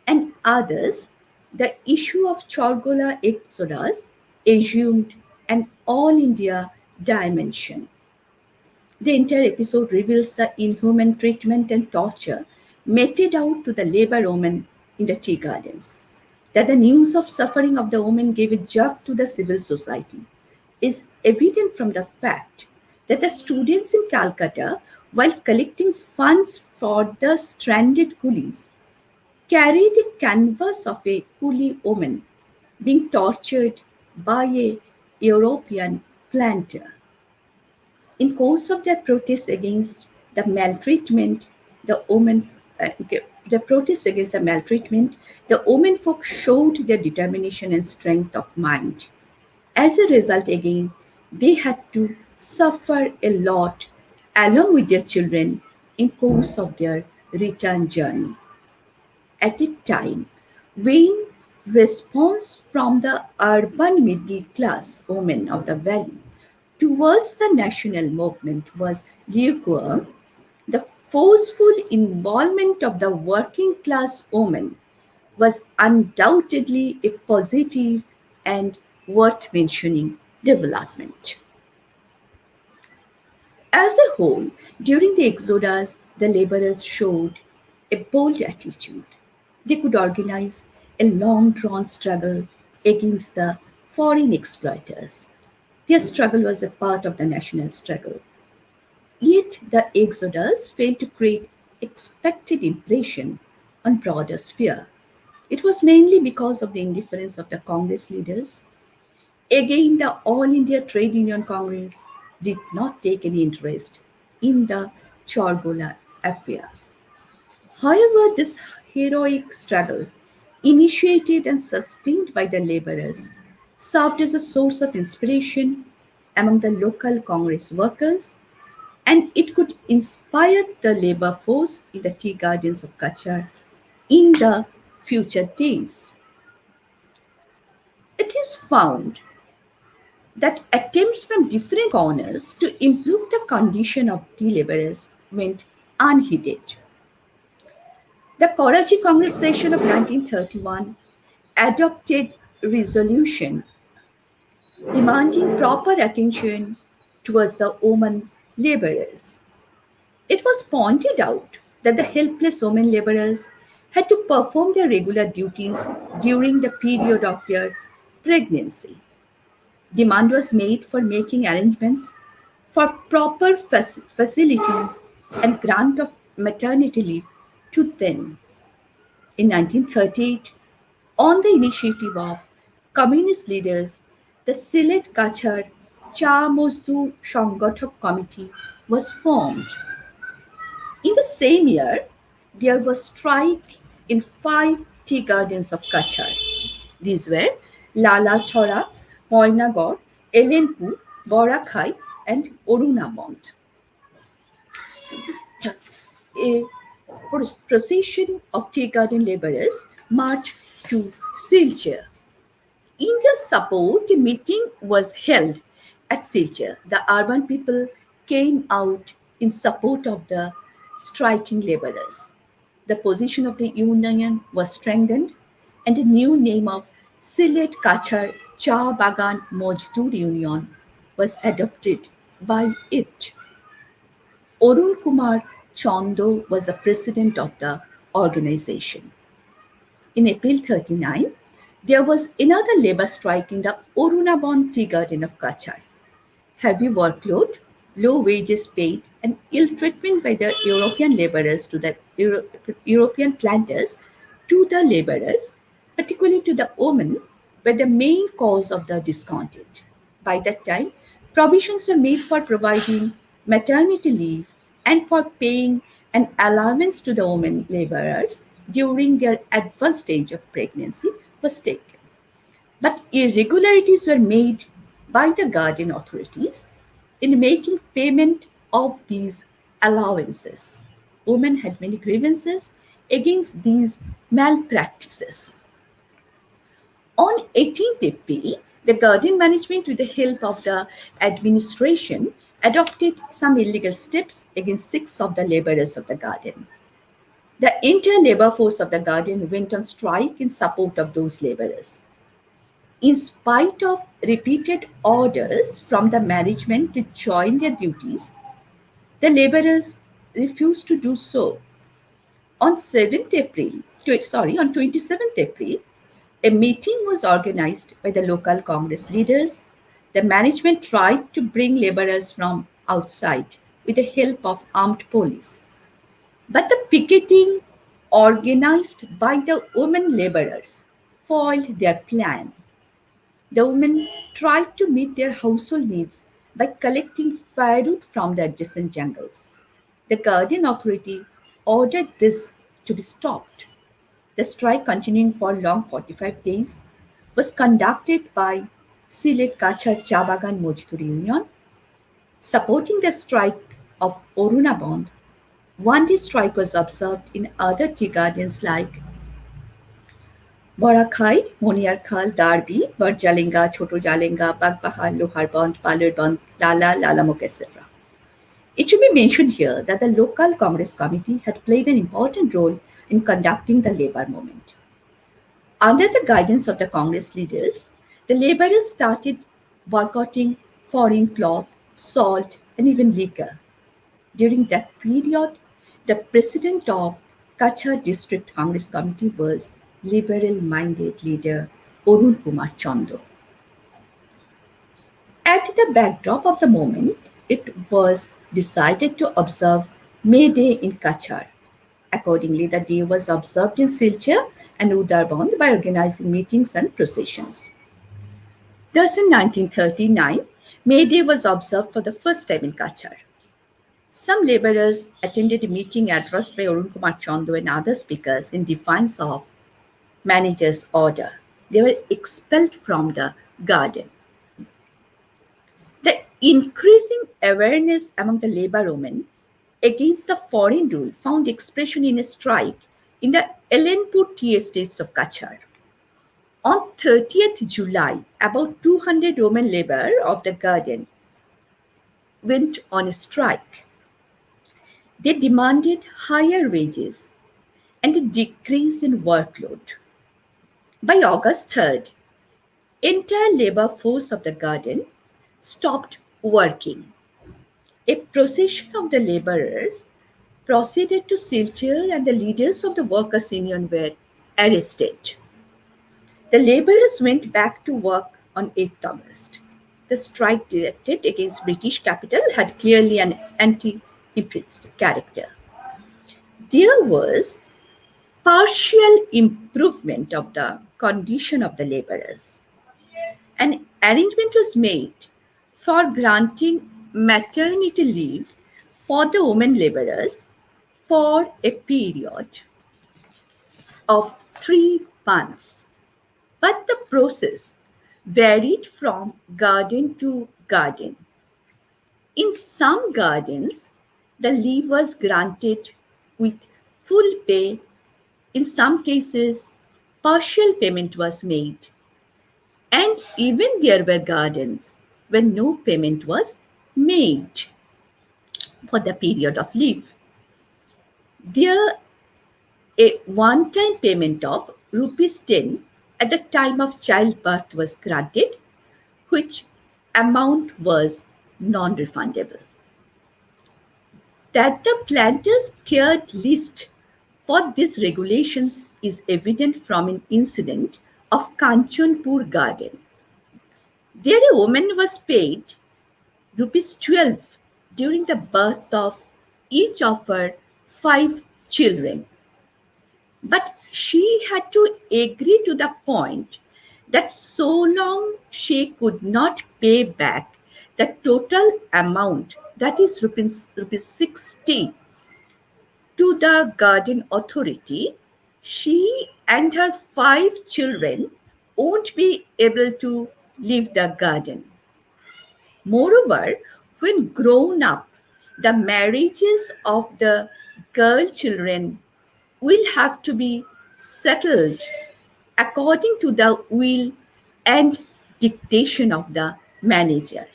and others, the issue of Chargola Exodus assumed an all India dimension. The entire episode reveals the inhuman treatment and torture meted out to the labor women in the tea gardens. That the news of suffering of the women gave a jerk to the civil society is evident from the fact that the students in Calcutta, while collecting funds for the stranded coolies, carried a canvas of a coolie woman being tortured by a European planter. In course of their protest against the maltreatment, the women the protest against the maltreatment, the women folk showed their determination and strength of mind. As a result, again, they had to suffer a lot along with their children in course of their return journey. At a time when response from the urban middle class women of the valley towards the national movement was lukewarm, the forceful involvement of the working class woman was undoubtedly a positive and worth mentioning development. As a whole, during the Exodus, the laborers showed a bold attitude. They could organize a long drawn struggle against the foreign exploiters. Their struggle was a part of the national struggle. Yet the Exodus failed to create expected impression on broader sphere. It was mainly because of the indifference of the Congress leaders. Again, the All India Trade Union Congress did not take any interest in the Chargola affair. However, this heroic struggle, initiated and sustained by the laborers, served as a source of inspiration among the local Congress workers, and it could inspire the labor force in the tea gardens of Kachar in the future days. It is found that attempts from different corners to improve the condition of tea laborers went unheeded. The Karachi Congress session of 1931 adopted resolution demanding proper attention towards the women laborers. It was pointed out that the helpless women laborers had to perform their regular duties during the period of their pregnancy. Demand was made for making arrangements for proper facilities and grant of maternity leave to them. In 1938, on the initiative of communist leaders, the Silet Kachar Cha Mozdur Shangathak Committee was formed. In the same year, there was strike in 5 tea gardens of Kachar. These were Lala Chora, Moinagor, Elenpur, Borakhai, and Orunamont. A procession of tea garden laborers marched to Silchar. In their support, a meeting was held at Silchar. The urban people came out in support of the striking laborers. The position of the union was strengthened, and a new name of Silet Kachar Cha Bagan Mojdoor Union was adopted by it. Arun Kumar Chando was the president of the organization. In April 39, there was another labor strike in the Arunabon tea garden of Kachar. Heavy workload, low wages paid, and ill treatment by the European laborers to the European planters to the laborers, particularly to the women, were the main cause of the discontent. By that time, provisions were made for providing maternity leave and for paying an allowance to the women laborers during their advanced stage of pregnancy was taken. But irregularities were made by the guardian authorities in making payment of these allowances. Women had many grievances against these malpractices. On 18th April, the Guardian management, with the help of the administration, adopted some illegal steps against 6 of the laborers of the Guardian. The entire labor force of the Guardian went on strike in support of those laborers. In spite of repeated orders from the management to join their duties, the laborers refused to do so. On 27th April, a meeting was organized by the local Congress leaders. The management tried to bring laborers from outside with the help of armed police. But the picketing organized by the women laborers foiled their plan. The women tried to meet their household needs by collecting firewood from the adjacent jungles. The Guardian Authority ordered this to be stopped. The strike, continuing for long 45 days, was conducted by Silet Kachar Chabagan Mojdoor Union. Supporting the strike of Arunabond, one-day strike was observed in other tea gardens like Borakhai, Moniarkhal, Darbi, Barjalinga, Choto Jalinga, Bagbahal, Loharbond, Palarbond, Lala, Lalamok, etc. It should be mentioned here that the local Congress committee had played an important role in conducting the labor movement. Under the guidance of the Congress leaders, the laborers started boycotting foreign cloth, salt, and even liquor. During that period, the president of Kachar District Congress Committee was liberal-minded leader Arun Kumar Chando. At the backdrop of the moment, it was decided to observe May Day in Kachar. Accordingly, the day was observed in Silchar and Udarband by organizing meetings and processions. Thus, in 1939, May Day was observed for the first time in Kachar. Some laborers attended a meeting addressed by Arun Kumar Chando and other speakers in defiance of manager's order. They were expelled from the garden. The increasing awareness among the labor women against the foreign rule found expression in a strike in the Elenpur tea estates of Kachar. On 30th July, about 200 women labor of the garden went on a strike. They demanded higher wages and a decrease in workload. By August 3rd, entire labor force of the garden stopped working. A procession of the laborers proceeded to Silchar and the leaders of the workers' union were arrested. The laborers went back to work on 8th August. The strike directed against British capital had clearly an anti-imperialist character. There was partial improvement of the condition of the laborers. An arrangement was made for granting maternity leave for the women laborers for a period of 3 months. But the process varied from garden to garden. In some gardens, the leave was granted with full pay. In some cases, partial payment was made. And even there were gardens where no payment was made. for the period of leave. There, a one-time payment of rupees 10 at the time of childbirth was granted, which amount was non-refundable. That the planters cared least for these regulations is evident from an incident of Kanchanpur garden. There a woman was paid rupees 12 during the birth of each of her 5 children. But she had to agree to the point that so long she could not pay back the total amount, that is rupees 60, to the garden authority, she and her 5 children won't be able to leave the garden. Moreover, when grown up, the marriages of the girl children will have to be settled according to the will and dictation of the manager.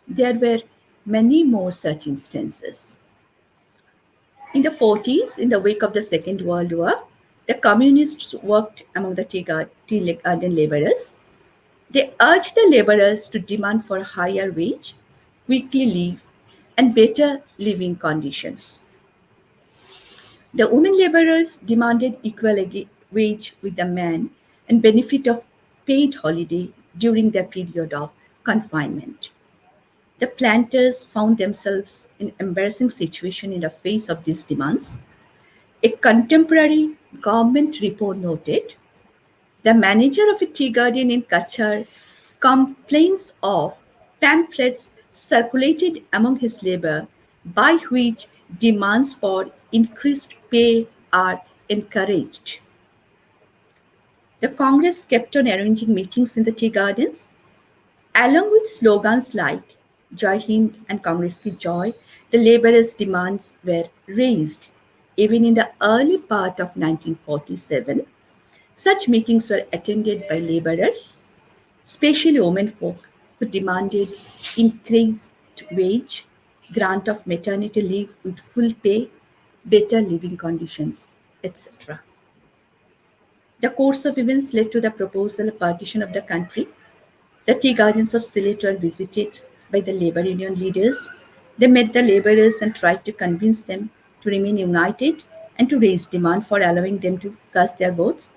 There were many more such instances. In the 40s, in the wake of the Second World War, the communists worked among the tea garden laborers. They urged the laborers to demand for higher wage, weekly leave, and better living conditions. The women laborers demanded equal wage with the men and benefit of paid holiday during their period of confinement. The planters found themselves in embarrassing situation in the face of these demands. A contemporary government report noted the manager of a tea garden in Kachar complains of pamphlets circulated among his labor by which demands for increased pay are encouraged. The Congress kept on arranging meetings in the tea gardens. Along with slogans like Jai Hind and Congress Ki Joy, the laborers' demands were raised. Even in the early part of 1947, such meetings were attended by laborers, especially womenfolk, who demanded increased wage, grant of maternity leave with full pay, better living conditions, etc. The course of events led to the proposal of partition of the country. The tea gardens of Sylhet were visited by the labor union leaders. They met the laborers and tried to convince them to remain united and to raise demand for allowing them to cast their votes.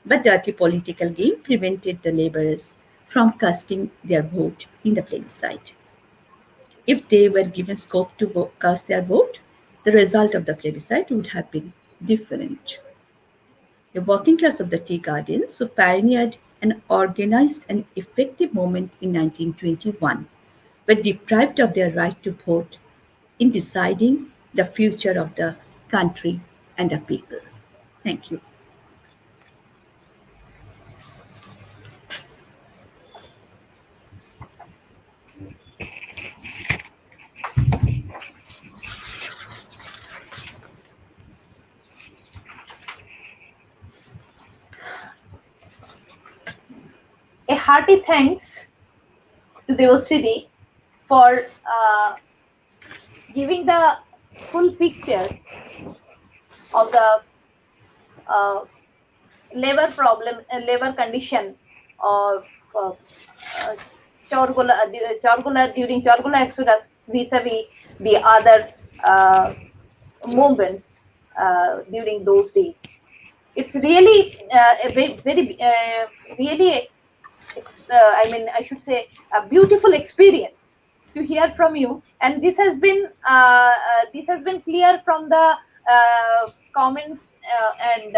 But dirty political game prevented the laborers from casting their vote in the plebiscite. If they were given scope to cast their vote, the result of the plebiscite would have been different. The working class of the tea gardens who pioneered and organized an effective movement in 1921 were deprived of their right to vote in deciding the future of the country and the people. Thank you. A hearty thanks to Devasriti for giving the full picture of the labor problem, labor condition of Chargola during Chargola Exodus vis-a-vis the other movements during those days. It's really a very really I should say a beautiful experience to hear from you, and this has been clear from the comments and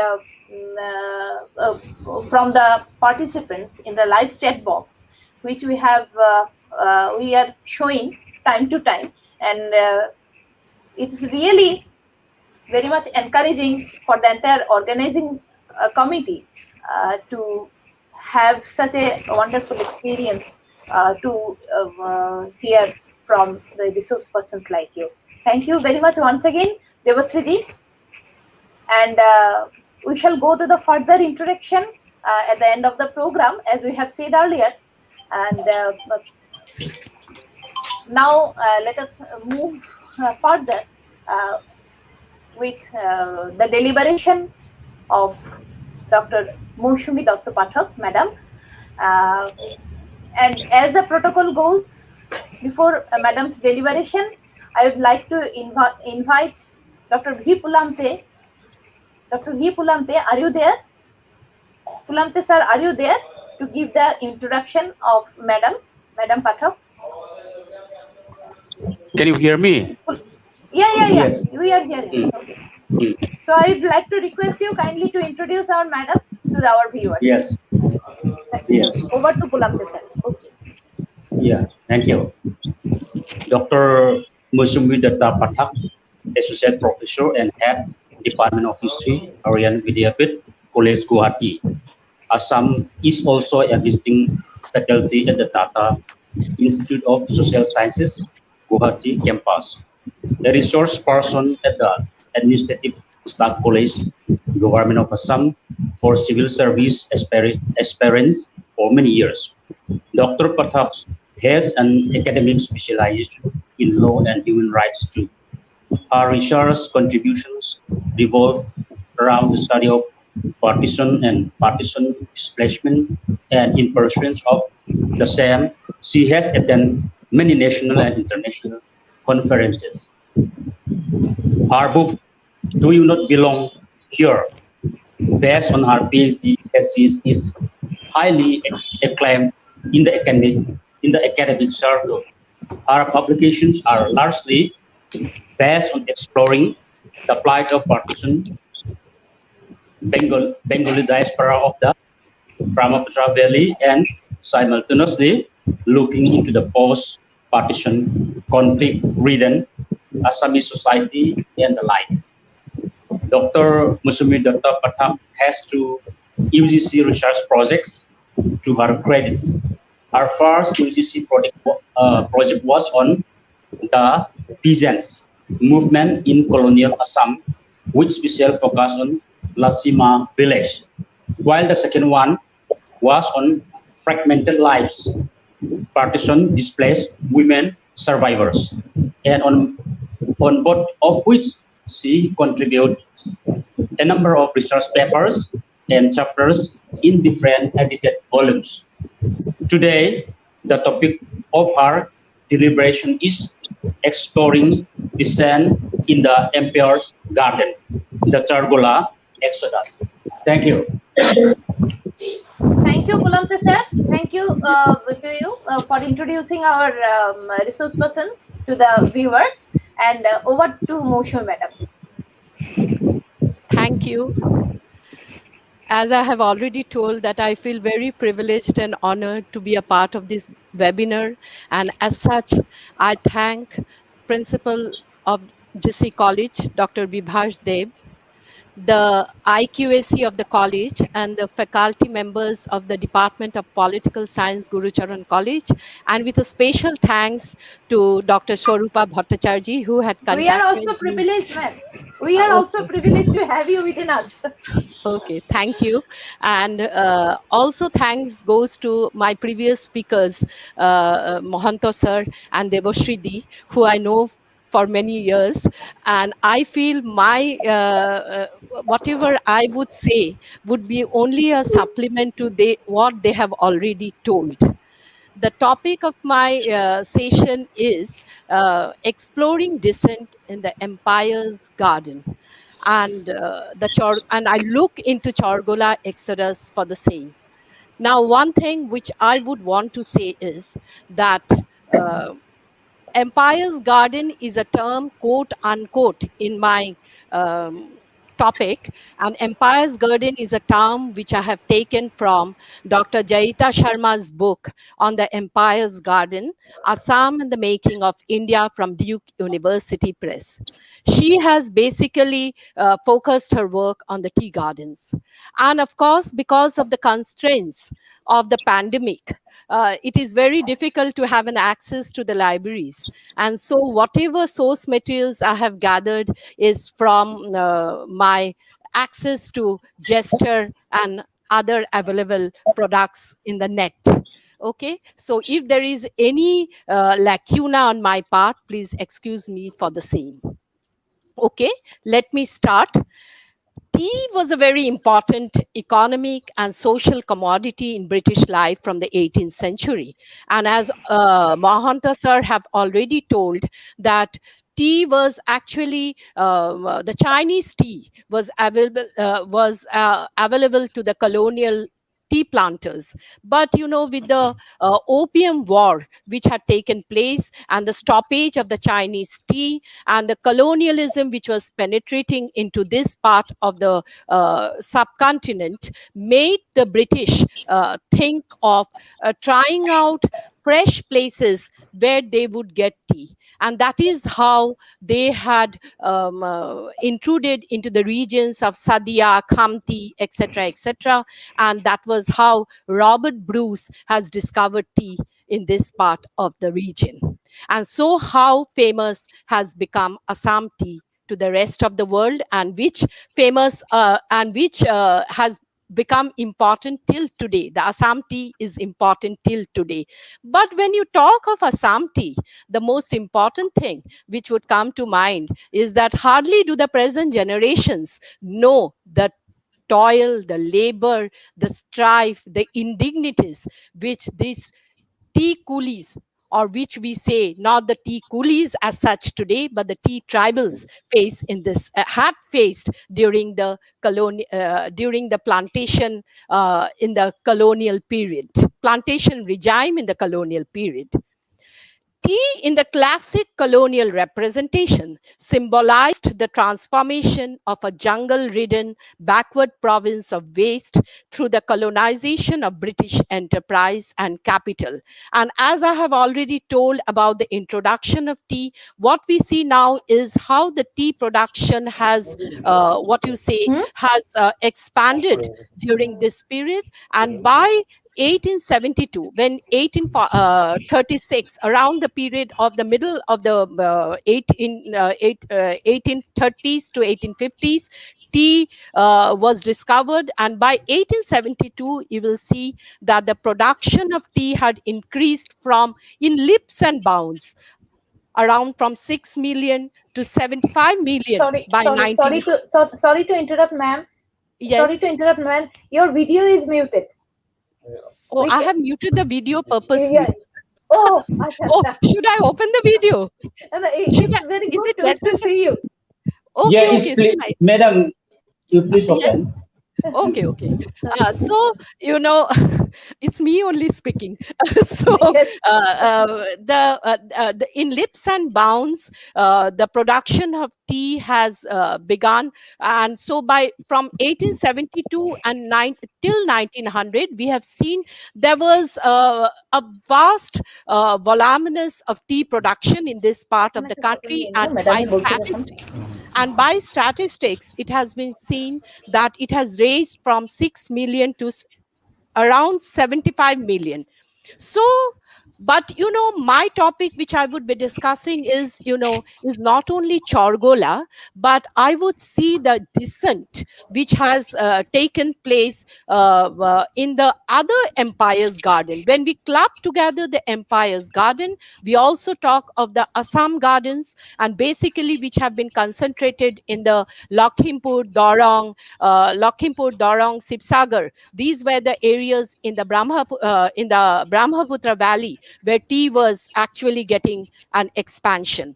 from the participants in the live chat box, which we are showing time to time, and it's really very much encouraging for the entire organizing committee to have such a wonderful experience to hear from the resource persons like you. Thank you very much once again, Devasriti. And we shall go to the further introduction at the end of the program, as we have said earlier. And now let us move further with the deliberation of Dr. Mousumi Dr. Pathak, Madam. Uh, and as the protocol goes, before Madam's deliberation, I would like to invite Dr. V. Pulamte. Dr. V. Pulamte, are you there? Pulamte sir, are you there to give the introduction of Madam Pathak? Can you hear me? Yeah. Yes. We are hearing. Okay. So I would like to request you kindly to introduce our Madam to our viewers. Yes. Yes. Over to Pulamte sir. Okay. Yeah. Thank you. Dr. Musumi Datta Pathak, Associate Professor and Head Department of History, Aryan Vidyapith College, Guwahati, Assam, is also a visiting faculty at the Tata Institute of Social Sciences, Guwahati campus. A resource person at the Administrative Staff College, Government of Assam, for civil service experience for many years. Dr. Pathak has an academic specialization in law and human rights too. Her research contributions revolve around the study of partition and partition displacement, and in pursuance of the same, she has attended many national and international conferences. Her book, Do You Not Belong Here, based on her PhD thesis, is highly acclaimed in the academic circle. Her publications are largely based on exploring the plight of partition Bengali diaspora of the Brahmaputra Valley, and simultaneously looking into the post-partition conflict-ridden Assamese society and the like. Dr. Musumi Datta Pathak has two UGC research projects to her credit. Our first UGC project was on the peasants movement in colonial Assam, with special focus on Latsima village, while the second one was on fragmented lives, partition displaced women survivors, and on both of which she contributed a number of research papers and chapters in different edited volumes. Today, the topic of our deliberation is exploring descent in the Emperor's Garden, the Chargola Exodus. Thank you. Thank you, Pulamte sir. Thank you to you for introducing our resource person to the viewers. And over to Moshu, madam. Thank you. As I have already told that I feel very privileged and honored to be a part of this webinar. And as such, I thank Principal of GC College, Dr. Vibhash Deb, the IQAC of the college, and the faculty members of the Department of Political Science, Gurucharan College, and with a special thanks to Dr. Swarupa Bhattacharji, who had contacted We are also privileged, ma'am. We are also privileged to have you within us. Okay, thank you. And also thanks goes to my previous speakers, Mohanto sir and Debashri Di, who I know for many years, and I feel my whatever I would say would be only a supplement to what they have already told. The topic of my session is exploring descent in the empire's garden, and and I look into Chargola Exodus for the same. Now, one thing which I would want to say is that Empire's Garden is a term, quote unquote, in my topic, and Empire's Garden is a term which I have taken from Dr. Jayita Sharma's book on the Empire's Garden, Assam and the Making of India, from Duke University Press. She has basically focused her work on the tea gardens. And of course, because of the constraints of the pandemic, it is very difficult to have an access to the libraries. And so whatever source materials I have gathered is from my access to Gesture and other available products in the net. Okay, so if there is any lacuna on my part, please excuse me for the same. Okay, let me start. Tea was a very important economic and social commodity in British life from the 18th century. And as Mahanta sir have already told, that tea was actually the Chinese tea was available to the colonial tea planters. But with the opium war which had taken place and the stoppage of the Chinese tea and the colonialism which was penetrating into this part of the subcontinent, made the British think of trying out fresh places where they would get tea. And that is how they had intruded into the regions of Sadia, Khamti, etc., etc. And that was how Robert Bruce has discovered tea in this part of the region. And so how famous has become Assam tea to the rest of the world, and which has become important till today. The Assam tea is important till today. But when you talk of Assam tea, the most important thing which would come to mind is that hardly do the present generations know the toil, the labor, the strife, the indignities which these tea coolies, or which we say not the tea coolies as such today, but the tea tribals face in this had faced during the during the plantation in the colonial period, plantation regime in the colonial period. Tea in the classic colonial representation symbolized the transformation of a jungle-ridden backward province of waste through the colonization of British enterprise and capital. And as I have already told about the introduction of tea, what we see now is how the tea production has, has expanded during this period. And by 1872, when 1836, around the period of the middle of the 1830s to 1850s, tea was discovered. And by 1872, you will see that the production of tea had increased from, in leaps and bounds, around from 6 million to 75 million by 1900. Sorry to interrupt, ma'am. Yes. Sorry to interrupt, ma'am. Your video is muted. Oh, I have muted the video purposely. Yeah. Oh, should I open the video? It's very good to see you. Okay, yes, okay. please, Nice. madam, you please open. Okay. So it's me only speaking. So the in leaps and bounds, the production of tea has begun. And so from 1872 and till 1900, we have seen there was a vast voluminous of tea production in this part of the country. And by statistics, it has been seen that it has raised from 6 million to around 75 million. So, but my topic which I would be discussing is not only Chargola, but I would see the descent which has taken place in the other empire's garden. When we club together the empire's garden, we also talk of the Assam gardens, and basically which have been concentrated in the Lakhimpur, Dorong, Sibsagar. These were the areas in the Brahmaputra Valley where tea was actually getting an expansion.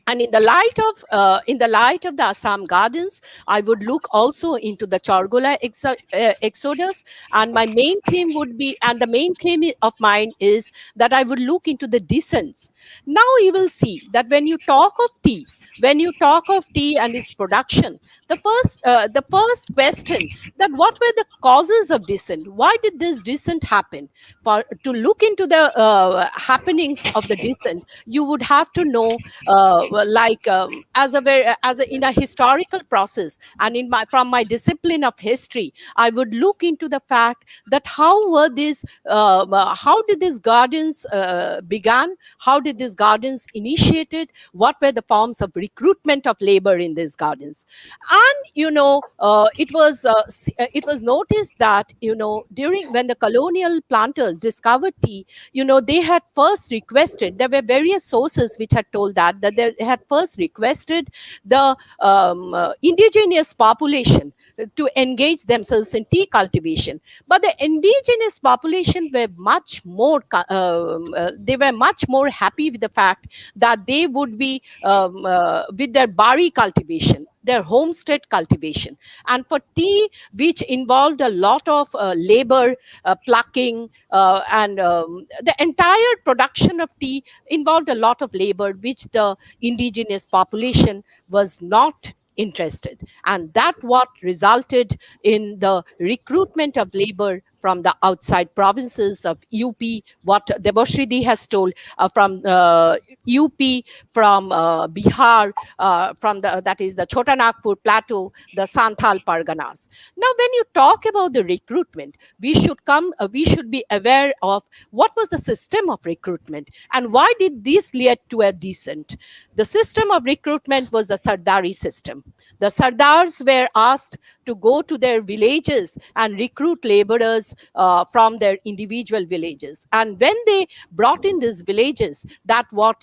And in the light of the Assam gardens, I would look also into the Chargola Exodus. And my main theme would be, and the main theme of mine is that I would look into the descents. Now you will see that when you talk of tea and its production, the first question, that what were the causes of descent? Why did this descent happen? To look into the happenings of the descent, you would have to know, in a historical process, and from my discipline of history, I would look into the fact that how did these gardens began? How did these gardens initiated? What were the forms of recruitment of labor in these gardens. And it was noticed that during when the colonial planters discovered tea, they had first requested, there were various sources which had told that they had first requested the indigenous population to engage themselves in tea cultivation. But the indigenous population were much more they were much more happy with the fact that they would be with their bari cultivation, their homestead cultivation. And for tea, which involved a lot of labor, plucking, and the entire production of tea involved a lot of labor, which the indigenous population was not interested. And that what resulted in the recruitment of labor from the outside provinces of UP, what Debashridi has told, from UP, from Bihar, from that is the Chota Nagpur Plateau, the Santhal Parganas. Now, when you talk about the recruitment, we should be aware of what was the system of recruitment and why did this lead to a descent. The system of recruitment was the Sardari system. The Sardars were asked to go to their villages and recruit laborers from their individual villages. And when they brought in these villages, that what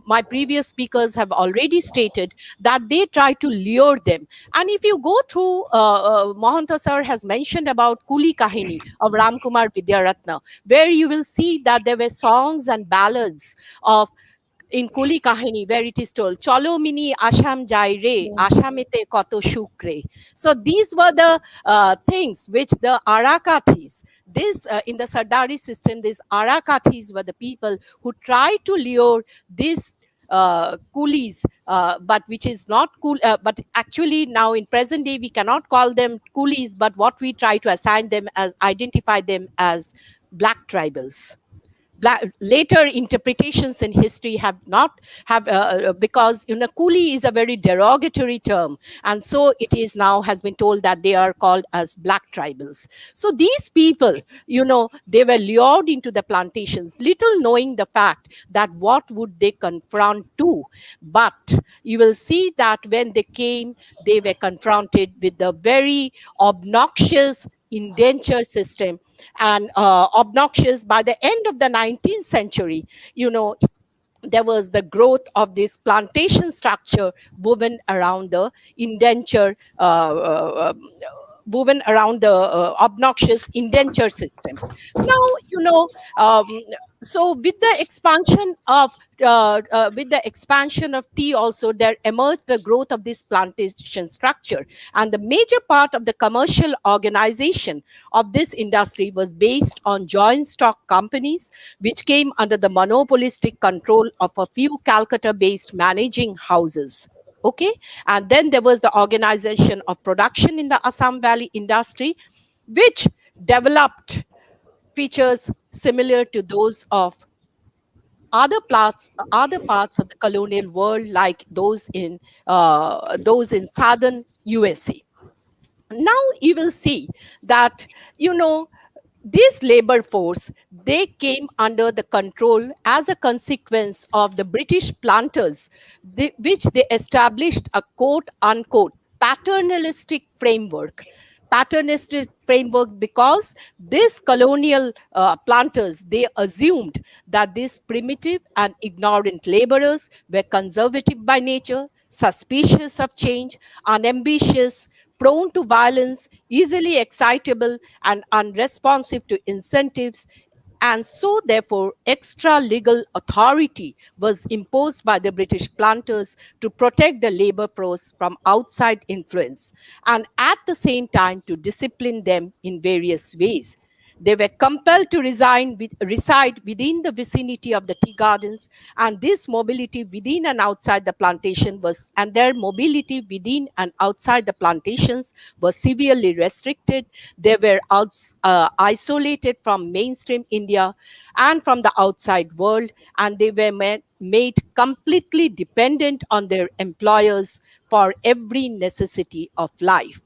my previous speakers have already stated, that they try to lure them. And if you go through, Mahanta sir has mentioned about Kuli Kahini of Ramkumar Vidyaratna, where you will see that there were songs and ballads of in Kuli Kahini, where it is told, Cholo mini Asham jai re, Ashamete koto shukre. So these were the things which the Arakatis, in the Sardari system, these Arakatis were the people who tried to lure these coolies, but which is not cool, but actually now in present day, we cannot call them coolies, but what we try to assign them as, identify them as black tribals. Later interpretations in history have not because coolie is a very derogatory term, and so it is now has been told that they are called as black tribals. So these people, they were lured into the plantations, little knowing the fact that what would they confront to. But you will see that when they came, they were confronted with the very obnoxious indenture system, and obnoxious. By the end of the 19th century, there was the growth of this plantation structure woven around the indenture, woven around the obnoxious indenture system. Now, so with the expansion of tea also, there emerged the growth of this plantation structure, and the major part of the commercial organization of this industry was based on joint stock companies, which came under the monopolistic control of a few Calcutta based managing houses. Okay, and then there was the organization of production in the Assam Valley industry, which developed features similar to those of other parts of the colonial world, like those in southern USA. Now you will see that this labor force, they came under the control as a consequence of the British planters, which they established a quote unquote paternalistic framework. Paternalistic framework because these colonial planters, they assumed that these primitive and ignorant laborers were conservative by nature, suspicious of change, unambitious, prone to violence, easily excitable, and unresponsive to incentives. And so, therefore, extra legal authority was imposed by the British planters to protect the labor force from outside influence, and at the same time to discipline them in various ways. They were compelled to reside within the vicinity of the tea gardens, and this mobility within and outside the plantation and their mobility within and outside the plantations was severely restricted. They were isolated from mainstream India and from the outside world, and they were made completely dependent on their employers for every necessity of life.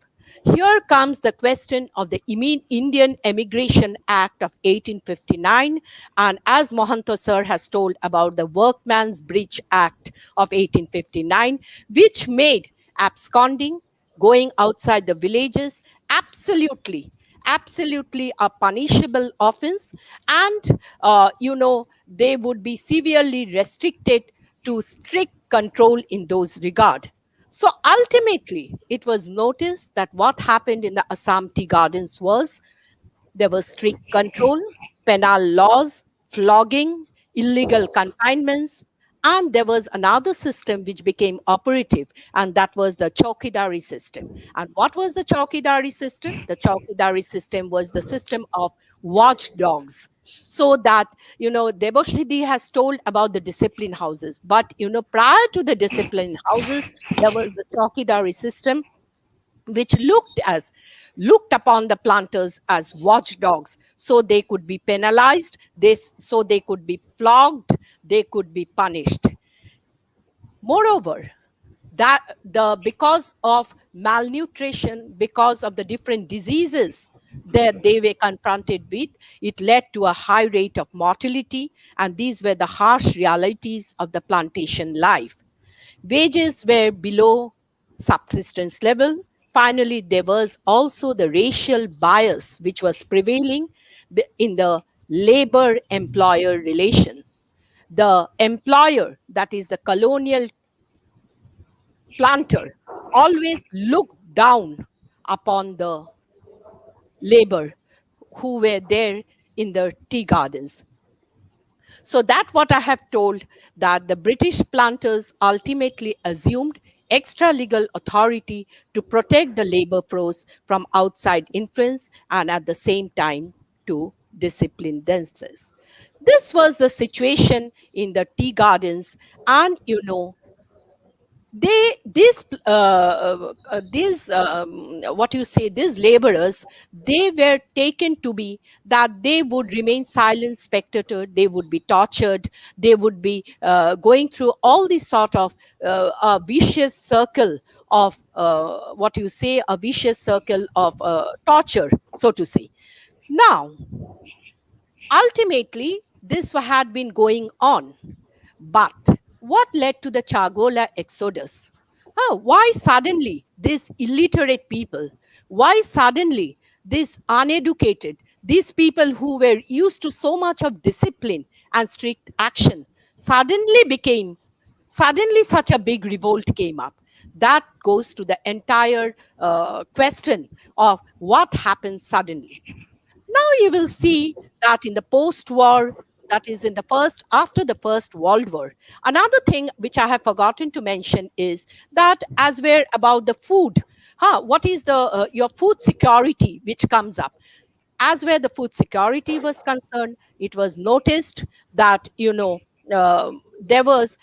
Here comes the question of the Indian Emigration Act of 1859, and as Mohanto sir has told about the Workman's Bridge Act of 1859, which made absconding, going outside the villages, absolutely a punishable offense, and they would be severely restricted to strict control in those regard. So ultimately, it was noticed that what happened in the Assam tea gardens was there was strict control, penal laws, flogging, illegal confinements, and there was another system which became operative, and that was the Chowkidari system. And what was the Chowkidari system? The Chowkidari system was the system of watchdogs. So that, Deboshridi has told about the discipline houses, but, prior to the discipline houses, there was the Chowkidari system, which looked upon the planters as watchdogs, so they could be penalized, so they could be flogged, they could be punished. Moreover, because of malnutrition, because of the different diseases that they were confronted with, it led to a high rate of mortality, and these were the harsh realities of the plantation life. Wages were below subsistence level. Finally, there was also the racial bias which was prevailing in the labor-employer relation. The employer, that is the colonial planter, always looked down upon the labor who were there in the tea gardens. So that's what I have told, that the British planters ultimately assumed extra legal authority to protect the labor force from outside influence and at the same time to discipline themselves. This was the situation in the tea gardens, and these laborers, they were taken to be that they would remain silent spectator, they would be tortured, they would be going through all this sort of a vicious circle of torture, so to say. Now, ultimately, this had been going on, but what led to the Chargola Exodus? Why suddenly these illiterate people? Why suddenly these uneducated, these people who were used to so much of discipline and strict action, suddenly such a big revolt came up? That goes to the entire question of what happened suddenly. Now you will see that in the post-war, that is after the First World War, another thing which I have forgotten to mention is that as we're about the food, what is your food security which comes up? As where the food security was concerned, it was noticed that, there was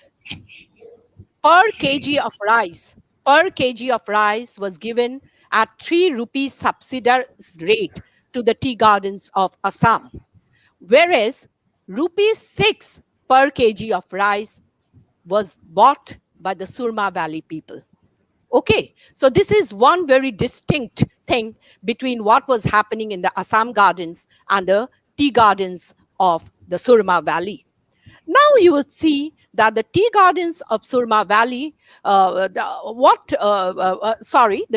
per kg of rice was given at 3 rupees subsidized rate to the tea gardens of Assam, whereas rupees 6 per kg of rice was bought by the Surma Valley people. Okay, so this is one very distinct thing between what was happening in the Assam gardens and the tea gardens of the Surma Valley. Now you would see that the tea gardens of Surma Valley, the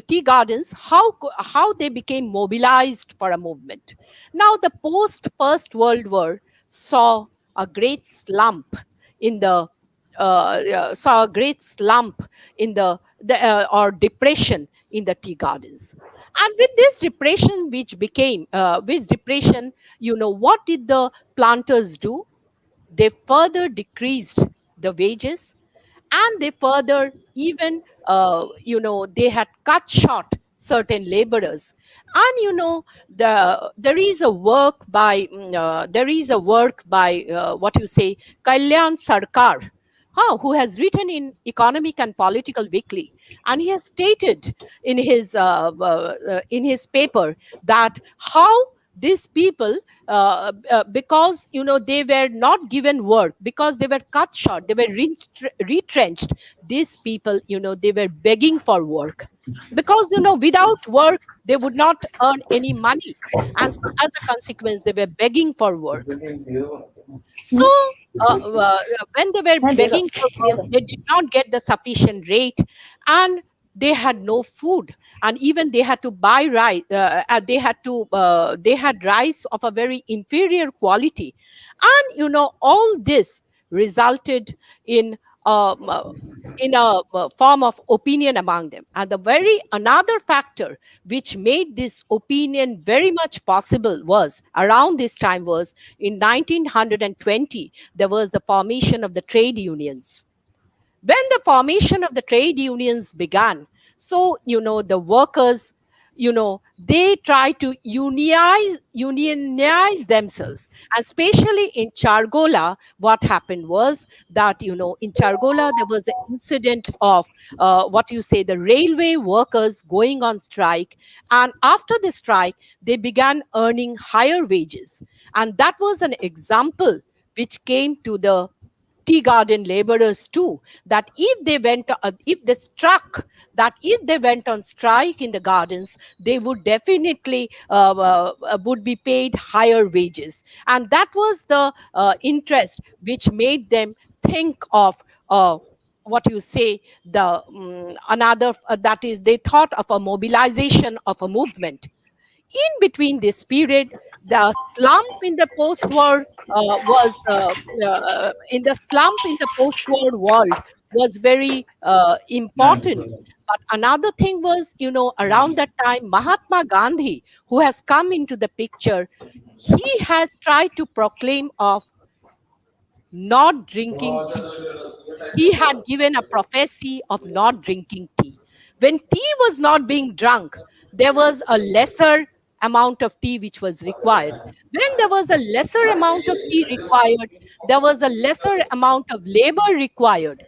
tea gardens, how they became mobilized for a movement. Now the post-First World War saw a great slump in the or depression in the tea gardens. And with this depression, what did the planters do? They further decreased the wages, and they further even they had cut short certain laborers. And there is a work by Kalyan Sarkar, who has written in Economic and Political Weekly, and he has stated in his paper that how these people, because they were not given work, because they were cut short, they were retrenched. These people, they were begging for work, because without work they would not earn any money, and so as a consequence they were begging for work. So when they were begging for work, they did not get the sufficient rate, and they had no food, and even they had to buy rice. They had rice of a very inferior quality, and all this resulted in um, uh, a form of opinion among them. And the very another factor which made this opinion very much possible was around this time was in 1920 there was the formation of the trade unions. When the formation of the trade unions began, so the workers, they try to unionize themselves. And especially in Chargola, what happened was that in Chargola there was an incident of what you say, the railway workers going on strike, and after the strike they began earning higher wages. And that was an example which came to the tea garden laborers too, that if they struck, that if they went on strike in the gardens, they would definitely would be paid higher wages. And that was the interest which made them think of what you say, the another that is, they thought of a mobilization of a movement. In between this period, the slump in the post-war was in the slump in the post-war world was very important. But another thing was, around that time, Mahatma Gandhi, who has come into the picture, he has tried to proclaim of not drinking tea. He had given a prophecy of not drinking tea. When tea was not being drunk, there was a lesser amount of tea which was required. When there was a lesser amount of tea required, there was a lesser amount of labor required.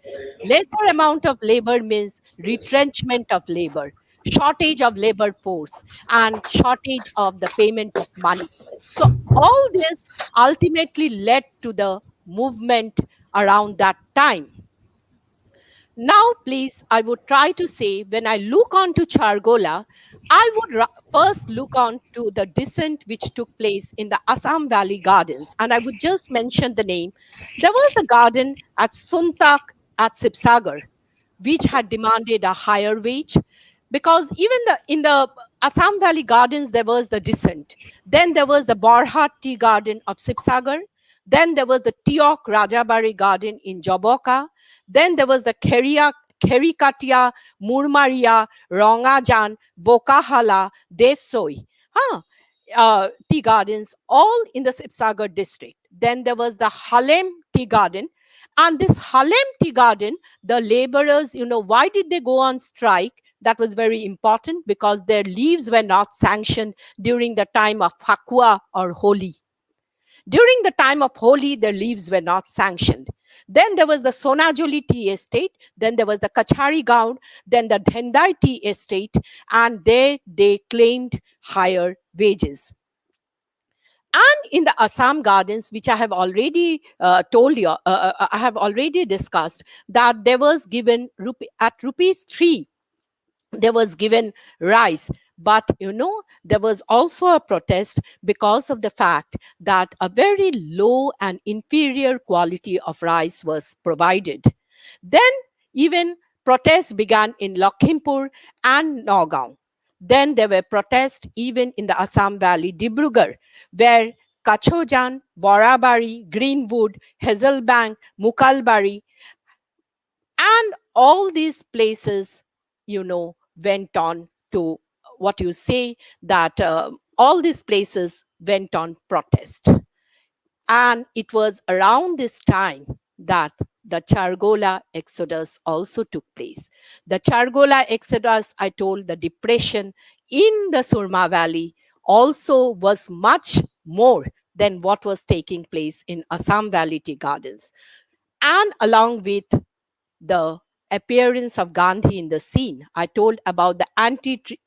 Lesser amount of labor means retrenchment of labor, shortage of labor force, and shortage of the payment of money. So all this ultimately led to the movement around that time. Now, please, I would try to say, when I look on to Chargola, I would first look on to the descent which took place in the Assam Valley Gardens. And I would just mention the name. There was a garden at Suntak at Sipsagar, which had demanded a higher wage, because even in the Assam Valley Gardens there was the descent. Then there was the Borhat Tea Garden of Sipsagar. Then there was the Tiok Rajabari Garden in Joboka. Then there was the Kerikatia, Murmaria, Rongajan, Bokahala, Desoi. Tea gardens, all in the Sipsagar district. Then there was the Halem Tea Garden. And this Halem Tea Garden, the laborers, why did they go on strike? That was very important, because their leaves were not sanctioned during the time of Fakua or Holi. During the time of Holi, their leaves were not sanctioned. Then there was the Sonajoli Tea Estate. Then there was the Kachari Gound. Then the Dhendai Tea Estate. And there they claimed higher wages. And in the Assam Gardens, which I have already told you, I have already discussed, that there was given at rupees 3, there was given rice. But there was also a protest because of the fact that a very low and inferior quality of rice was provided. Then even protests began in Lakhimpur and Nagaon. Then there were protests even in the Assam Valley, Dibrugarh, where Kachojan, Borabari, Greenwood, Hazelbank, Mukalbari, and all these places, went on to what you say, that all these places went on protest. And it was around this time that the Chargola Exodus also took place. The Chargola Exodus, I told, the depression in the Surma Valley also was much more than what was taking place in Assam Valley Tea Gardens. And along with the appearance of Gandhi in the scene, I told about the anti-tree,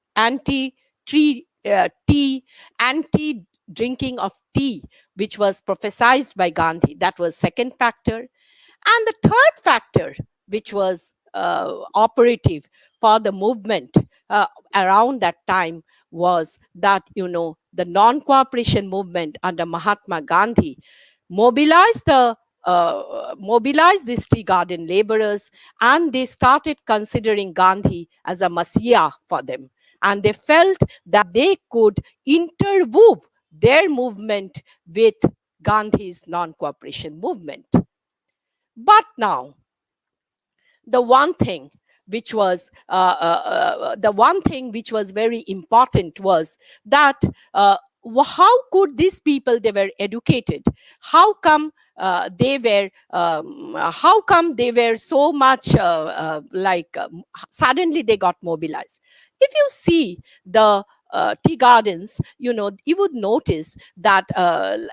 tea, anti drinking of tea, which was prophesied by Gandhi. That was second factor. And the third factor, which was operative for the movement around that time, was that, the non-cooperation movement under Mahatma Gandhi mobilized these tea garden laborers, and they started considering Gandhi as a messiah for them. And they felt that they could interweave their movement with Gandhi's non-cooperation movement. But now, the one thing which was very important was that how could these people, they were educated, how come how come they were so much suddenly they got mobilized? If you see the tea gardens, you would notice that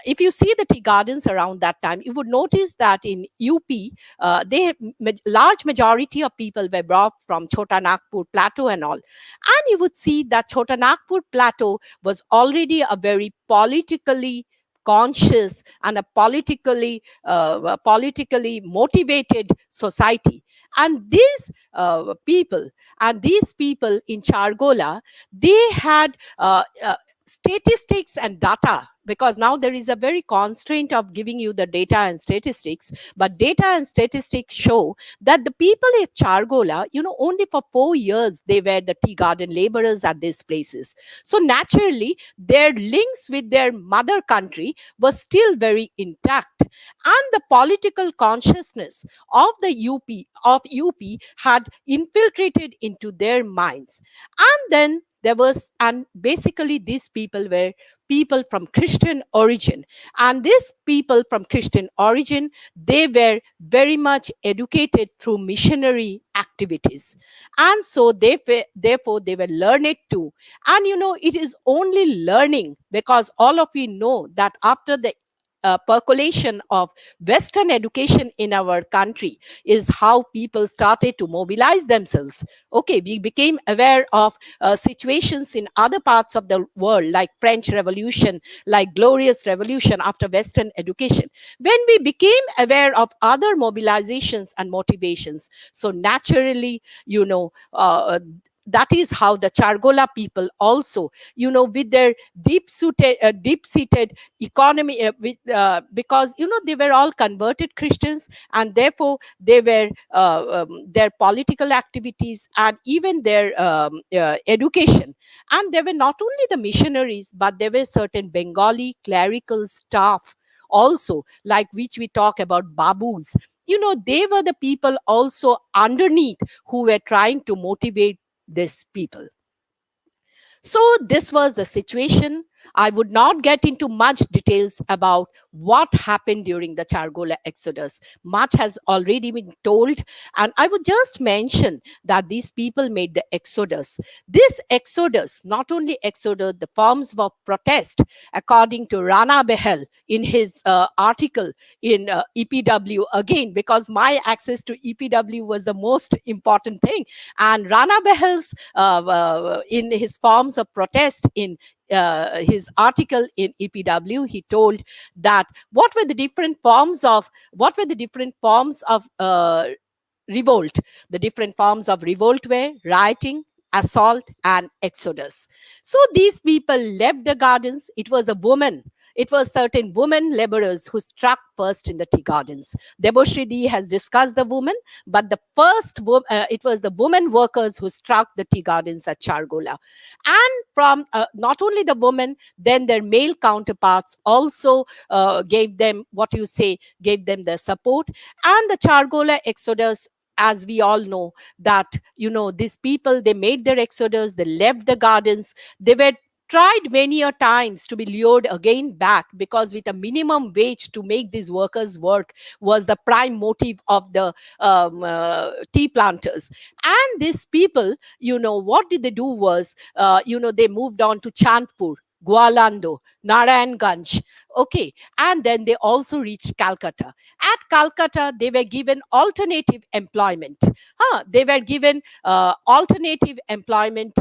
if you see the tea gardens around that time, you would notice that in UP, large majority of people were brought from Chota Nagpur Plateau and all. And you would see that Chota Nagpur Plateau was already a very politically conscious and a politically motivated society. And these people in Chargola, they had statistics and data, because now there is a very constraint of giving you the data and statistics, but data and statistics show that the people at Chargola, only for 4 years they were the tea garden laborers at these places. So naturally their links with their mother country was still very intact, and the political consciousness of the UP had infiltrated into their minds. And then and basically these people were people from Christian origin, and these people from Christian origin, they were very much educated through missionary activities, and so therefore they were learned too. And it is only learning, because all of you know that after the percolation of Western education in our country is how people started to mobilize themselves. Okay, we became aware of situations in other parts of the world, like French Revolution, like Glorious Revolution after Western education. When we became aware of other mobilizations and motivations, so naturally, that is how the Chargola people also, with their deep-seated economy, because they were all converted Christians, and therefore they were their political activities and even their education. And there were not only the missionaries, but there were certain Bengali clerical staff also, like which we talk about babus. They were the people also underneath who were trying to motivate these people. So this was the situation. I would not get into much details about what happened during the Chargola Exodus. Much has already been told, and I would just mention that these people made the Exodus. This Exodus, not only Exodus, the forms of protest, according to Rana Behel in his article in EPW, again, because my access to EPW was the most important thing. And Rana Behel's, in his forms of protest in his article in EPW, he told that what were the different forms of revolt. The different forms of revolt were rioting, assault, and exodus. So these people left the gardens. It was certain women laborers who struck first in the tea gardens. Deboshridi has discussed the women, but it was the women workers who struck the tea gardens at Chargola. And from not only the women, then their male counterparts also gave them the support. And the Chargola Exodus, as we all know, that these people, they made their exodus, they left the gardens, they were tried many a times to be lured again back, because with a minimum wage to make these workers work was the prime motive of the tea planters. And these people, what did they do was, they moved on to Chandpur, Gwalando, Narayanganj. Okay. And then they also reached Calcutta. At Calcutta, they were given alternative employment. They were given alternative employment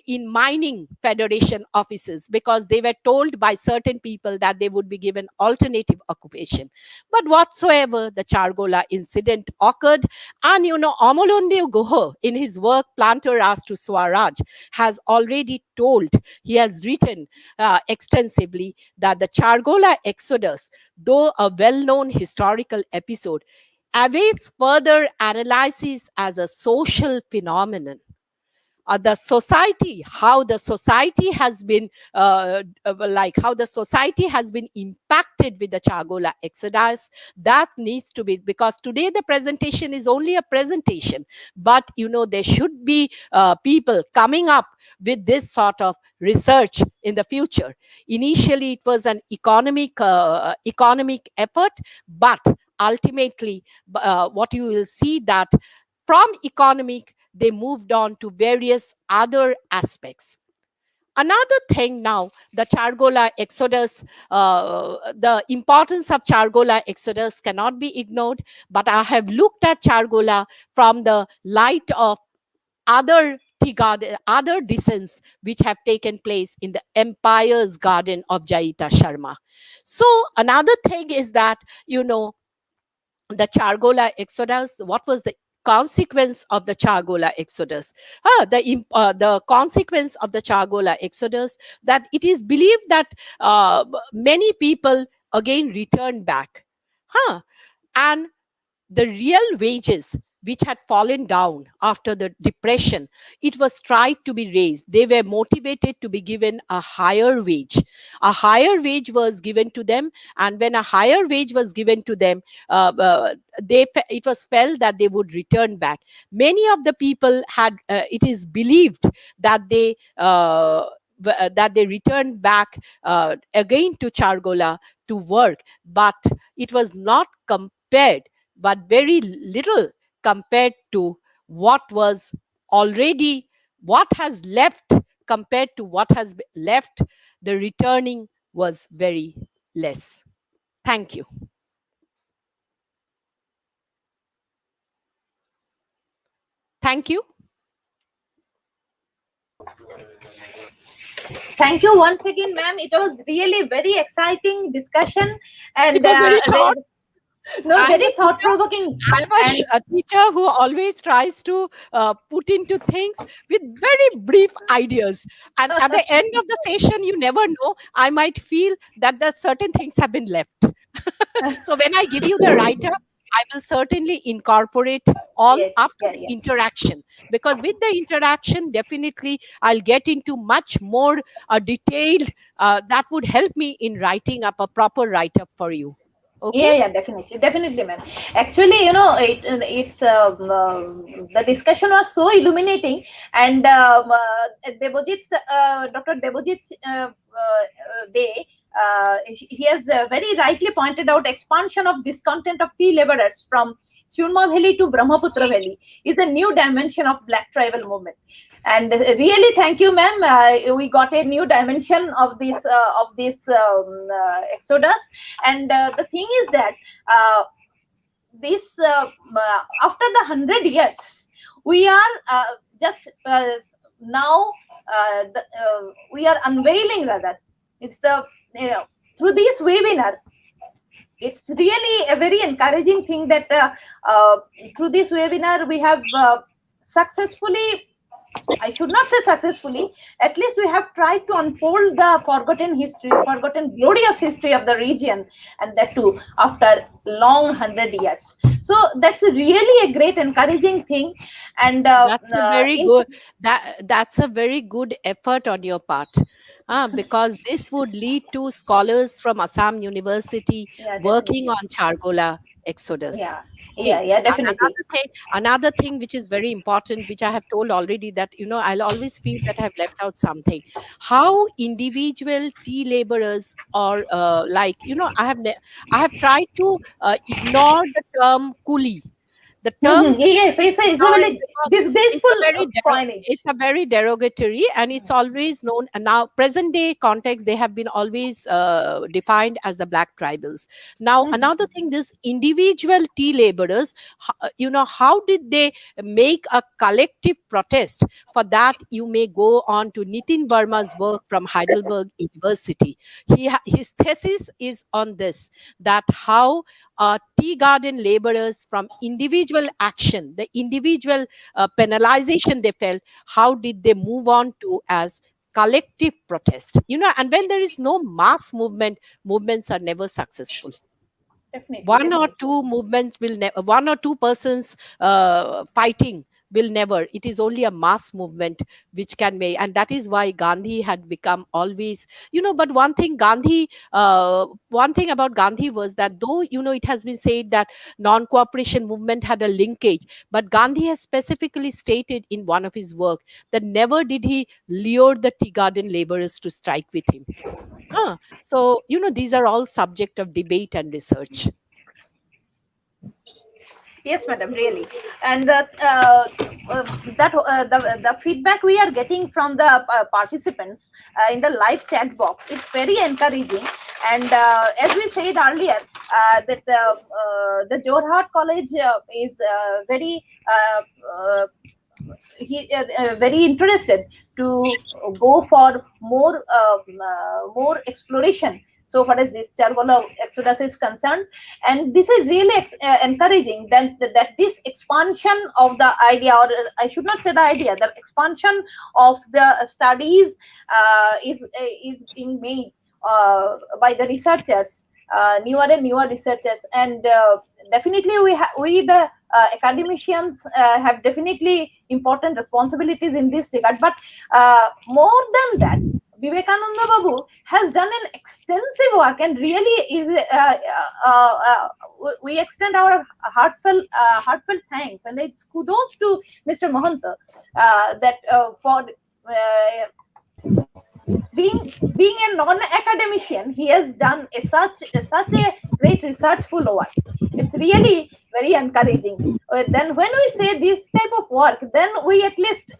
in mining federation offices, because they were told by certain people that they would be given alternative occupation. But whatsoever, the Chargola incident occurred. And Amalondev Guha, in his work Planter Ras to Swaraj, has already told, he has written extensively, that the Chargola Exodus, though a well known historical episode, awaits further analysis as a social phenomenon. The society, how the society has been how the society has been impacted with the Chargola Exodus, that needs to be, because today the presentation is only a presentation, but there should be people coming up with this sort of research in the future. Initially it was an economic effort, but ultimately what you will see, that from economic they moved on to various other aspects. Another thing now, the Chargola Exodus, the importance of Chargola Exodus cannot be ignored, but I have looked at Chargola from the light of other other descents which have taken place in the Empire's Garden of Jaita Sharma. So another thing is that, the Chargola Exodus, what was the consequence of the Chargola Exodus? The consequence of the Chargola Exodus, that it is believed that many people again returned back. And the real wages which had fallen down after the depression, it was tried to be raised. They were motivated to be given a higher wage. A higher wage was given to them, and when a higher wage was given to them, it was felt that they would return back. Many of the people had, it is believed that they returned back again to Chargola to work, but it was not compared, but very little compared to what was already, what has left compared to what has left. The returning was very less. Thank you. Thank you. Thank you once again, ma'am. It was really very exciting discussion, and It was very short. very thought-provoking. I'm a teacher who always tries to put into things with very brief ideas. And at the end of the session, you never know, I might feel that the certain things have been left. So when I give you the write-up, I will certainly incorporate all after the interaction, because with the interaction, definitely I'll get into much more detailed, that would help me in writing up a proper write-up for you. Okay? Yeah, definitely, ma'am. Actually, it's the discussion was so illuminating, and Debojit's Dr. Debojit's day, he has very rightly pointed out expansion of discontent of tea laborers from Surma Valley to Brahmaputra Valley is a new dimension of Black tribal movement. And really, thank you, ma'am. We got a new dimension of this exodus. And the thing is that this after the 100 years, we are just now we are unveiling, rather. It's the through this webinar. It's really a very encouraging thing that through this webinar we have successfully, I should not say successfully, at least we have tried to unfold the forgotten glorious history of the region, and that too after long 100 years. So that's really a great encouraging thing, and that's a very good, that's a very good effort on your part. Because this would lead to scholars from Assam University working on Chargola Exodus. Yeah, definitely. Another thing which is very important, which I have told already, that I'll always feel that I've left out something. How individual tea laborers, or I have tried to ignore the term coolie. The term Yes, it's a very disgraceful coinage. it's a very derogatory, and it's always known. And now, present day context, they have been always defined as the black tribals. Now, another thing, this individual tea laborers, how did they make a collective protest? For that, you may go on to Nitin Verma's work from Heidelberg University. His thesis is on this, that how tea garden laborers, from individual action, the individual penalization they felt, how did they move on to as collective protest? And when there is no mass movement, movements are never successful. Definitely, One or two movements will never, one or two persons fighting will never. It is only a mass movement which can make, and that is why Gandhi had become always, but one thing about Gandhi was that, though it has been said that non-cooperation movement had a linkage, but Gandhi has specifically stated in one of his work that never did he lure the tea garden laborers to strike with him. So these are all subject of debate and research. Yes, madam, really. And the feedback we are getting from the participants in the live chat box, it's very encouraging. And as we said earlier, that the Jorhat College is very very interested to go for more exploration so far as this Chargola Exodus is concerned. And this is really encouraging that this expansion of the idea, or I should not say the idea, the expansion of the studies is being made by the researchers, newer and newer researchers. And definitely we the academicians have definitely important responsibilities in this regard. But more than that, Vivekananda Babu has done an extensive work, and really is we extend our heartfelt thanks, and it's kudos to Mr. Mahanta that for being a non-academician, he has done such a great researchful work. It's really very encouraging. Then when we say this type of work, then we at least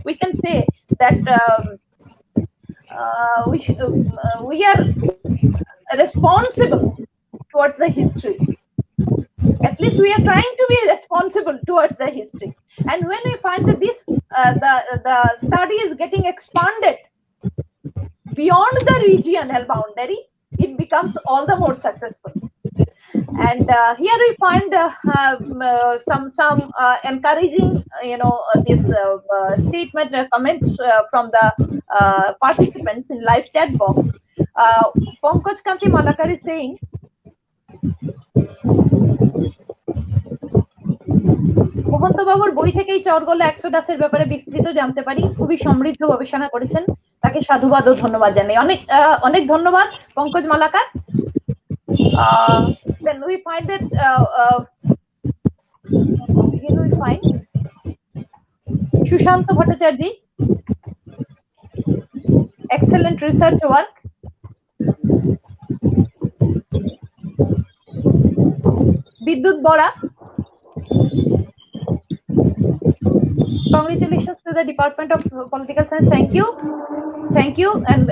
we can say that we are responsible towards the history. At least we are trying to be responsible towards the history. And when we find that this the study is getting expanded beyond the regional boundary, it becomes all the more successful. And here we find some encouraging, this statement, comments from the participants in live chat box. Pankaj Kanti Malakar is saying, Mahanta বাবুর বই থেকেই চরগোলা এক্সোডাসের ব্যাপারে বিস্তৃত জানতে পারি, খুবই সমৃদ্ধ গবেষণা করেছেন, তাকে সাধুবাদ ও ধন্যবাদ জানাই। অনেক ধন্যবাদ Pankaj Malakar. Then we find that again we find Sushant Bhattacharya, excellent research work. Bidyut Bora, congratulations to the Department of Political Science. Thank you, and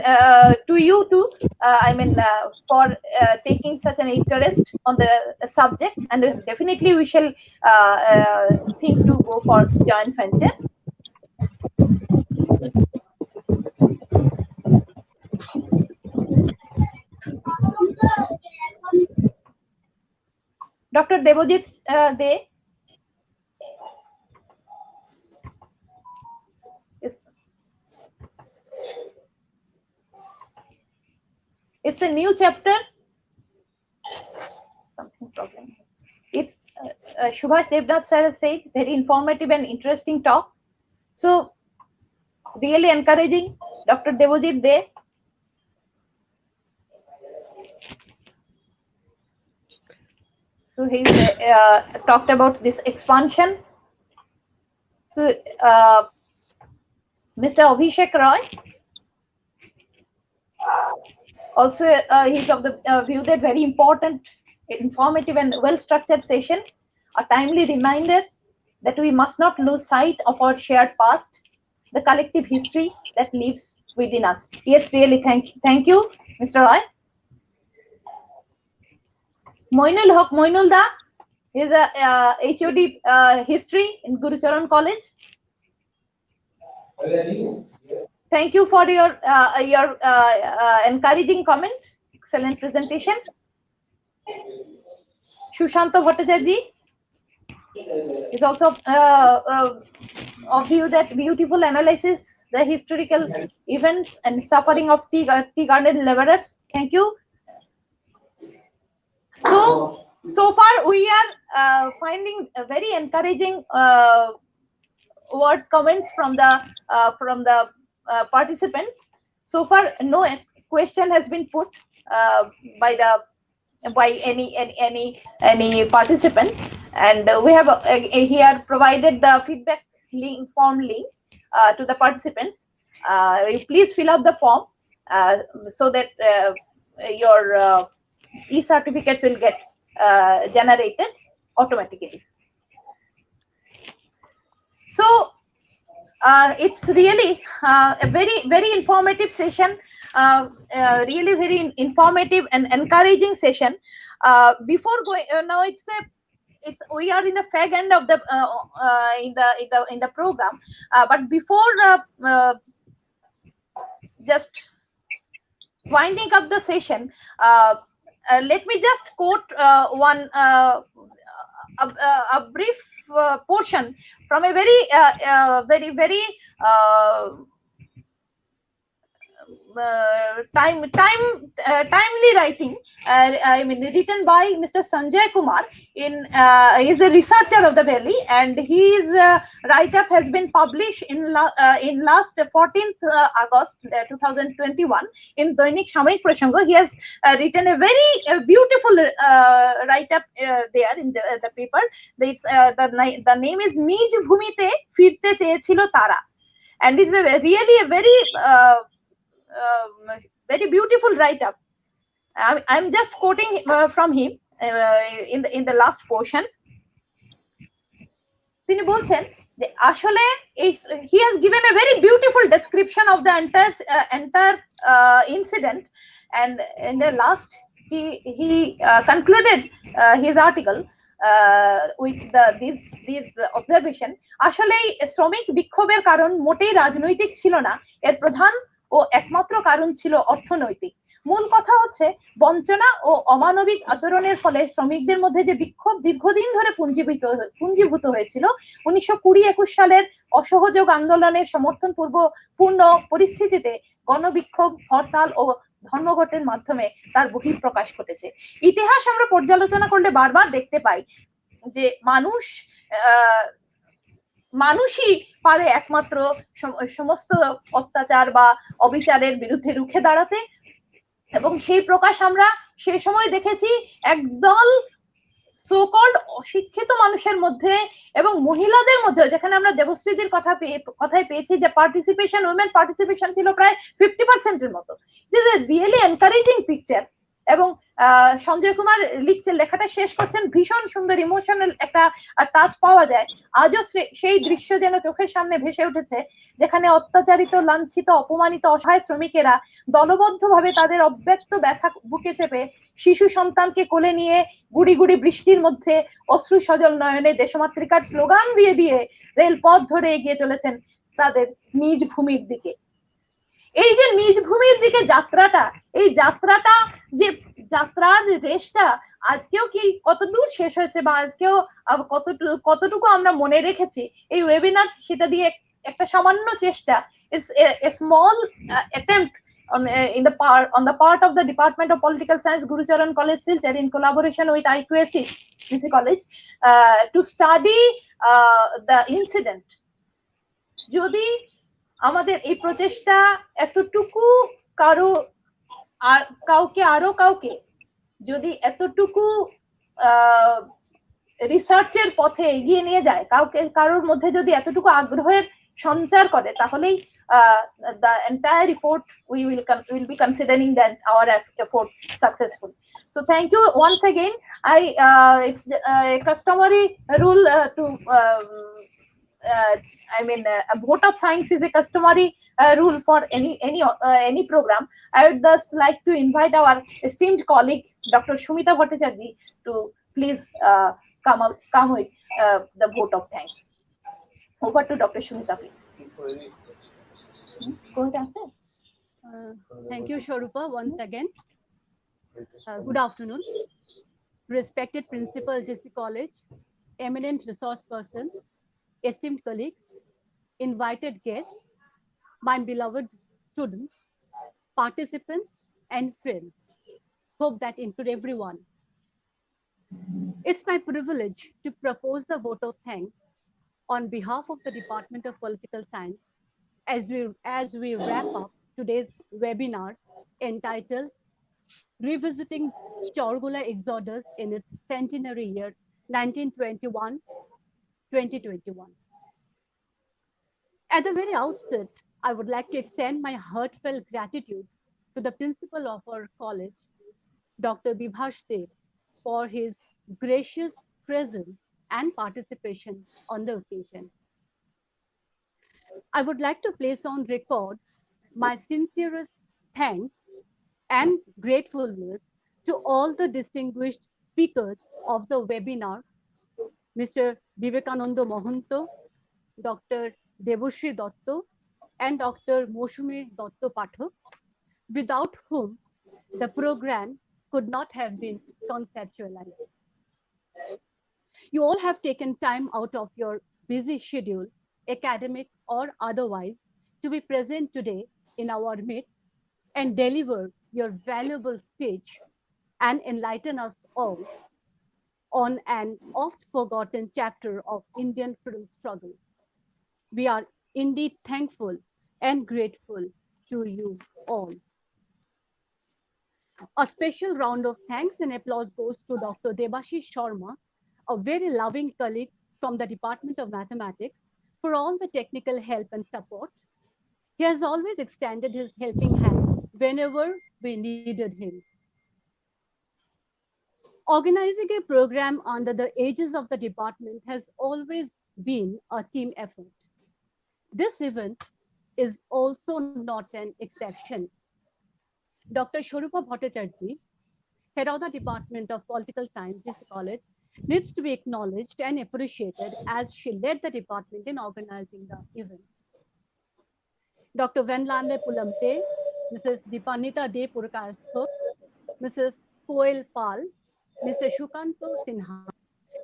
to you too. For taking such an interest on the subject, and definitely we shall think to go for joint venture. Dr. Devojit De. It's a new chapter. Something problem. It's Subhash Devnath sir has said, very informative and interesting talk. So really encouraging, Dr. Devojit De. So he's talked about this expansion. So Mr. Abhishek Roy, also he's of the view that very important informative and well-structured session, a timely reminder that we must not lose sight of our shared past, the collective history that lives within us. Yes, really, thank you, Mr. Roy. Moinul Haq, Moinul Da is a HOD history in Gurucharan College. Thank you for your encouraging comment. Excellent presentation. Shushanto Bhattacharya is also of view that beautiful analysis the historical events and suffering of tea garden laborers. Thank you. So far we are finding a very encouraging words, comments from the participants. So far, no question has been put by any participant, and we have here provided the feedback form link to the participants. Please fill up the form so that your e-certificates will get generated automatically. So it's really a very informative session, really very informative and encouraging session. Before going now, we are in the fag end of the in the program, but before just winding up the session, let me just quote a brief portion from a very timely writing, I mean written by Mr. Sanjay Kumar. He is a researcher of the Valley, and his write-up has been published in last 14th August 2021 in Dainik Samayik Prasanga. He has written a very beautiful write-up there in the paper. The name is Nij Bhumite Firte Cheyechilo Tara, and it's really a very beautiful write-up. I'm just quoting from him in the last portion. তিনি বলছেন যে আসলে he has given a very beautiful description of the entire incident, and in the last he concluded his article with this observation. আসলে শ্রমিক বিক্ষোভের কারণ মোটেই রাজনৈতিক ছিল না, এর প্রধান ও একমাত্র কারণ ছিল অর্থনৈতিক। মূল কথা হচ্ছে বঞ্চনা ও অমানবিক আচরণের ফলে শ্রমিকদের মধ্যে যে বিক্ষোভ দীর্ঘদিন ধরে পুঞ্জীভূত হয়েছিল, 1920-21 সালের অসহযোগ আন্দোলনের সমর্থনপূর্ণ পরিস্থিতিতে গণবিক্ষোভ, হরতাল ও ধর্মঘটের মাধ্যমে তার বহিঃপ্রকাশ ঘটেছে। ইতিহাস আমরা পর্যালোচনা করলে বারবার দেখতে পাই যে মানুষই পারে একমাত্র সমস্ত অত্যাচার বা অবিচারের বিরুদ্ধে রুখে দাঁড়াতে, এবং সেই প্রকাশ আমরা সেই সময় দেখেছি একদল সো-কল্ড অশিক্ষিত মানুষের মধ্যে এবং মহিলাদের মধ্যে, যেখানে আমরা দেবশ্রীদের কথাই পেয়েছি যে উইমেন পার্টিসিপেশন ছিল প্রায় 50% মতো। It is a really encouraging picture. এবং সঞ্জয় কুমার লিখছেন, লেখাটা শেষ করছেন, ভীষণ সুন্দর ইমোশনাল একটা টাচ পাওয়া যায়। আজও সেই দৃশ্য যেন চোখের সামনে ভেসে উঠেছে, যেখানে অত্যাচারিত, লাঞ্ছিত, অপমানিত অসহায় শ্রমিকেরা দলবদ্ধভাবে তাদের অব্যক্ত ব্যথা বুকে চেপে শিশু সন্তানকে কোলে নিয়ে গুড়ি গুড়ি বৃষ্টির মধ্যে অশ্রু সজল নয়নে দেশমাতৃকার স্লোগান দিয়ে রেলপথ ধরে এগিয়ে চলেছেন তাদের নিজ ভূমির দিকে। এই যে নিজ ভূমির দিকে যাত্রাটা, এই যাত্রাটা যে যাত্রার রেসটা আজকেও কি কতদূর শেষ হয়েছে বা আজকেও কতটুকু আমরা মনে রেখেছি, এই ওয়েবিনার সেটা দিয়ে একটা সামান্য চেষ্টা, it's a small attempt on the part of the Department of Political Science, Gurucharan College, Silchar, in collaboration with IQAC DC College, to study the incident. যদি আমাদের এই প্রচেষ্টা এতটুকু কাউকে যদি এতটুকু রিসার্চের পথে এগিয়ে নিয়ে যায়, কারোর মধ্যে যদি এতটুকু আগ্রহের সঞ্চার করে, তাহলেই the entire report we will be considering that our effort successful. So thank you once again. It's a customary rule to a vote of thanks is a customary rule for any program. I would thus like to invite our esteemed colleague Dr. Shumita Bhattacharya to please come with the vote of thanks. Over to Dr. Shumita, please. Go ahead, answer. Thank you, Shorupa, once again. Good afternoon. Respected Principal, JC College, eminent resource persons, esteemed colleagues, invited guests, my beloved students, participants, and friends. Hope that include everyone. It's my privilege to propose the vote of thanks on behalf of the Department of Political Science as we wrap up today's webinar entitled Revisiting Chargola Exodus in its centenary year 1921-2021. At the very outset, I would like to extend my heartfelt gratitude to the principal of our college, Dr. Bibhash Dev, for his gracious presence and participation on the occasion. I would like to place on record my sincerest thanks and gratefulness to all the distinguished speakers of the webinar, Mr. Vivekananda Mohanto, Dr. Debashri Dotto, and Dr. Moshumi Dotto Pathak, without whom the program could not have been conceptualized. You all have taken time out of your busy schedule, academic or otherwise, to be present today in our midst and deliver your valuable speech and enlighten us all on an oft-forgotten chapter of Indian freedom struggle. We are indeed thankful and grateful to you all. A special round of thanks and applause goes to Dr. Debashish Sharma, a very loving colleague from the Department of Mathematics, for all the technical help and support. He has always extended his helping hand whenever we needed him. Organizing a program under the aegis of the department has always been a team effort. This event is also not an exception. Dr. Shorupa Bhattacharya, head of the Department of Political Science, JC College, needs to be acknowledged and appreciated as she led the department in organizing the event. Dr. Venlande Pulamte, Mrs. Dipanita De Purkasthok, Mrs. Koel Pal, Mr. Shukanto Sinha,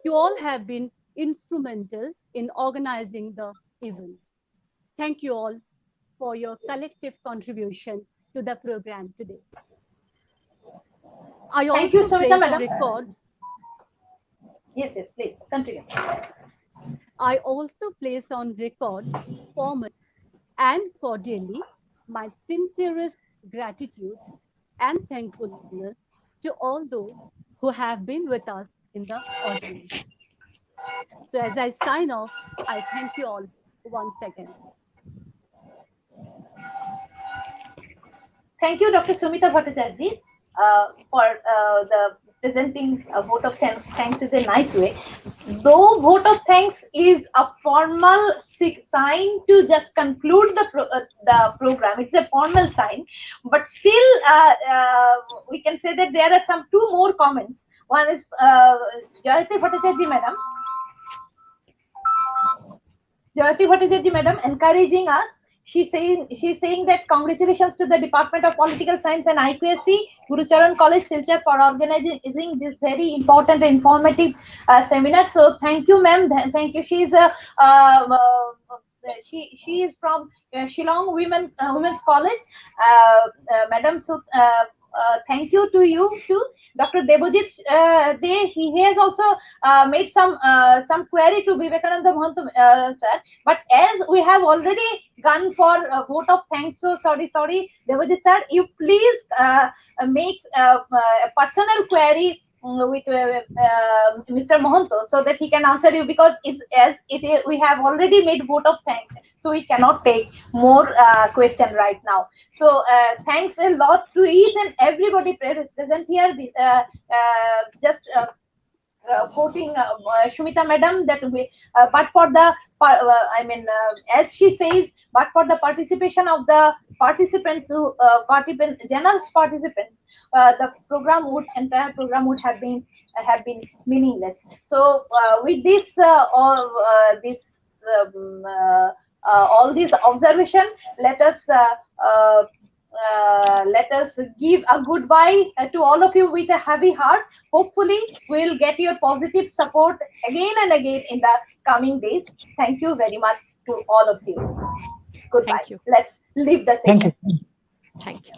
you all have been instrumental in organizing the event. Thank you all for your collective contribution to the program today. I Thank you, also Samita place on madam. record. Yes, please continue. I also place on record formally and cordially my sincerest gratitude and thankfulness to all those who have been with us in the audience. So as I sign off, I thank you all once again. Thank you, Dr. Sumita Bhattacharya, for the presenting a vote of thanks is a nice way. Though vote of thanks is a formal sign to just conclude the program, it's a formal sign, but still we can say that there are some two more comments. One is Jayati Bhattacharya madam. Jayati Bhattacharya madam encouraging us. She's saying that congratulations to the Department of Political Science and IQSC, Gurucharan College, Silchar, for organizing this very important and informative seminar. So thank you, ma'am. Thank you. She is from Shillong Women's College, madam. So thank you to you too, Dr. Debojit. He has also made some query to Vivekananda Mohanto sir, but as we have already gone for a vote of thanks, so sorry Debojit sir, you please make a personal query with Mr. Mohanto, so that he can answer you, because we have already made vote of thanks, so we cannot take more question right now. So thanks a lot to each and everybody present here. Just quoting Shumita madam, that we, but for the as she says, but for the participation of the participants who generous participants, the entire program would have been meaningless. So with this all these observation, let us give a goodbye to all of you with a heavy heart. Hopefully, we'll get your positive support again and again in the coming days. Thank you very much to all of you. Goodbye. Thank you. Let's leave the session. Thank you. Thank you.